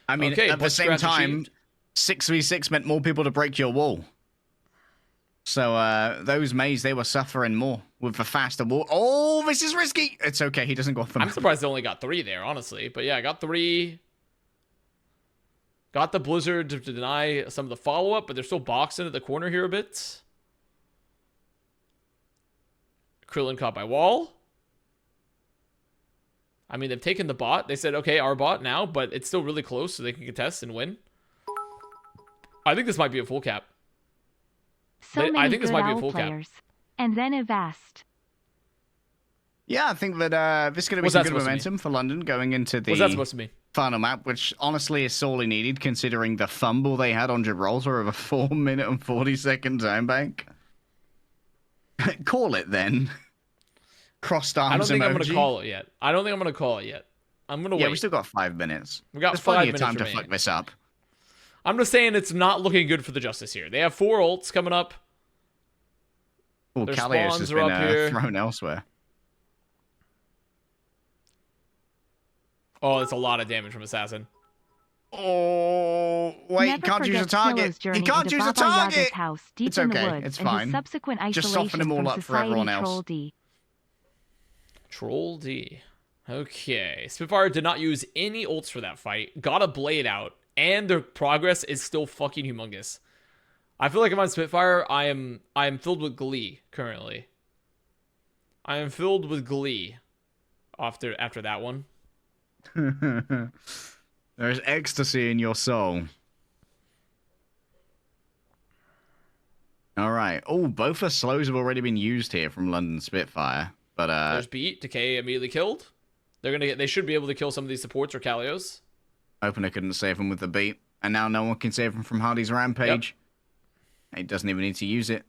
Speaker 3: I mean,
Speaker 1: okay,
Speaker 3: at the
Speaker 1: blood
Speaker 3: same
Speaker 1: scratch
Speaker 3: time,
Speaker 1: achieved.
Speaker 3: 6v6 meant more people to break your wall. So those Meis, they were suffering more with the faster wall. Oh, this is risky. It's okay. He doesn't go off the
Speaker 1: I'm
Speaker 3: map.
Speaker 1: surprised they only got 3 there, honestly. But yeah, I got 3. Got the Blizzard to deny some of the follow-up, but they're still boxing at the corner here a bit. Krillin caught by wall. I mean, they've taken the bot. They said, okay, our bot now, but it's still really close, so they can contest and win. I think this might be a full cap.
Speaker 2: So
Speaker 1: I
Speaker 2: many
Speaker 1: think this
Speaker 2: good
Speaker 1: might be a
Speaker 2: owl
Speaker 1: full cap.
Speaker 2: players. And then Avast.
Speaker 3: Yeah, I think that this is going to be
Speaker 1: What's
Speaker 3: some
Speaker 1: that
Speaker 3: good
Speaker 1: supposed to
Speaker 3: momentum for London going into
Speaker 1: What's that
Speaker 3: the
Speaker 1: supposed to mean?
Speaker 3: final map, which honestly is sorely needed considering the fumble they had on Gibraltar of a 4-minute and 40-second time bank. Call it then. Crossed arms
Speaker 1: I don't think I'm going to
Speaker 3: emoji.
Speaker 1: call it yet. I'm going to wait.
Speaker 3: Yeah, we still got 5 minutes.
Speaker 1: We got
Speaker 3: There's
Speaker 1: 5
Speaker 3: plenty of
Speaker 1: minutes
Speaker 3: time to
Speaker 1: remaining.
Speaker 3: fuck this up.
Speaker 1: I'm just saying it's not looking good for the Justice here. They have 4 ults coming up.
Speaker 3: Well,
Speaker 1: Their
Speaker 3: Kalios
Speaker 1: spawns
Speaker 3: has
Speaker 1: are
Speaker 3: been
Speaker 1: up here.
Speaker 3: thrown elsewhere.
Speaker 1: Oh, that's a lot of damage from Assassin.
Speaker 3: Oh, wait,
Speaker 2: Never
Speaker 3: can't use a
Speaker 2: forget
Speaker 3: target.
Speaker 2: Scylla's journey
Speaker 3: He can't
Speaker 2: into
Speaker 3: use a
Speaker 2: Baba Yaga's
Speaker 3: target.
Speaker 2: house deep
Speaker 3: It's
Speaker 2: in the
Speaker 3: okay,
Speaker 2: woods
Speaker 3: it's
Speaker 2: and
Speaker 3: fine.
Speaker 2: his subsequent
Speaker 3: Just
Speaker 2: isolation
Speaker 3: soften him all
Speaker 2: from
Speaker 3: up for
Speaker 2: society
Speaker 3: everyone else.
Speaker 2: Troll D.
Speaker 1: Troll D. Okay. Spitfire did not use any ults for that fight. Got a blade out. And their progress is still fucking humongous. I feel like if I'm Spitfire, I am filled with glee currently. I am filled with glee after that one.
Speaker 3: There's ecstasy in your soul. All right. Oh, both are slows have already been used here from London Spitfire. But
Speaker 1: There's beat. Decay immediately killed. They should be able to kill some of these supports or Kalios.
Speaker 3: Opener couldn't save him with the beat, and now no one can save him from Hardy's Rampage. He doesn't even need to use it.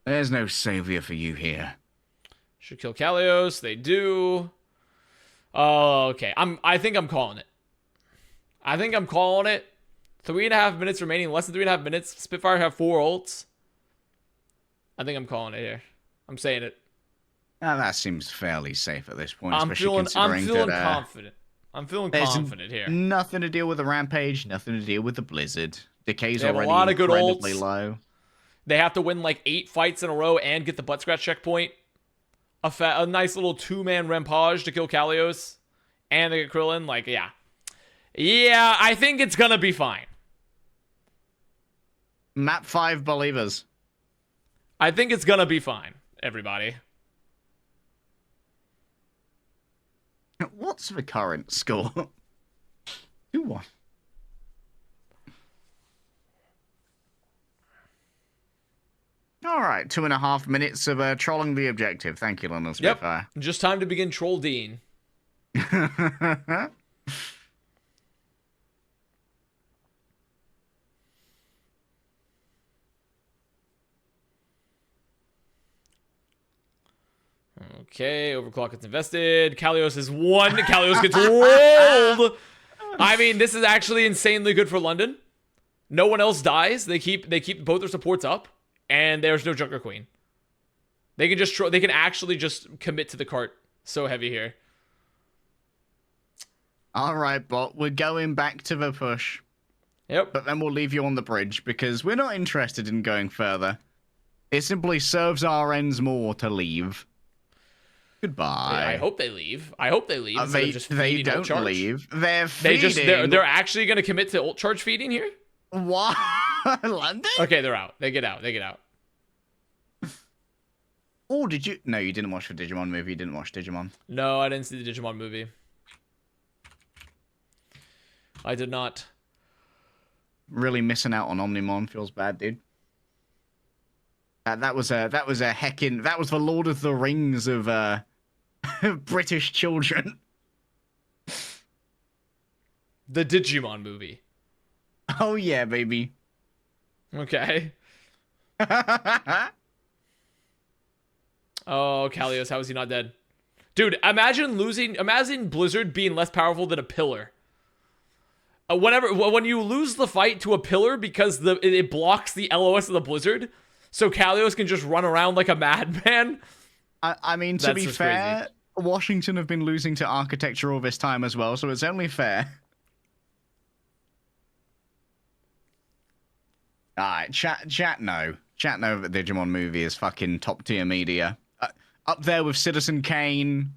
Speaker 3: There's no savior for you here.
Speaker 1: Should kill Kalios. They do. Oh, okay. I think I'm calling it. I think I'm calling it. 3.5 minutes remaining. Less than 3.5 minutes. Spitfire have 4 ults. I think I'm calling it here. I'm saying it.
Speaker 3: That seems fairly safe at this point.
Speaker 1: I'm feeling
Speaker 3: that,
Speaker 1: confident. I'm feeling confident here.
Speaker 3: Nothing to deal with the Rampage. Nothing to deal with the Blizzard. Decay's
Speaker 1: They have
Speaker 3: already
Speaker 1: a lot of good
Speaker 3: incredibly
Speaker 1: ults.
Speaker 3: low.
Speaker 1: They have to win like 8 fights in a row and get the butt scratch checkpoint. A nice little 2-man Rampage to kill Kalios. And they get Krillin. Like, yeah. Yeah, I think it's gonna be fine.
Speaker 3: Map 5 believers.
Speaker 1: I think it's gonna be fine, everybody.
Speaker 3: What's the current score? 2-1. All right, 2.5 minutes of trolling the objective. Thank you, London Spitfire.
Speaker 1: Yep. Just time to begin Troll Dean. Okay, overclock gets invested. Kalios is 1. Kalios gets rolled. I mean, this is actually insanely good for London. No one else dies. They keep both their supports up, and there's no Junker Queen. They can actually just commit to the cart. So heavy here.
Speaker 3: All right, bot. We're going back to the push.
Speaker 1: Yep.
Speaker 3: But then we'll leave you on the bridge because we're not interested in going further. It simply serves our ends more to leave. Goodbye.
Speaker 1: I hope they leave. I hope they leave.
Speaker 3: They don't leave. They're feeding.
Speaker 1: They're actually going to commit to ult charge feeding here?
Speaker 3: What? London?
Speaker 1: Okay, they're out. They get out. They get out.
Speaker 3: Oh, did you? No, you didn't watch the Digimon movie. You didn't watch Digimon.
Speaker 1: No, I didn't see the Digimon movie. I did not.
Speaker 3: Really missing out on Omnimon. Feels bad, dude. That was the Lord of the Rings of British children.
Speaker 1: The Digimon movie.
Speaker 3: Oh yeah, baby.
Speaker 1: Okay. Oh, Kalios, how is he not dead? Dude, imagine Blizzard being less powerful than a pillar. When you lose the fight to a pillar because it blocks the LOS of the Blizzard, so Kalios can just run around like a madman.
Speaker 3: I mean, to be fair, crazy. Washington have been losing to architecture all this time as well, so it's only fair. Alright, chat no. Chat no that Digimon movie is fucking top tier media. Up there with Citizen Kane,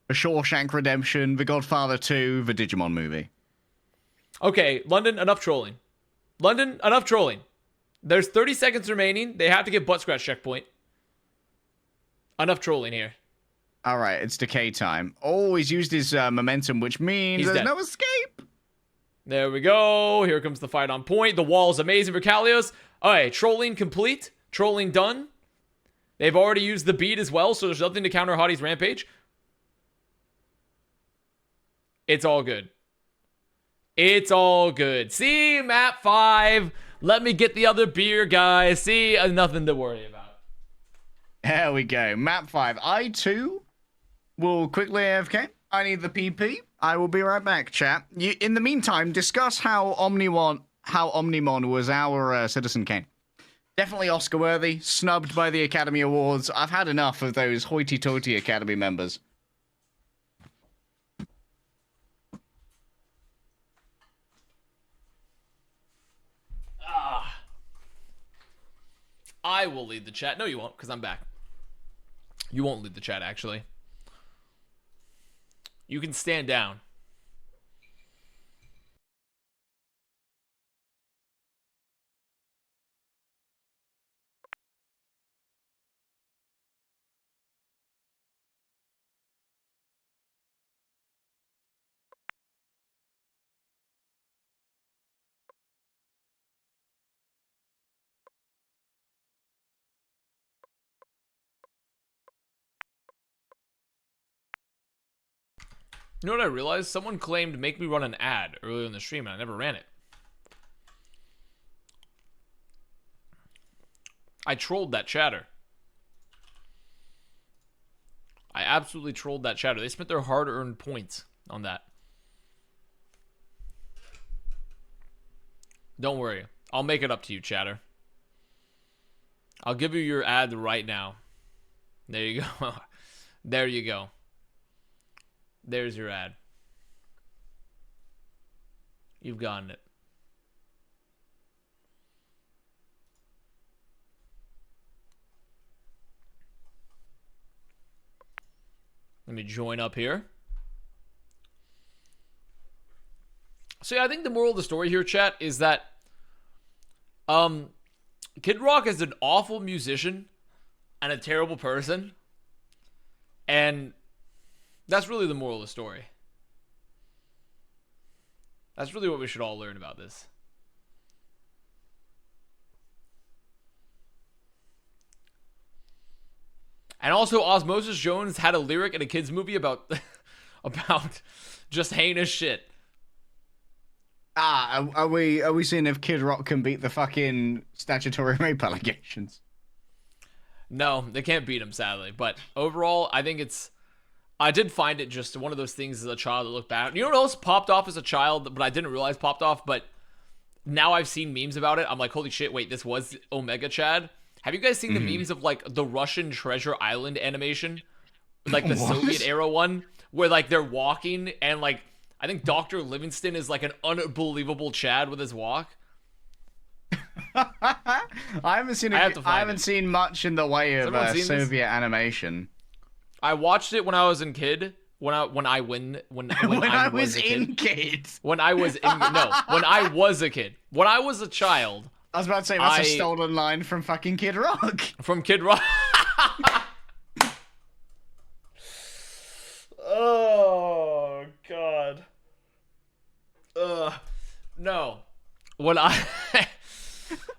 Speaker 3: The Shawshank Redemption, The Godfather 2, the Digimon movie.
Speaker 1: Okay, London, enough trolling. London, enough trolling. There's 30 seconds remaining. They have to get butt scratch checkpoint. Enough trolling here.
Speaker 3: Alright, it's decay time. Oh, he's used his momentum, which means there's no escape.
Speaker 1: There we go. Here comes the fight on point. The wall is amazing for Kalios. Alright, trolling complete. Trolling done. They've already used the beat as well, so there's nothing to counter Hotti's Rampage. It's all good. It's all good. See, map 5. Let me get the other beer, guys. See, nothing to worry about.
Speaker 3: There we go. Map 5. I, too, will quickly AFK. I need the PP. I will be right back, chat. In the meantime, discuss how Omnimon was our Citizen Kane. Definitely Oscar-worthy. Snubbed by the Academy Awards. I've had enough of those hoity-toity Academy members.
Speaker 1: I will lead the chat. No, you won't, because I'm back. You won't lead the chat, actually. You can stand down. You know what I realized? Someone claimed make me run an ad earlier in the stream, and I never ran it. I trolled that chatter. I absolutely trolled that chatter. They spent their hard-earned points on that. Don't worry. I'll make it up to you, chatter. I'll give you your ad right now. There you go. There you go. There's your ad. You've gotten it. Let me join up here. So yeah, I think the moral of the story here, chat, is that Kid Rock is an awful musician and a terrible person. And that's really the moral of the story. That's really what we should all learn about this. And also, Osmosis Jones had a lyric in a kid's movie about about just heinous shit.
Speaker 3: Are we seeing if Kid Rock can beat the fucking statutory rape allegations?
Speaker 1: No, they can't beat him, sadly. But overall, I think I did find it just one of those things as a child that looked bad. You know what else popped off as a child, but I didn't realize popped off, but now I've seen memes about it. I'm like, holy shit, wait, this was Omega Chad? Have you guys seen the memes of, like, the Russian Treasure Island animation? Like, the Soviet-era one? Where, like, they're walking, and, like, I think Dr. Livingston is, like, an unbelievable Chad with his walk.
Speaker 3: I haven't seen much in the way of Soviet animation.
Speaker 1: I watched it when I was a kid. When I was a kid. When I was a kid. When I was a child.
Speaker 3: I was about to say that's a stolen line from fucking Kid Rock.
Speaker 1: From Kid Rock. Oh God. No. When I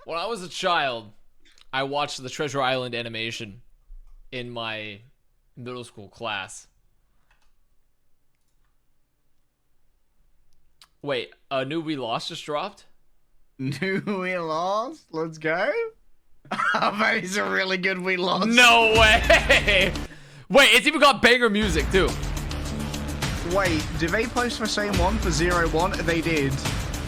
Speaker 1: was a child, I watched the Treasure Island animation in my middle school class. Wait, a new We Lost just dropped?
Speaker 3: New We Lost? Let's go. I bet it's a really good We Lost.
Speaker 1: No way! Wait, it's even got banger music too.
Speaker 3: Wait, did they post the same one for 01? They did.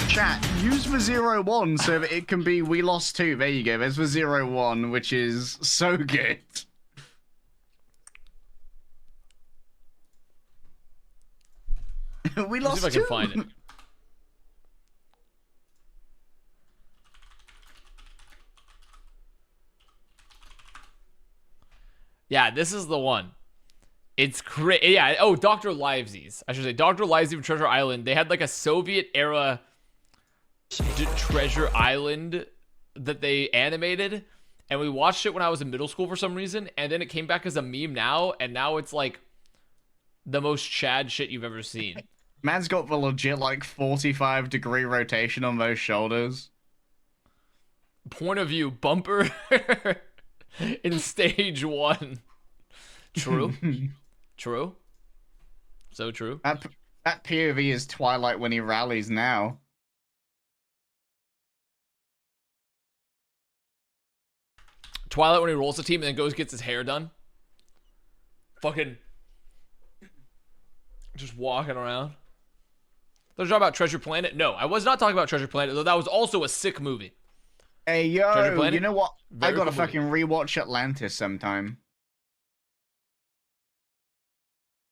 Speaker 3: Chat, use the 01 so that it can be We Lost 2. There you go, there's the 01, which is so good. We Lost 2.
Speaker 1: Let's see if I can find it. Yeah, this is the one. It's crazy. Yeah, oh, Dr. Livesies. I should say Dr. Livesy from Treasure Island. They had like a Soviet-era Treasure Island that they animated, and we watched it when I was in middle school for some reason, and then it came back as a meme now, and now it's like the most Chad shit you've ever seen.
Speaker 3: Man's got the legit like 45-degree rotation on those shoulders.
Speaker 1: Point of view bumper in stage 1. True. True. So true.
Speaker 3: That POV is Twilight when he rallies now.
Speaker 1: Twilight when he rolls the team and then goes gets his hair done. Fucking just walking around. They're talking about Treasure Planet? No, I was not talking about Treasure Planet, though that was also a sick movie.
Speaker 3: Hey, yo, you know what? I gotta
Speaker 1: cool
Speaker 3: fucking rewatch Atlantis sometime.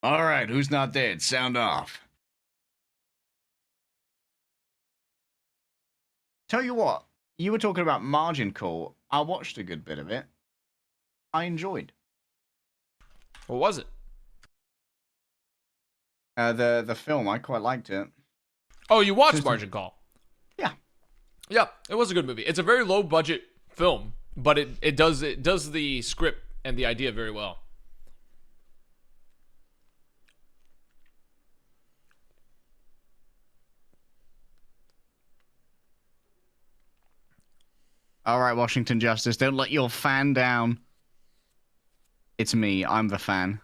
Speaker 3: Alright, who's not dead? Sound off. Tell you what, you were talking about Margin Call. I watched a good bit of it. I enjoyed.
Speaker 1: What was it?
Speaker 3: The film, I quite liked it.
Speaker 1: Oh, you watched Margin Call?
Speaker 3: Yeah.
Speaker 1: Yeah, it was a good movie. It's a very low budget film, but it does the script and the idea very well.
Speaker 3: All right, Washington Justice, don't let your fan down. It's me. I'm the fan.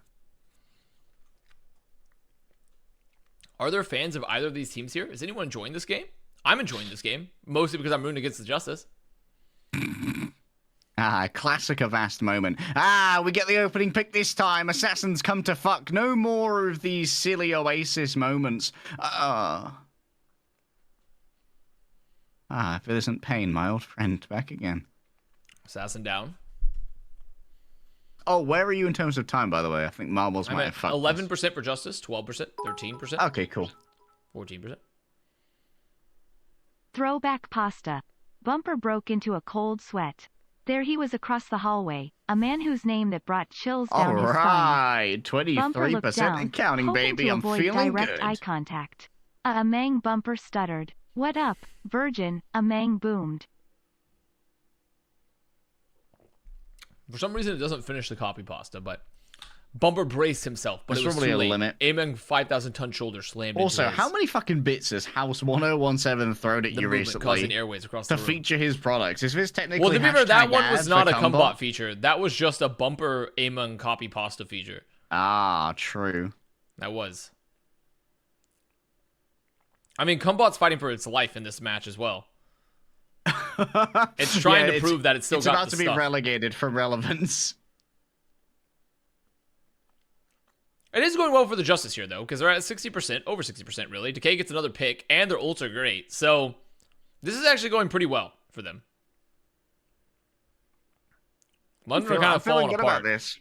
Speaker 1: Are there fans of either of these teams here? Is anyone enjoying this game? I'm enjoying this game, mostly because I'm rooting against the Justice.
Speaker 3: Classic Avast moment. We get the opening pick this time. Assassins come to fuck. No more of these silly Oasis moments. If it isn't Pain, my old friend, back again.
Speaker 1: Assassin down.
Speaker 3: Oh, where are you in terms of time, by the way? I think Marbles might have fucked
Speaker 1: 11% for Justice, 12%, 13%.
Speaker 3: Okay, cool.
Speaker 1: 14%.
Speaker 2: Throwback pasta. Bumper broke into a cold sweat. There he was across the hallway, a man whose name that brought chills down his spine.
Speaker 3: Alright,
Speaker 2: Bumper looked
Speaker 3: 23%
Speaker 2: down,
Speaker 3: and counting,
Speaker 2: hoping
Speaker 3: baby.
Speaker 2: to
Speaker 3: I'm
Speaker 2: avoid
Speaker 3: feeling
Speaker 2: direct
Speaker 3: good.
Speaker 2: eye contact. Amang Bumper stuttered. What up, virgin? Amang boomed.
Speaker 1: For some reason, it doesn't finish the copy pasta, but Bumper braced himself, but
Speaker 3: There's
Speaker 1: it was
Speaker 3: probably
Speaker 1: too
Speaker 3: a
Speaker 1: late.
Speaker 3: limit.
Speaker 1: Amang 5,000-ton shoulder slammed
Speaker 3: Also,
Speaker 1: into his.
Speaker 3: how many fucking bits has House 1017 thrown at
Speaker 1: the
Speaker 3: you
Speaker 1: movement
Speaker 3: recently
Speaker 1: causing airways across
Speaker 3: to
Speaker 1: the room.
Speaker 3: feature his products? Is this technically
Speaker 1: Well, to be fair, that one was not a
Speaker 3: Cumbot
Speaker 1: Cumbot feature. That was just a Bumper Amang copy pasta feature.
Speaker 3: True.
Speaker 1: That was. I mean, Cumbot's fighting for its life in this match as well. It's trying to prove that it's still got
Speaker 3: about
Speaker 1: the
Speaker 3: to be
Speaker 1: stuff.
Speaker 3: relegated from relevance.
Speaker 1: It is going well for the Justice here, though, because they're at 60%, over 60%, really. Decay gets another pick, and their ults are great. So, this is actually going pretty well for them. London are kind of falling
Speaker 3: good
Speaker 1: apart.
Speaker 3: About this.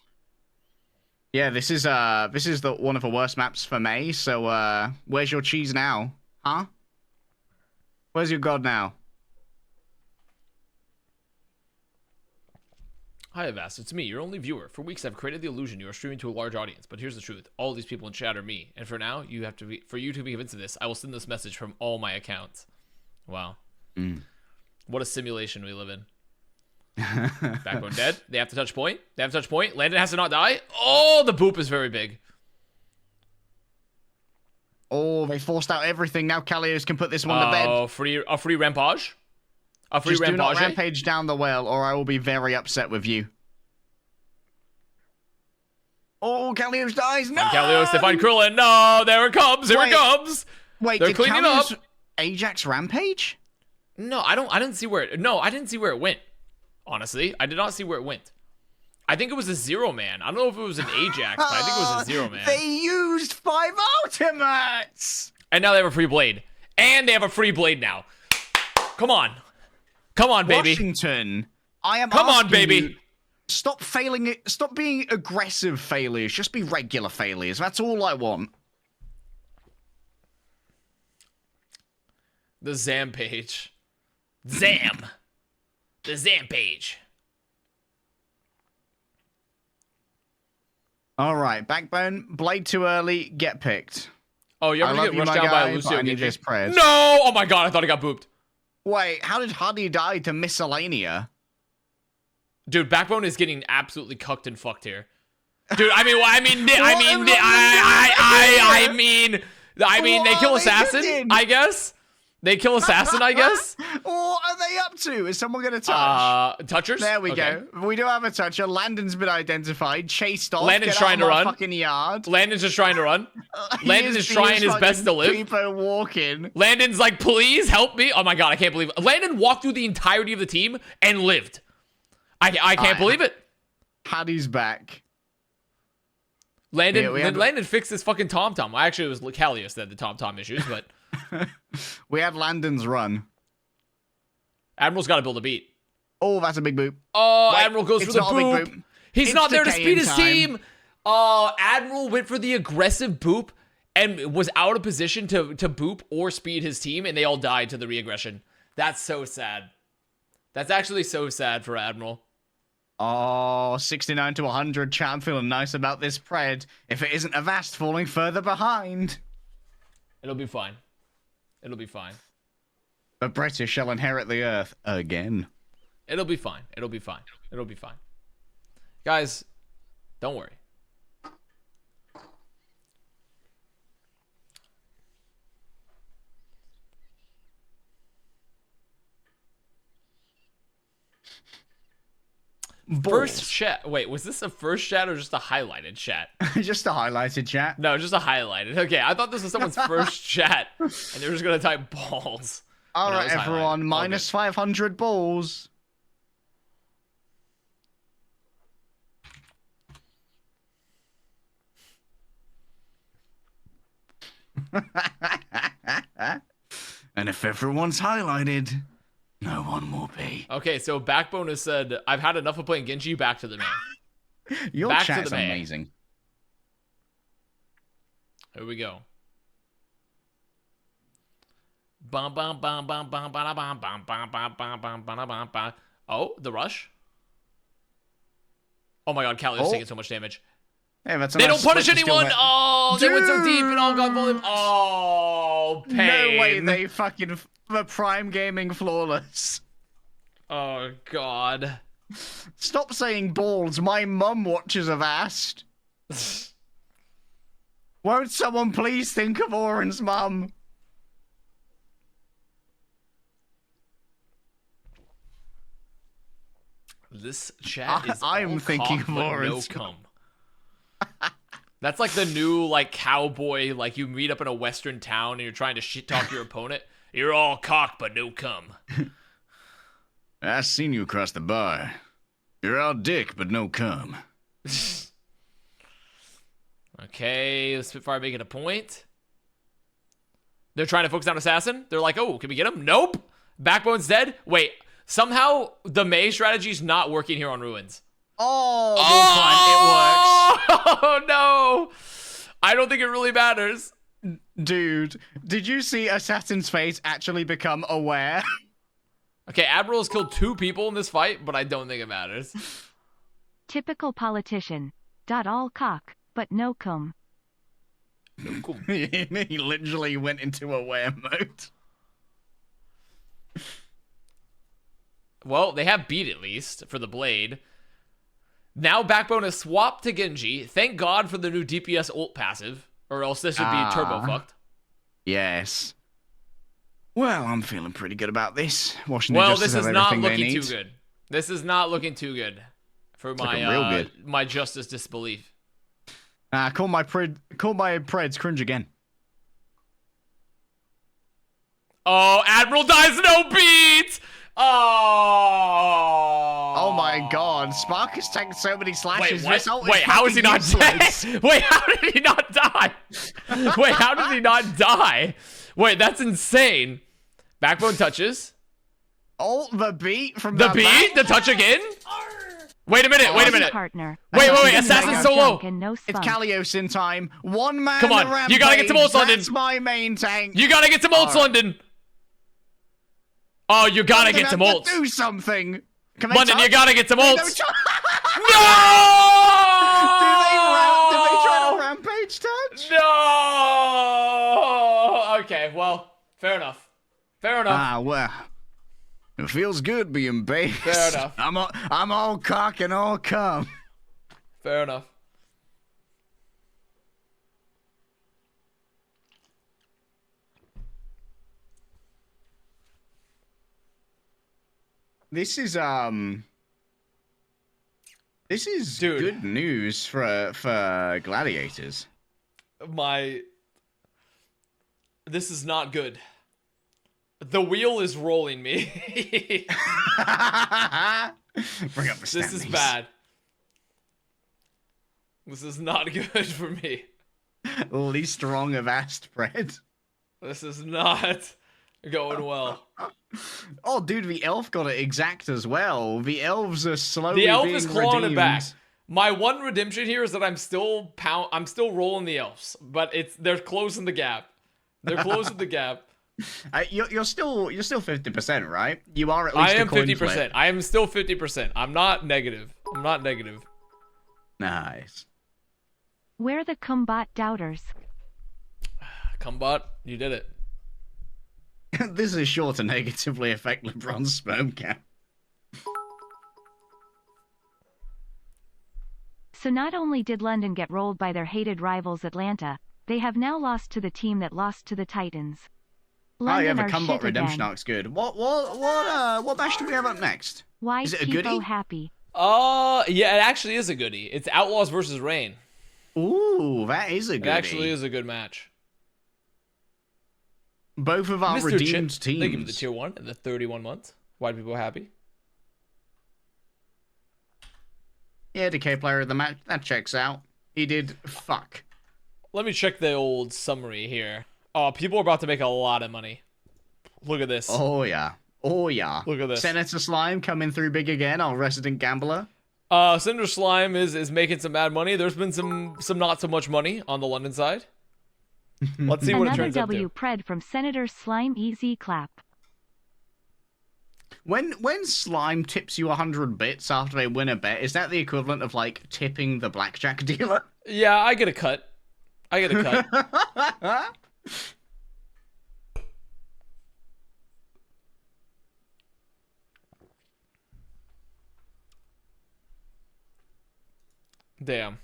Speaker 3: Yeah, this is the one of the worst maps for May. So, where's your cheese now? Huh? Where's your god now?
Speaker 1: Hi, Avast. It's me, your only viewer. For weeks, I've created the illusion you are streaming to a large audience, but here's the truth: all these people in chat are me. And for now, for you to be convinced of this, I will send this message from all my accounts. Wow, what a simulation we live in. Backbone dead. They have to touch point. Landon has to not die. Oh, the boop is very big.
Speaker 3: Oh, they forced out everything. Now Kalios can put this one to bed.
Speaker 1: Oh, a free rampage.
Speaker 3: Just do not rampage down the well, or I will be very upset with you. Oh, Kalios dies. No!
Speaker 1: Kalios, they find Krillin. No, there it comes. Here it comes.
Speaker 3: Wait,
Speaker 1: they're
Speaker 3: did
Speaker 1: cleaning
Speaker 3: Kalios
Speaker 1: up.
Speaker 3: Ajax rampage?
Speaker 1: No, I didn't see where it went. Honestly, I did not see where it went. I think it was a zero man. I don't know if it was an Ajax, but I think it was a zero man.
Speaker 3: They used 5 ultimates!
Speaker 1: And now they have a free blade. And they have a free blade now. Come on. Come on, baby.
Speaker 3: Washington, I am
Speaker 1: Come on,
Speaker 3: asking
Speaker 1: baby.
Speaker 3: you, stop failing it. Stop being aggressive failures. Just be regular failures. That's all I want.
Speaker 1: The Zam page. Zam. The Zam page.
Speaker 3: All right, Backbone, Blade too early, get picked.
Speaker 1: Oh, you're going to get rushed down by Lucio.
Speaker 3: I need this prayers.
Speaker 1: No! Oh my god, I thought I got booped.
Speaker 3: Wait, how did Huddy die to Miscellanea?
Speaker 1: Dude, Backbone is getting absolutely cucked and fucked here. Dude, I mean, they kill Assassin, I guess. They kill Assassin, I guess.
Speaker 3: What are they up to? Is someone going to touch?
Speaker 1: Touchers?
Speaker 3: There we go. We do have a toucher. Landon's been identified. Chased off.
Speaker 1: Landon's trying to run.
Speaker 3: Fucking yard.
Speaker 1: Landon's just trying to run. Landon is trying his best to live.
Speaker 3: People walking.
Speaker 1: Landon's like, please help me. Oh my god, I can't believe it. Landon walked through the entirety of the team and lived. I can't believe it.
Speaker 3: Paddy's back.
Speaker 1: Landon fixed his fucking TomTom. Well, actually, it was Kalios that had the TomTom issues, but...
Speaker 3: We had Landon's run.
Speaker 1: Admiral's got to build a beat.
Speaker 3: Oh, that's a big boop.
Speaker 1: Oh,
Speaker 3: Wait,
Speaker 1: Admiral goes for the
Speaker 3: not a big
Speaker 1: boop. He's
Speaker 3: It's
Speaker 1: not there to
Speaker 3: decaying
Speaker 1: speed his
Speaker 3: time.
Speaker 1: team. Admiral went for the aggressive boop and was out of position to boop or speed his team, and they all died to the re-aggression. That's so sad. That's actually so sad for Admiral.
Speaker 3: Oh, 69 to 100. Chat, I'm feeling nice about this pred. If it isn't Avast falling further behind.
Speaker 1: It'll be fine. It'll be fine.
Speaker 3: The British shall inherit the earth again.
Speaker 1: It'll be fine. It'll be fine. It'll be fine. Guys, don't worry. First chat. Wait, was this a first chat or just a highlighted chat?
Speaker 3: Just a highlighted chat.
Speaker 1: No, just a highlighted. Okay, I thought this was someone's first chat, and they were just gonna type balls.
Speaker 3: All
Speaker 1: No,
Speaker 3: right,
Speaker 1: it was
Speaker 3: everyone,
Speaker 1: highlighted.
Speaker 3: minus 500 balls. And if everyone's highlighted, no one will be.
Speaker 1: Okay, so Backbone has said, "I've had enough of playing Genji. Back to the main."
Speaker 3: Your
Speaker 1: Back to
Speaker 3: chat's
Speaker 1: the main.
Speaker 3: amazing.
Speaker 1: Here we go. Bum bum bum bum bum bum bum bum bum bum bum bum bum bum. Oh, the rush. Oh my God, Callio's taking so much damage.
Speaker 3: Hey, that's a
Speaker 1: They
Speaker 3: nice
Speaker 1: don't punish
Speaker 3: split to steal
Speaker 1: anyone.
Speaker 3: that.
Speaker 1: Oh, they went so deep and all got volume. Oh, pain.
Speaker 3: No way, they fucking the Prime Gaming flawless.
Speaker 1: Oh God.
Speaker 3: Stop saying balls. My mum watches Avast. Won't someone please think of Oren's mum?
Speaker 1: This chat is
Speaker 3: I'm
Speaker 1: all
Speaker 3: thinking
Speaker 1: cock,
Speaker 3: of
Speaker 1: but no
Speaker 3: Lawrence.
Speaker 1: cum. That's like the new like cowboy, like you meet up in a western town and you're trying to shit talk your opponent. You're all cock but no cum.
Speaker 3: I seen you across the bar. You're all dick, but no cum.
Speaker 1: Okay, the Spitfire making a point. They're trying to focus on Assassin. They're like, oh, can we get him? Nope. Backbone's dead. Wait, somehow the Mei strategy is not working here on Ruins.
Speaker 3: Oh, it works.
Speaker 1: Oh no! I don't think it really matters.
Speaker 3: Dude, did you see Assassin's face actually become aware?
Speaker 1: Okay, Admiral has killed 2 people in this fight, but I don't think it matters.
Speaker 2: Typical politician. All cock, but no cum.
Speaker 1: Cool.
Speaker 3: He literally went into aware mode.
Speaker 1: Well, they have beat at least for the blade. Now Backbone has swapped to Genji. Thank God for the new DPS ult passive, or else this would be turbo fucked.
Speaker 3: Yes. Well, I'm feeling pretty good about this. Washington
Speaker 1: Well,
Speaker 3: Justice
Speaker 1: this is
Speaker 3: have
Speaker 1: not
Speaker 3: everything they
Speaker 1: looking
Speaker 3: need.
Speaker 1: too good. This is not looking too good for
Speaker 3: looking real good.
Speaker 1: my justice disbelief.
Speaker 3: Call my Preds cringe again.
Speaker 1: Oh, Admiral dies no beat! Oh!
Speaker 3: Oh my God! Spark has taken so many slashes.
Speaker 1: Wait,
Speaker 3: This ult
Speaker 1: what? Wait, how is he not
Speaker 3: useless.
Speaker 1: dead? Wait, how did he not die? Wait, how did he not die? Wait, that's insane. Backbone touches.
Speaker 3: Oh, the beat from
Speaker 1: The beat? The touch again? Wait a minute, wait a minute.
Speaker 2: Partner.
Speaker 1: Wait,
Speaker 2: Assassin
Speaker 1: Assassin's
Speaker 2: no
Speaker 1: solo.
Speaker 2: junk and no
Speaker 3: It's
Speaker 2: spunk.
Speaker 3: Kalios in time. One man.
Speaker 1: Come on,
Speaker 3: the
Speaker 1: you gotta get some
Speaker 3: rampage.
Speaker 1: ults, London.
Speaker 3: That's my main tank.
Speaker 1: You gotta get some ults, London. Oh, you gotta get some
Speaker 3: London,
Speaker 1: ults.
Speaker 3: do something. Can they
Speaker 1: London,
Speaker 3: touch?
Speaker 1: you gotta get some
Speaker 3: They
Speaker 1: ults.
Speaker 3: don't touch-
Speaker 1: No!
Speaker 3: Did they try to rampage touch?
Speaker 1: No! Okay, well, fair enough. Fair enough.
Speaker 3: Ah, well. It feels good being base.
Speaker 1: Fair enough.
Speaker 3: I'm all cock and all cum.
Speaker 1: Fair enough.
Speaker 3: This is
Speaker 1: Dude.
Speaker 3: good news for gladiators.
Speaker 1: This is not good. The wheel is rolling me.
Speaker 3: Bring up the
Speaker 1: This is
Speaker 3: standings.
Speaker 1: bad. This is not good for me.
Speaker 3: Least wrong of Avast spread.
Speaker 1: This is not going well.
Speaker 3: Oh, dude, the elf got it exact as well. The elves are slowly
Speaker 1: The elf
Speaker 3: being
Speaker 1: is clawing
Speaker 3: redeemed.
Speaker 1: it back. My one redemption here is that I'm still rolling the elves, but they're closing the gap. They're closing the gap.
Speaker 3: You're still 50%, right? You are at least
Speaker 1: I am
Speaker 3: a coin
Speaker 1: 50%.
Speaker 3: flip.
Speaker 1: I am still 50%. I'm not negative. I'm not negative.
Speaker 3: Nice.
Speaker 2: Where the cumbot doubters.
Speaker 1: Cumbot, you did it.
Speaker 3: This is sure to negatively affect LeBron's sperm count.
Speaker 2: So not only did London get rolled by their hated rivals Atlanta, they have now lost to the team that lost to the Titans.
Speaker 3: Oh yeah,
Speaker 2: London
Speaker 3: the
Speaker 2: are
Speaker 3: Cumbot
Speaker 2: shit
Speaker 3: redemption
Speaker 2: again.
Speaker 3: arc's good. What match do we have up next?
Speaker 2: Why
Speaker 3: Is it a
Speaker 2: people
Speaker 3: goodie?
Speaker 2: happy?
Speaker 1: Yeah, it actually is a goodie. It's Outlaws versus Rain.
Speaker 3: Ooh, that is a
Speaker 1: It
Speaker 3: goodie.
Speaker 1: actually is a good match.
Speaker 3: Both of our
Speaker 1: Mr.
Speaker 3: redeemed
Speaker 1: Chip,
Speaker 3: teams.
Speaker 1: thank you for the tier 1 and the 31 months. Why do people happy?
Speaker 3: Yeah, decay player of the match. That checks out. He did fuck.
Speaker 1: Let me check the old summary here. Oh, people are about to make a lot of money. Look at this.
Speaker 3: Oh, yeah. Oh, yeah.
Speaker 1: Look at this.
Speaker 3: Senator Slime coming through big again, our resident gambler.
Speaker 1: Cinder Slime is making some bad money. There's been some not so much money on the London side. Let's see what it
Speaker 2: Another
Speaker 1: turns up
Speaker 2: W
Speaker 1: to.
Speaker 2: pred from Senator Slime Easy Clap.
Speaker 3: When Slime tips you 100 bits after they win a bet, is that the equivalent of, like, tipping the blackjack dealer?
Speaker 1: Yeah, I get a cut. I get a cut. Damn.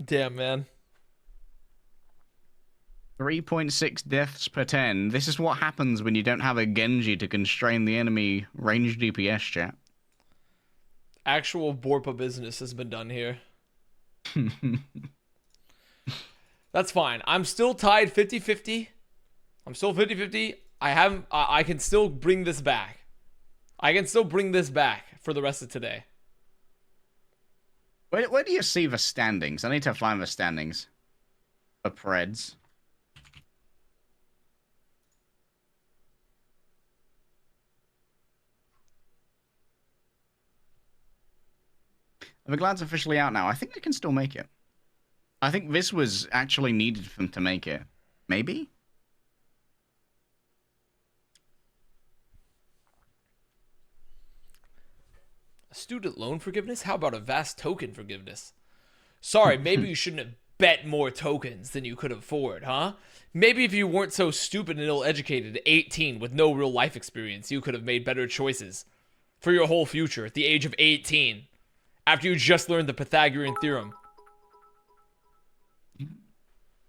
Speaker 1: Damn, man.
Speaker 3: 3.6 deaths per 10. This is what happens when you don't have a Genji to constrain the enemy range DPS, chat.
Speaker 1: Actual Borpa business has been done here. That's fine. I'm still tied 50-50. I'm still 50-50. I can still bring this back. I can still bring this back for the rest of today.
Speaker 3: Where do you see the standings? I need to find the standings for Preds. The Glad's officially out now. I think they can still make it. I think this was actually needed for them to make it. Maybe?
Speaker 1: Student loan forgiveness? How about a vast token forgiveness? Sorry, maybe you shouldn't have bet more tokens than you could afford, huh? Maybe if you weren't so stupid and ill-educated at 18 with no real life experience, you could have made better choices for your whole future at the age of 18, after you just learned the Pythagorean theorem.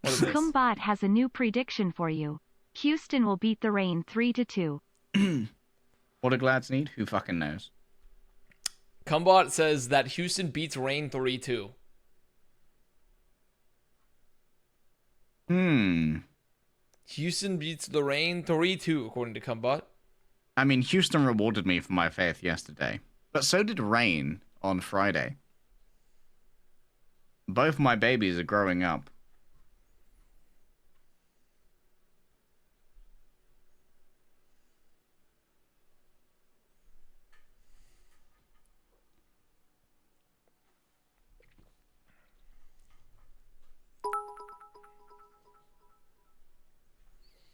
Speaker 1: What is this?
Speaker 2: Kumbot has a new prediction for you. Houston will beat the Rain 3-2.
Speaker 3: What do Glads need? Who fucking knows?
Speaker 1: Kumbot says that Houston beats Rain 3-2. Houston beats the Rain 3-2, according to Kumbot.
Speaker 3: I mean, Houston rewarded me for my faith yesterday. But so did Rain on Friday. Both my babies are growing up.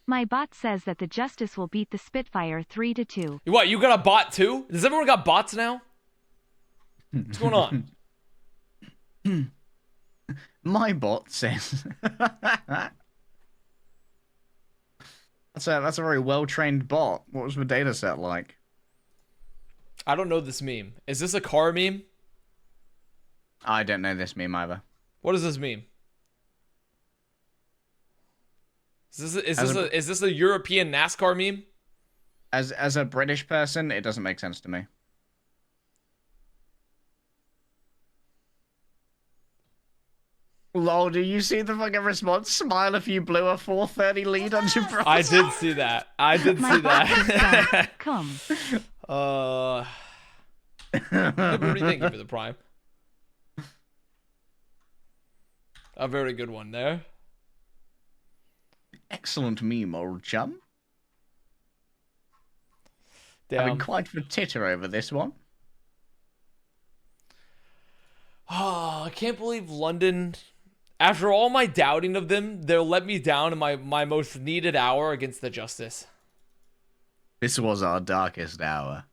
Speaker 2: My bot says that the Justice will beat the Spitfire 3-2.
Speaker 1: What, you got a bot too? Does everyone got bots now? What's going on?
Speaker 3: My bot says... That's a very well-trained bot. What was the data set like?
Speaker 1: I don't know this meme. Is this a car meme?
Speaker 3: I don't know this meme either.
Speaker 1: What does this meme? Is this a European NASCAR meme?
Speaker 3: As a British person, it doesn't make sense to me. Lol, do you see the fucking response? Smile if you blew a 430 lead on Gibraltar.
Speaker 1: I did see that. I did see that.
Speaker 2: Come.
Speaker 1: Thank you for the prime. A very good one there.
Speaker 3: Excellent meme, old chum.
Speaker 1: Damn.
Speaker 3: Having quite the titter over this one.
Speaker 1: Oh, I can't believe London, after all my doubting of them, they'll let me down in my most needed hour against the Justice.
Speaker 3: This was our darkest hour.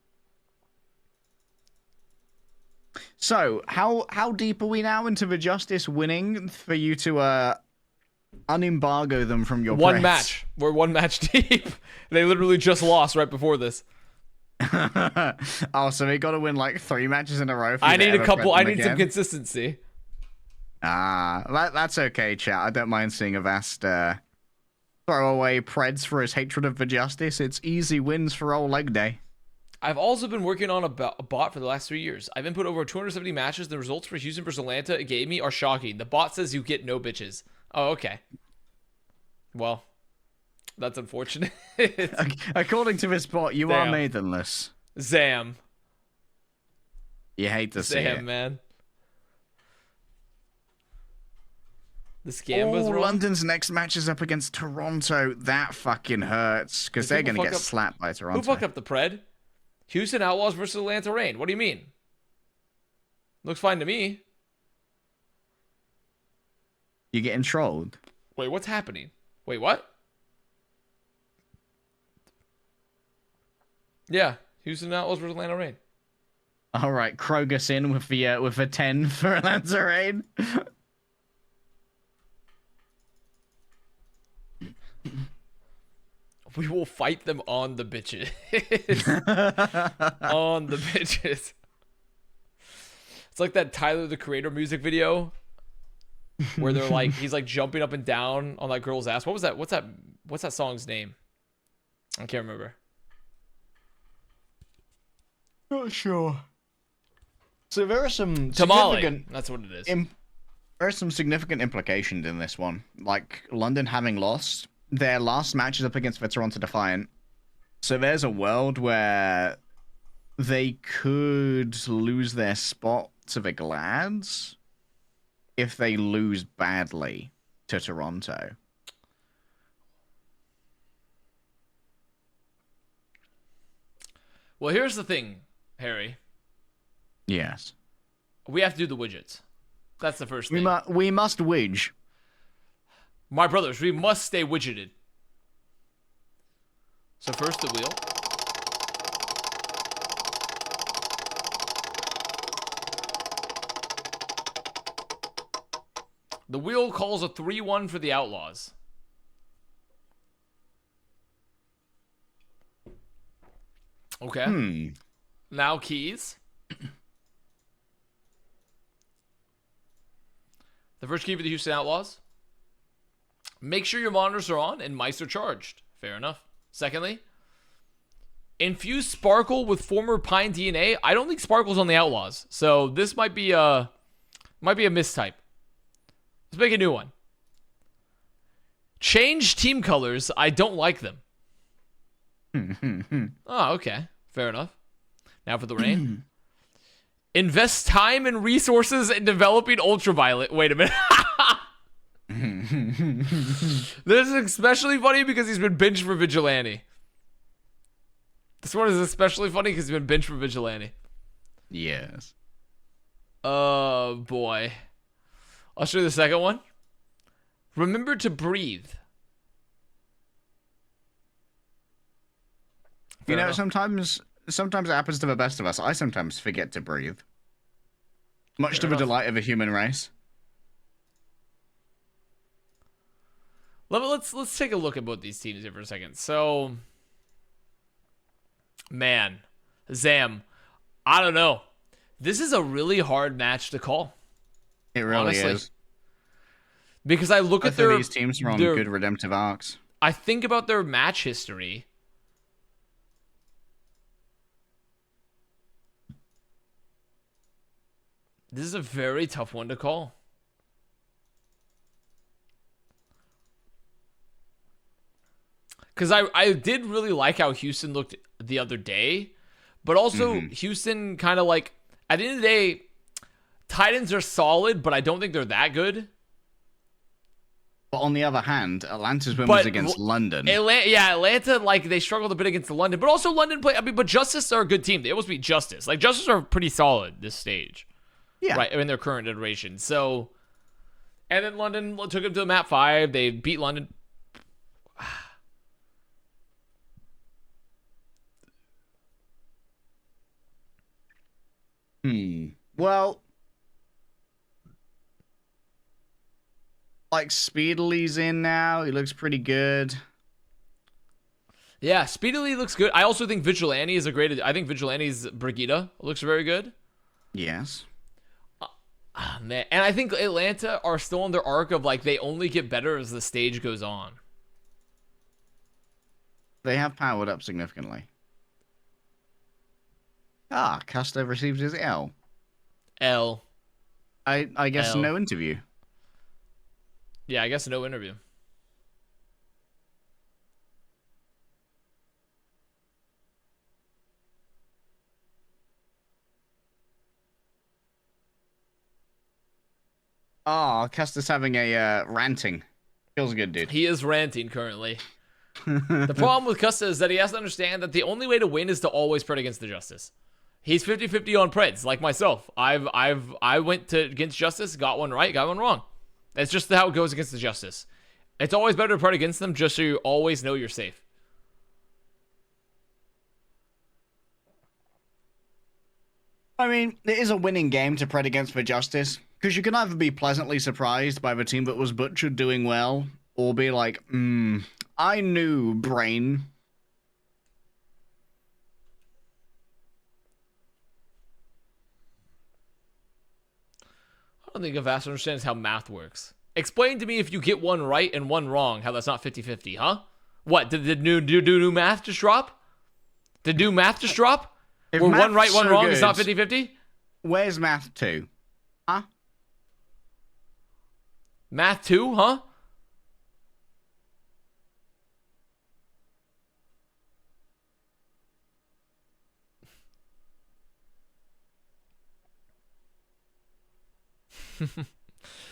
Speaker 3: So, how deep are we now into the Justice winning for you to unembargo them from your
Speaker 1: One
Speaker 3: press?
Speaker 1: match. We're one match deep. They literally just lost right before this.
Speaker 3: Oh, so they got to win like 3 matches in a row.
Speaker 1: I need a couple. I need
Speaker 3: again?
Speaker 1: some consistency.
Speaker 3: That's okay, chat. I don't mind seeing Avast throw away Preds for his hatred of the Justice. It's easy wins for old leg day.
Speaker 1: I've also been working on a bot for the last 3 years. I've input over 270 matches. The results for Houston versus Atlanta it gave me are shocking. The bot says you get no bitches. Oh, okay. Well, that's unfortunate.
Speaker 3: According to this bot, you are maidenless.
Speaker 1: Zam.
Speaker 3: You hate to see it.
Speaker 1: Man. The scam was wrong.
Speaker 3: London's next match is up against Toronto. That fucking hurts because they're going to get slapped by Toronto.
Speaker 1: Who fucked up the pred? Houston Outlaws versus Atlanta Reign. What do you mean? Looks fine to me.
Speaker 3: You're getting trolled.
Speaker 1: Wait, what's happening? Wait, what? Yeah, Houston Outlaws versus Atlanta Reign.
Speaker 3: All right, Kroger's in with a 10 for Atlanta Reign.
Speaker 1: We will fight them on the bitches. On the bitches. It's like that Tyler the Creator music video where they're like, he's like jumping up and down on that girl's ass. What was that? What's that song's name? I can't remember.
Speaker 3: Not sure. So there are some
Speaker 1: Tamale. That's what it is.
Speaker 3: There are some significant implications in this one. Like London having lost their last match is up against the Toronto Defiant. So there's a world where they could lose their spot to the Glads if they lose badly to Toronto.
Speaker 1: Well, here's the thing, Harry.
Speaker 3: Yes.
Speaker 1: We have to do the widgets. That's the first thing.
Speaker 3: We must widge.
Speaker 1: My brothers, we must stay widgeted. So first the wheel. The wheel calls a 3-1 for the Outlaws. Okay. Now keys. The first key for the Houston Outlaws. Make sure your monitors are on and mics are charged. Fair enough. Secondly, infuse Sparkle with former Pine DNA. I don't think Sparkle's on the Outlaws, so this might be a mistype. Let's make a new one. Change team colors. I don't like them. Oh, okay. Fair enough. Now for the rain. Invest time and resources in developing Ultraviolet. Wait a minute. This is especially funny because he's been benched for Vigilante. This one is especially funny because he's been benched for Vigilante.
Speaker 3: Yes.
Speaker 1: Oh, boy. I'll show you the second one. Remember to breathe.
Speaker 3: You know, sometimes it happens to the best of us. I sometimes forget to breathe. Much to the delight of the human race.
Speaker 1: Let's take a look at both these teams here for a second. So, man, Zam, I don't know. This is a really hard match to call.
Speaker 3: It really is.
Speaker 1: Because I look at
Speaker 3: these teams are on good redemptive arcs.
Speaker 1: I think about their match history. This is a very tough one to call. Because I did really like how Houston looked the other day. But also, Houston kind of like, at the end of the day, Titans are solid, but I don't think they're that good.
Speaker 3: But on the other hand, Atlanta's win was against London.
Speaker 1: Atlanta, like, they struggled a bit against London. But also, London but Justice are a good team. They almost beat Justice. Like, Justice are pretty solid this stage.
Speaker 3: Yeah.
Speaker 1: Right, in their current iteration. So, and then London took them to the map 5. They beat London.
Speaker 3: Well, like Speedly's in now. He looks pretty good.
Speaker 1: Yeah, Speedily looks good. I also think Vigilante is I think Vigilante's Brigida looks very good.
Speaker 3: Yes.
Speaker 1: Man. And I think Atlanta are still on their arc of like they only get better as the stage goes on.
Speaker 3: They have powered up significantly. Ah, Custer received his L.
Speaker 1: L.
Speaker 3: I guess
Speaker 1: L.
Speaker 3: no interview.
Speaker 1: Yeah, I guess no interview.
Speaker 3: Ah, Custer's having a ranting. Feels good, dude.
Speaker 1: He is ranting currently. The problem with Custa is that he has to understand that the only way to win is to always pred against the Justice. He's 50-50 on preds, like myself. I went against Justice, got one right, got one wrong. That's just how it goes against the Justice. It's always better to pred against them just so you always know you're safe.
Speaker 3: I mean, it is a winning game to pred against for Justice, because you can either be pleasantly surprised by the team that was butchered doing well, or be like, I knew, brain.
Speaker 1: I don't think Avast understands how math works. Explain to me if you get one right and one wrong, how that's not 50-50, huh? What, did new math just drop? Did new math just drop?
Speaker 3: If
Speaker 1: Where one right,
Speaker 3: math's
Speaker 1: one
Speaker 3: so
Speaker 1: wrong
Speaker 3: good,
Speaker 1: is not 50-50?
Speaker 3: Where's math 2? Huh?
Speaker 1: Math 2, huh?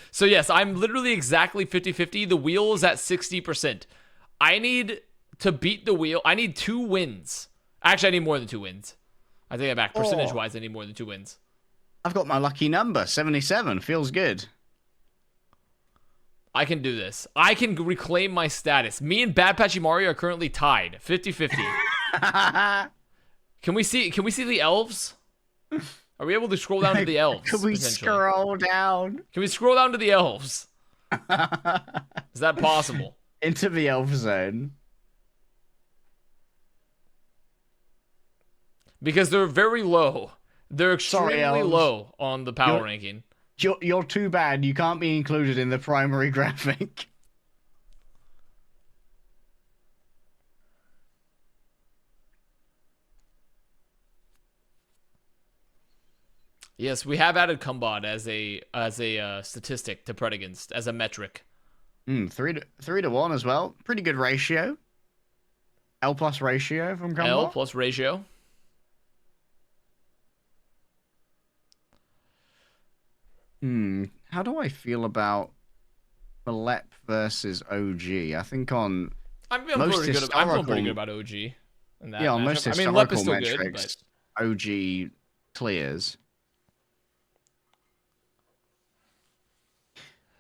Speaker 1: So yes, I'm literally exactly 50-50. The wheel is at 60%. I need to beat the wheel. I need 2 wins. Actually, I need more than 2 wins. I take that back. Percentage-wise, I need more than 2 wins.
Speaker 3: I've got my lucky number, 77. Feels good.
Speaker 1: I can do this. I can reclaim my status. Me and Bad Pachimari are currently tied. 50-50. Can we see the elves? Are we able to scroll down to the elves?
Speaker 3: Can we scroll down?
Speaker 1: Can we scroll down to the elves? Is that possible?
Speaker 3: Into the elf zone.
Speaker 1: Because they're very low. They're extremely low on the power ranking.
Speaker 3: You're too bad. You can't be included in the primary graphic.
Speaker 1: Yes, we have added Kumbot as a statistic to pred against, as a metric.
Speaker 3: 3-1 as well. Pretty good ratio. L plus ratio from Kumbot.
Speaker 1: L plus ratio.
Speaker 3: How do I feel about Malep versus OG? I think on
Speaker 1: I'm pretty good about OG. In that
Speaker 3: on
Speaker 1: matchup.
Speaker 3: most
Speaker 1: I mean,
Speaker 3: historical
Speaker 1: Lep is still
Speaker 3: metrics,
Speaker 1: good,
Speaker 3: OG clears.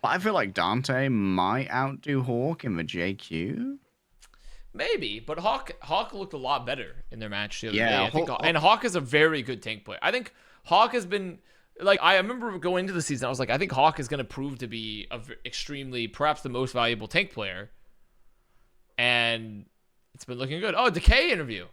Speaker 3: But I feel like Dante might outdo Hawk in the JQ.
Speaker 1: maybe, but Hawk looked a lot better in their match the other day. I think,
Speaker 3: Hawk,
Speaker 1: and Hawk is a very good tank player. I think Hawk has been, like, I remember going into the season, I was like, I think Hawk is going to prove to be extremely, perhaps the most valuable tank player. And it's been looking good. Oh, Decay interview.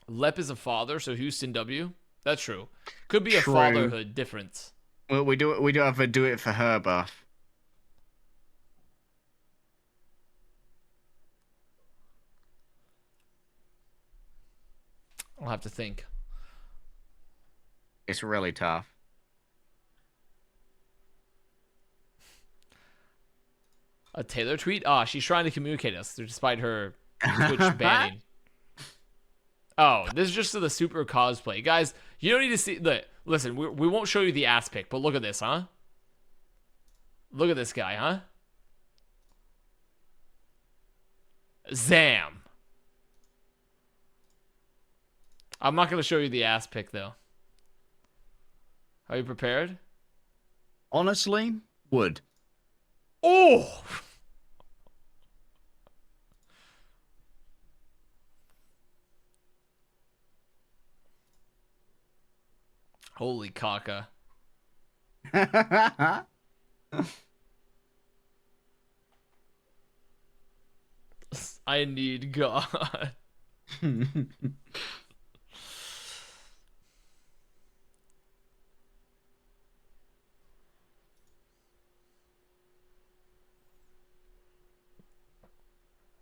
Speaker 1: Lep is a father, so Houston W. That's true. Could be a fatherhood difference.
Speaker 3: Well, we do have a do it for her buff.
Speaker 1: I'll have to think.
Speaker 3: It's really tough.
Speaker 1: A Taylor tweet? She's trying to communicate us despite her Twitch banning. Oh, this is just the super cosplay. Guys, you don't need to see... Listen, we won't show you the ass pic, but look at this, huh? Look at this guy, huh? Zam. I'm not going to show you the ass pic, though. Are you prepared?
Speaker 3: Honestly, would.
Speaker 1: Oh! Holy caca. I need God.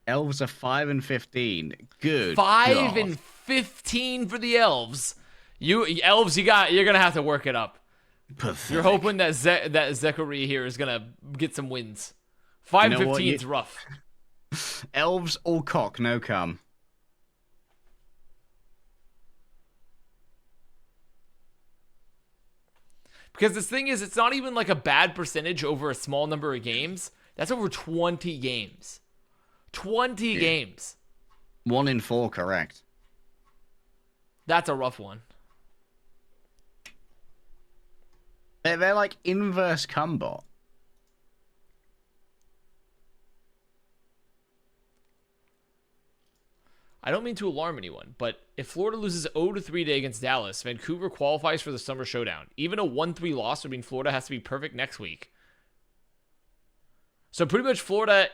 Speaker 3: Elves are 5 and 15. Good.
Speaker 1: 5
Speaker 3: God.
Speaker 1: and 5-15 for the Elves. Elves, you're gonna have to work it up.
Speaker 3: Pathetic.
Speaker 1: You're hoping that Zachary here is gonna get some wins. 5-15 is rough.
Speaker 3: Elves all cock, no cum.
Speaker 1: Because this thing is, it's not even like a bad percentage over a small number of games. That's over 20 games. 20 games.
Speaker 3: 1 in 4, correct.
Speaker 1: That's a rough one.
Speaker 3: They're like inverse cumbot.
Speaker 1: I don't mean to alarm anyone, but if Florida loses 0-3 today against Dallas, Vancouver qualifies for the Summer Showdown. Even a 1-3 loss would mean Florida has to be perfect next week. So pretty much Florida,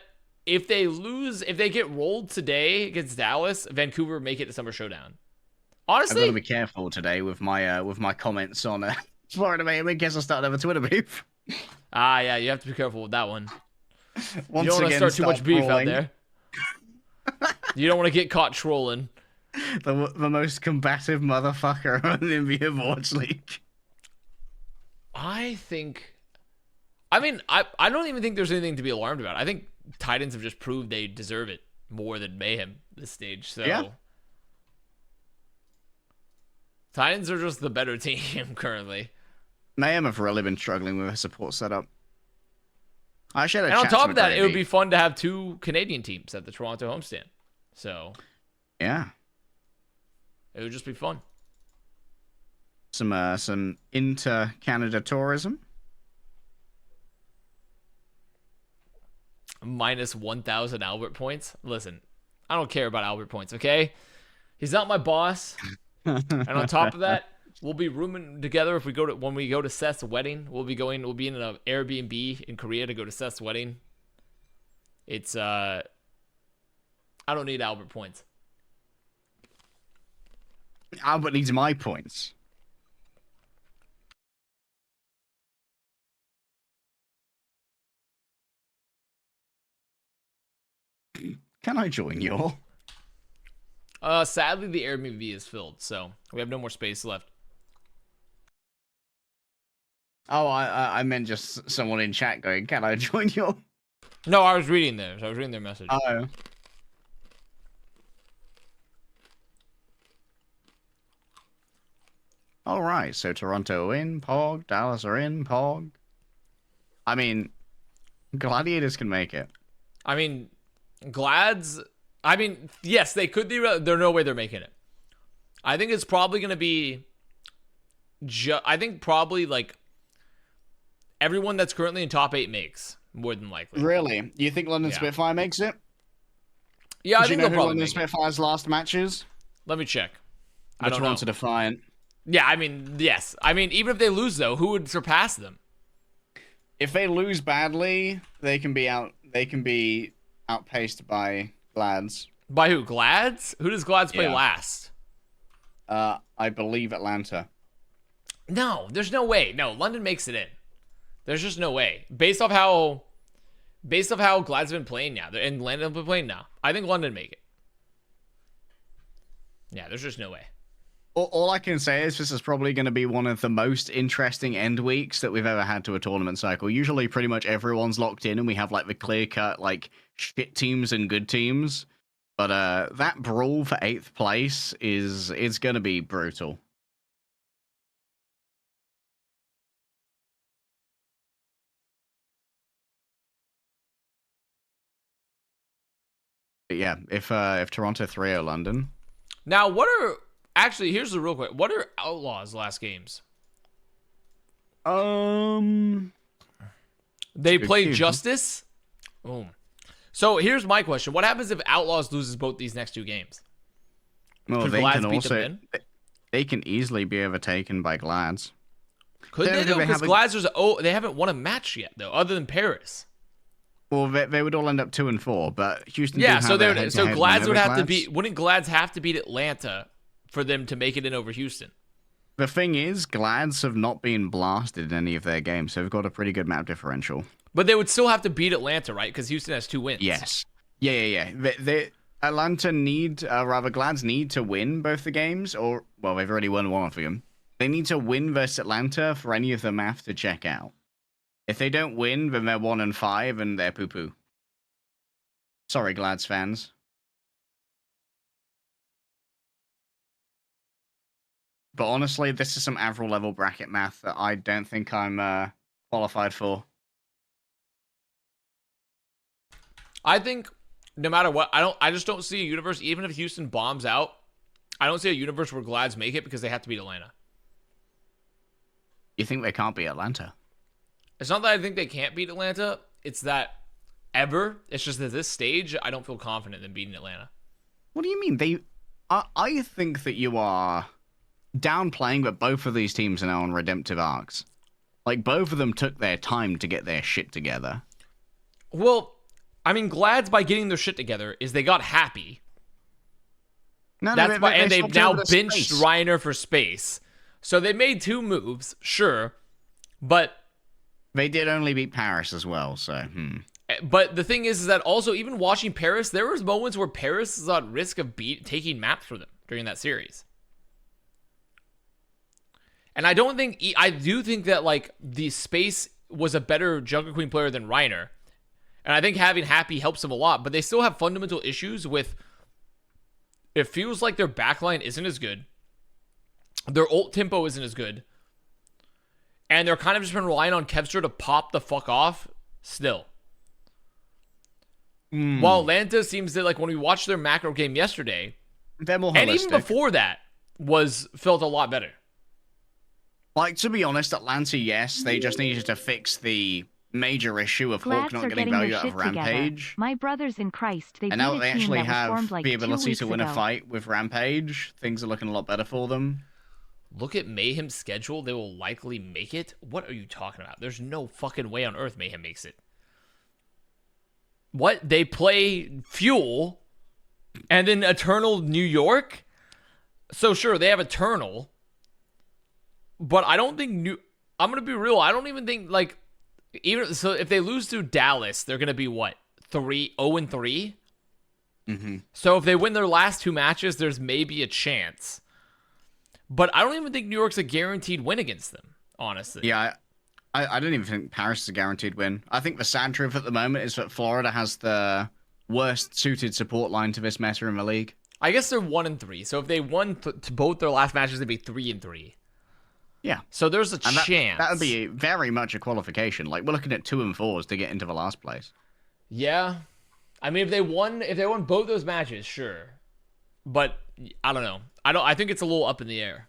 Speaker 1: if they get rolled today against Dallas, Vancouver make it to Summer Showdown. Honestly,
Speaker 3: I've got to be careful today with my comments on Florida, mate. I guess I'll start another Twitter beef.
Speaker 1: Yeah, you have to be careful with that one.
Speaker 3: Once
Speaker 1: You don't want to start too much beef
Speaker 3: brawling.
Speaker 1: out there. You don't want to get caught trolling.
Speaker 3: The most combative motherfucker on the NBA Awards League.
Speaker 1: I don't even think there's anything to be alarmed about. I think Titans have just proved they deserve it more than Mayhem this stage. So
Speaker 3: Yeah.
Speaker 1: Titans are just the better team currently.
Speaker 3: Mayhem have really been struggling with a support setup. I should have.
Speaker 1: And on top of that, it would be fun to have 2 Canadian teams at the Toronto homestand. So
Speaker 3: yeah,
Speaker 1: it would just be fun.
Speaker 3: Some inter-Canada tourism.
Speaker 1: Minus 1,000 Albert points. Listen, I don't care about Albert points, okay? He's not my boss. And on top of that, we'll be rooming together when we go to Seth's wedding. We'll be in an Airbnb in Korea to go to Seth's wedding. It's I don't need Albert points.
Speaker 3: Albert needs my points. Can I join you?
Speaker 1: Sadly, the Airbnb is filled, so we have no more space left.
Speaker 3: Oh, I meant just someone in chat going, "Can I join you?"
Speaker 1: No, I was reading theirs. I was reading their message.
Speaker 3: Oh. All right, so Toronto in, Pog. Dallas are in, Pog. I mean, Gladiators can make it.
Speaker 1: I mean, yes, they could be. There's no way they're making it. I think it's probably going to be. I think probably like everyone that's currently in top 8 makes more than likely.
Speaker 3: Really? You think London Spitfire makes it?
Speaker 1: Yeah, I
Speaker 3: Do you
Speaker 1: think
Speaker 3: know
Speaker 1: they'll
Speaker 3: who
Speaker 1: probably
Speaker 3: London
Speaker 1: make it.
Speaker 3: Spitfire's last matches?
Speaker 1: Let me check. I
Speaker 3: The
Speaker 1: don't know.
Speaker 3: Toronto Defiant.
Speaker 1: Yeah, I mean, yes. I mean, even if they lose though, who would surpass them?
Speaker 3: If they lose badly, they can be outpaced by Glads.
Speaker 1: By who? Glads? Who does Glads play
Speaker 3: Yeah.
Speaker 1: last?
Speaker 3: I believe Atlanta.
Speaker 1: No, there's no way. No, London makes it in. There's just no way. Based off how Glad's been playing now, and London been playing now, I think London make it. Yeah, there's just no way.
Speaker 3: All I can say is this is probably going to be one of the most interesting end weeks that we've ever had to a tournament cycle. Usually pretty much everyone's locked in and we have like the clear-cut like shit teams and good teams. But that brawl for 8th place is going to be brutal. But yeah, if Toronto 3-0 London.
Speaker 1: Now, here's the real quick. What are Outlaws' last games? They played
Speaker 3: question.
Speaker 1: Justice? Boom. So here's my question. What happens if Outlaws loses both these next 2 games?
Speaker 3: Well,
Speaker 1: Could
Speaker 3: they
Speaker 1: Glads
Speaker 3: can
Speaker 1: beat them
Speaker 3: also
Speaker 1: then?
Speaker 3: they can easily be overtaken by Glads.
Speaker 1: Could they though?
Speaker 3: They
Speaker 1: Because
Speaker 3: have
Speaker 1: Glads they haven't won a match yet though, other than Paris.
Speaker 3: Well, they would all end up 2-4, but Houston.
Speaker 1: Yeah,
Speaker 3: do
Speaker 1: so
Speaker 3: have
Speaker 1: they
Speaker 3: their
Speaker 1: would, so
Speaker 3: head-to-head
Speaker 1: Glads
Speaker 3: win
Speaker 1: would
Speaker 3: over
Speaker 1: have to
Speaker 3: Glads.
Speaker 1: beat. Wouldn't Glads have to beat Atlanta for them to make it in over Houston?
Speaker 3: The thing is, Glads have not been blasted in any of their games, so they've got a pretty good map differential.
Speaker 1: But they would still have to beat Atlanta, right? Because Houston has 2 wins.
Speaker 3: Yes. Yeah. Glads need to win both the games, or, well, they've already won one of them. They need to win versus Atlanta for any of the math to check out. If they don't win, then they're 1-5 and they're poo-poo. Sorry, Glads fans. But honestly, this is some Avril level bracket math that I don't think I'm qualified for.
Speaker 1: I think no matter what, I just don't see a universe, even if Houston bombs out, I don't see a universe where Glads make it because they have to beat Atlanta.
Speaker 3: You think they can't beat Atlanta?
Speaker 1: It's not that I think they can't beat Atlanta. It's that it's just at this stage, I don't feel confident in beating Atlanta.
Speaker 3: What do you mean? I think that you are downplaying that both of these teams are now on redemptive arcs. Like, both of them took their time to get their shit together.
Speaker 1: Well, I mean, Glads, by getting their shit together, is they got happy. And they've now benched Reiner for space. So they made 2 moves, sure, but
Speaker 3: they did only beat Paris as well, so
Speaker 1: But the thing is that also, even watching Paris, there was moments where Paris was at risk of taking maps for them during that series. And I do think that, like, the space was a better Jungle Queen player than Reiner. And I think having Happy helps them a lot, but they still have fundamental issues with, it feels like their backline isn't as good. Their ult tempo isn't as good. And they're kind of just been relying on Kevster to pop the fuck off still. While Atlanta seems to, like, when we watched their macro game yesterday,
Speaker 3: they're more holistic.
Speaker 1: And even before that, felt a lot better.
Speaker 3: Like, to be honest, Atlanta, yes, they just needed to fix the major issue of Hawk not getting value out of Rampage.
Speaker 2: Together. My brothers in Christ, they
Speaker 3: and now that they actually have
Speaker 2: like
Speaker 3: the ability to win a fight with Rampage, things are looking a lot better for them.
Speaker 1: Look at Mayhem's schedule. They will likely make it. What are you talking about? There's no fucking way on earth Mayhem makes it. What? They play Fuel and then Eternal New York? So sure, they have Eternal. But I don't think I'm going to be real. I don't even think, like, even so if they lose to Dallas, they're going to be what? 0-3?
Speaker 3: Mm-hmm.
Speaker 1: So if they win their last 2 matches, there's maybe a chance. But I don't even think New York's a guaranteed win against them, honestly.
Speaker 3: Yeah, I don't even think Paris is a guaranteed win. I think the sad truth at the moment is that Florida has the worst suited support line to this meta in the league.
Speaker 1: I guess they're 1-3. So if they won to both their last matches, they'd be 3-3.
Speaker 3: Yeah.
Speaker 1: So there's a chance.
Speaker 3: That would be very much a qualification. Like, we're looking at 2 and 4s to get into the last place.
Speaker 1: Yeah. I mean, if they won both those matches, sure. But I don't know. I think it's a little up in the air.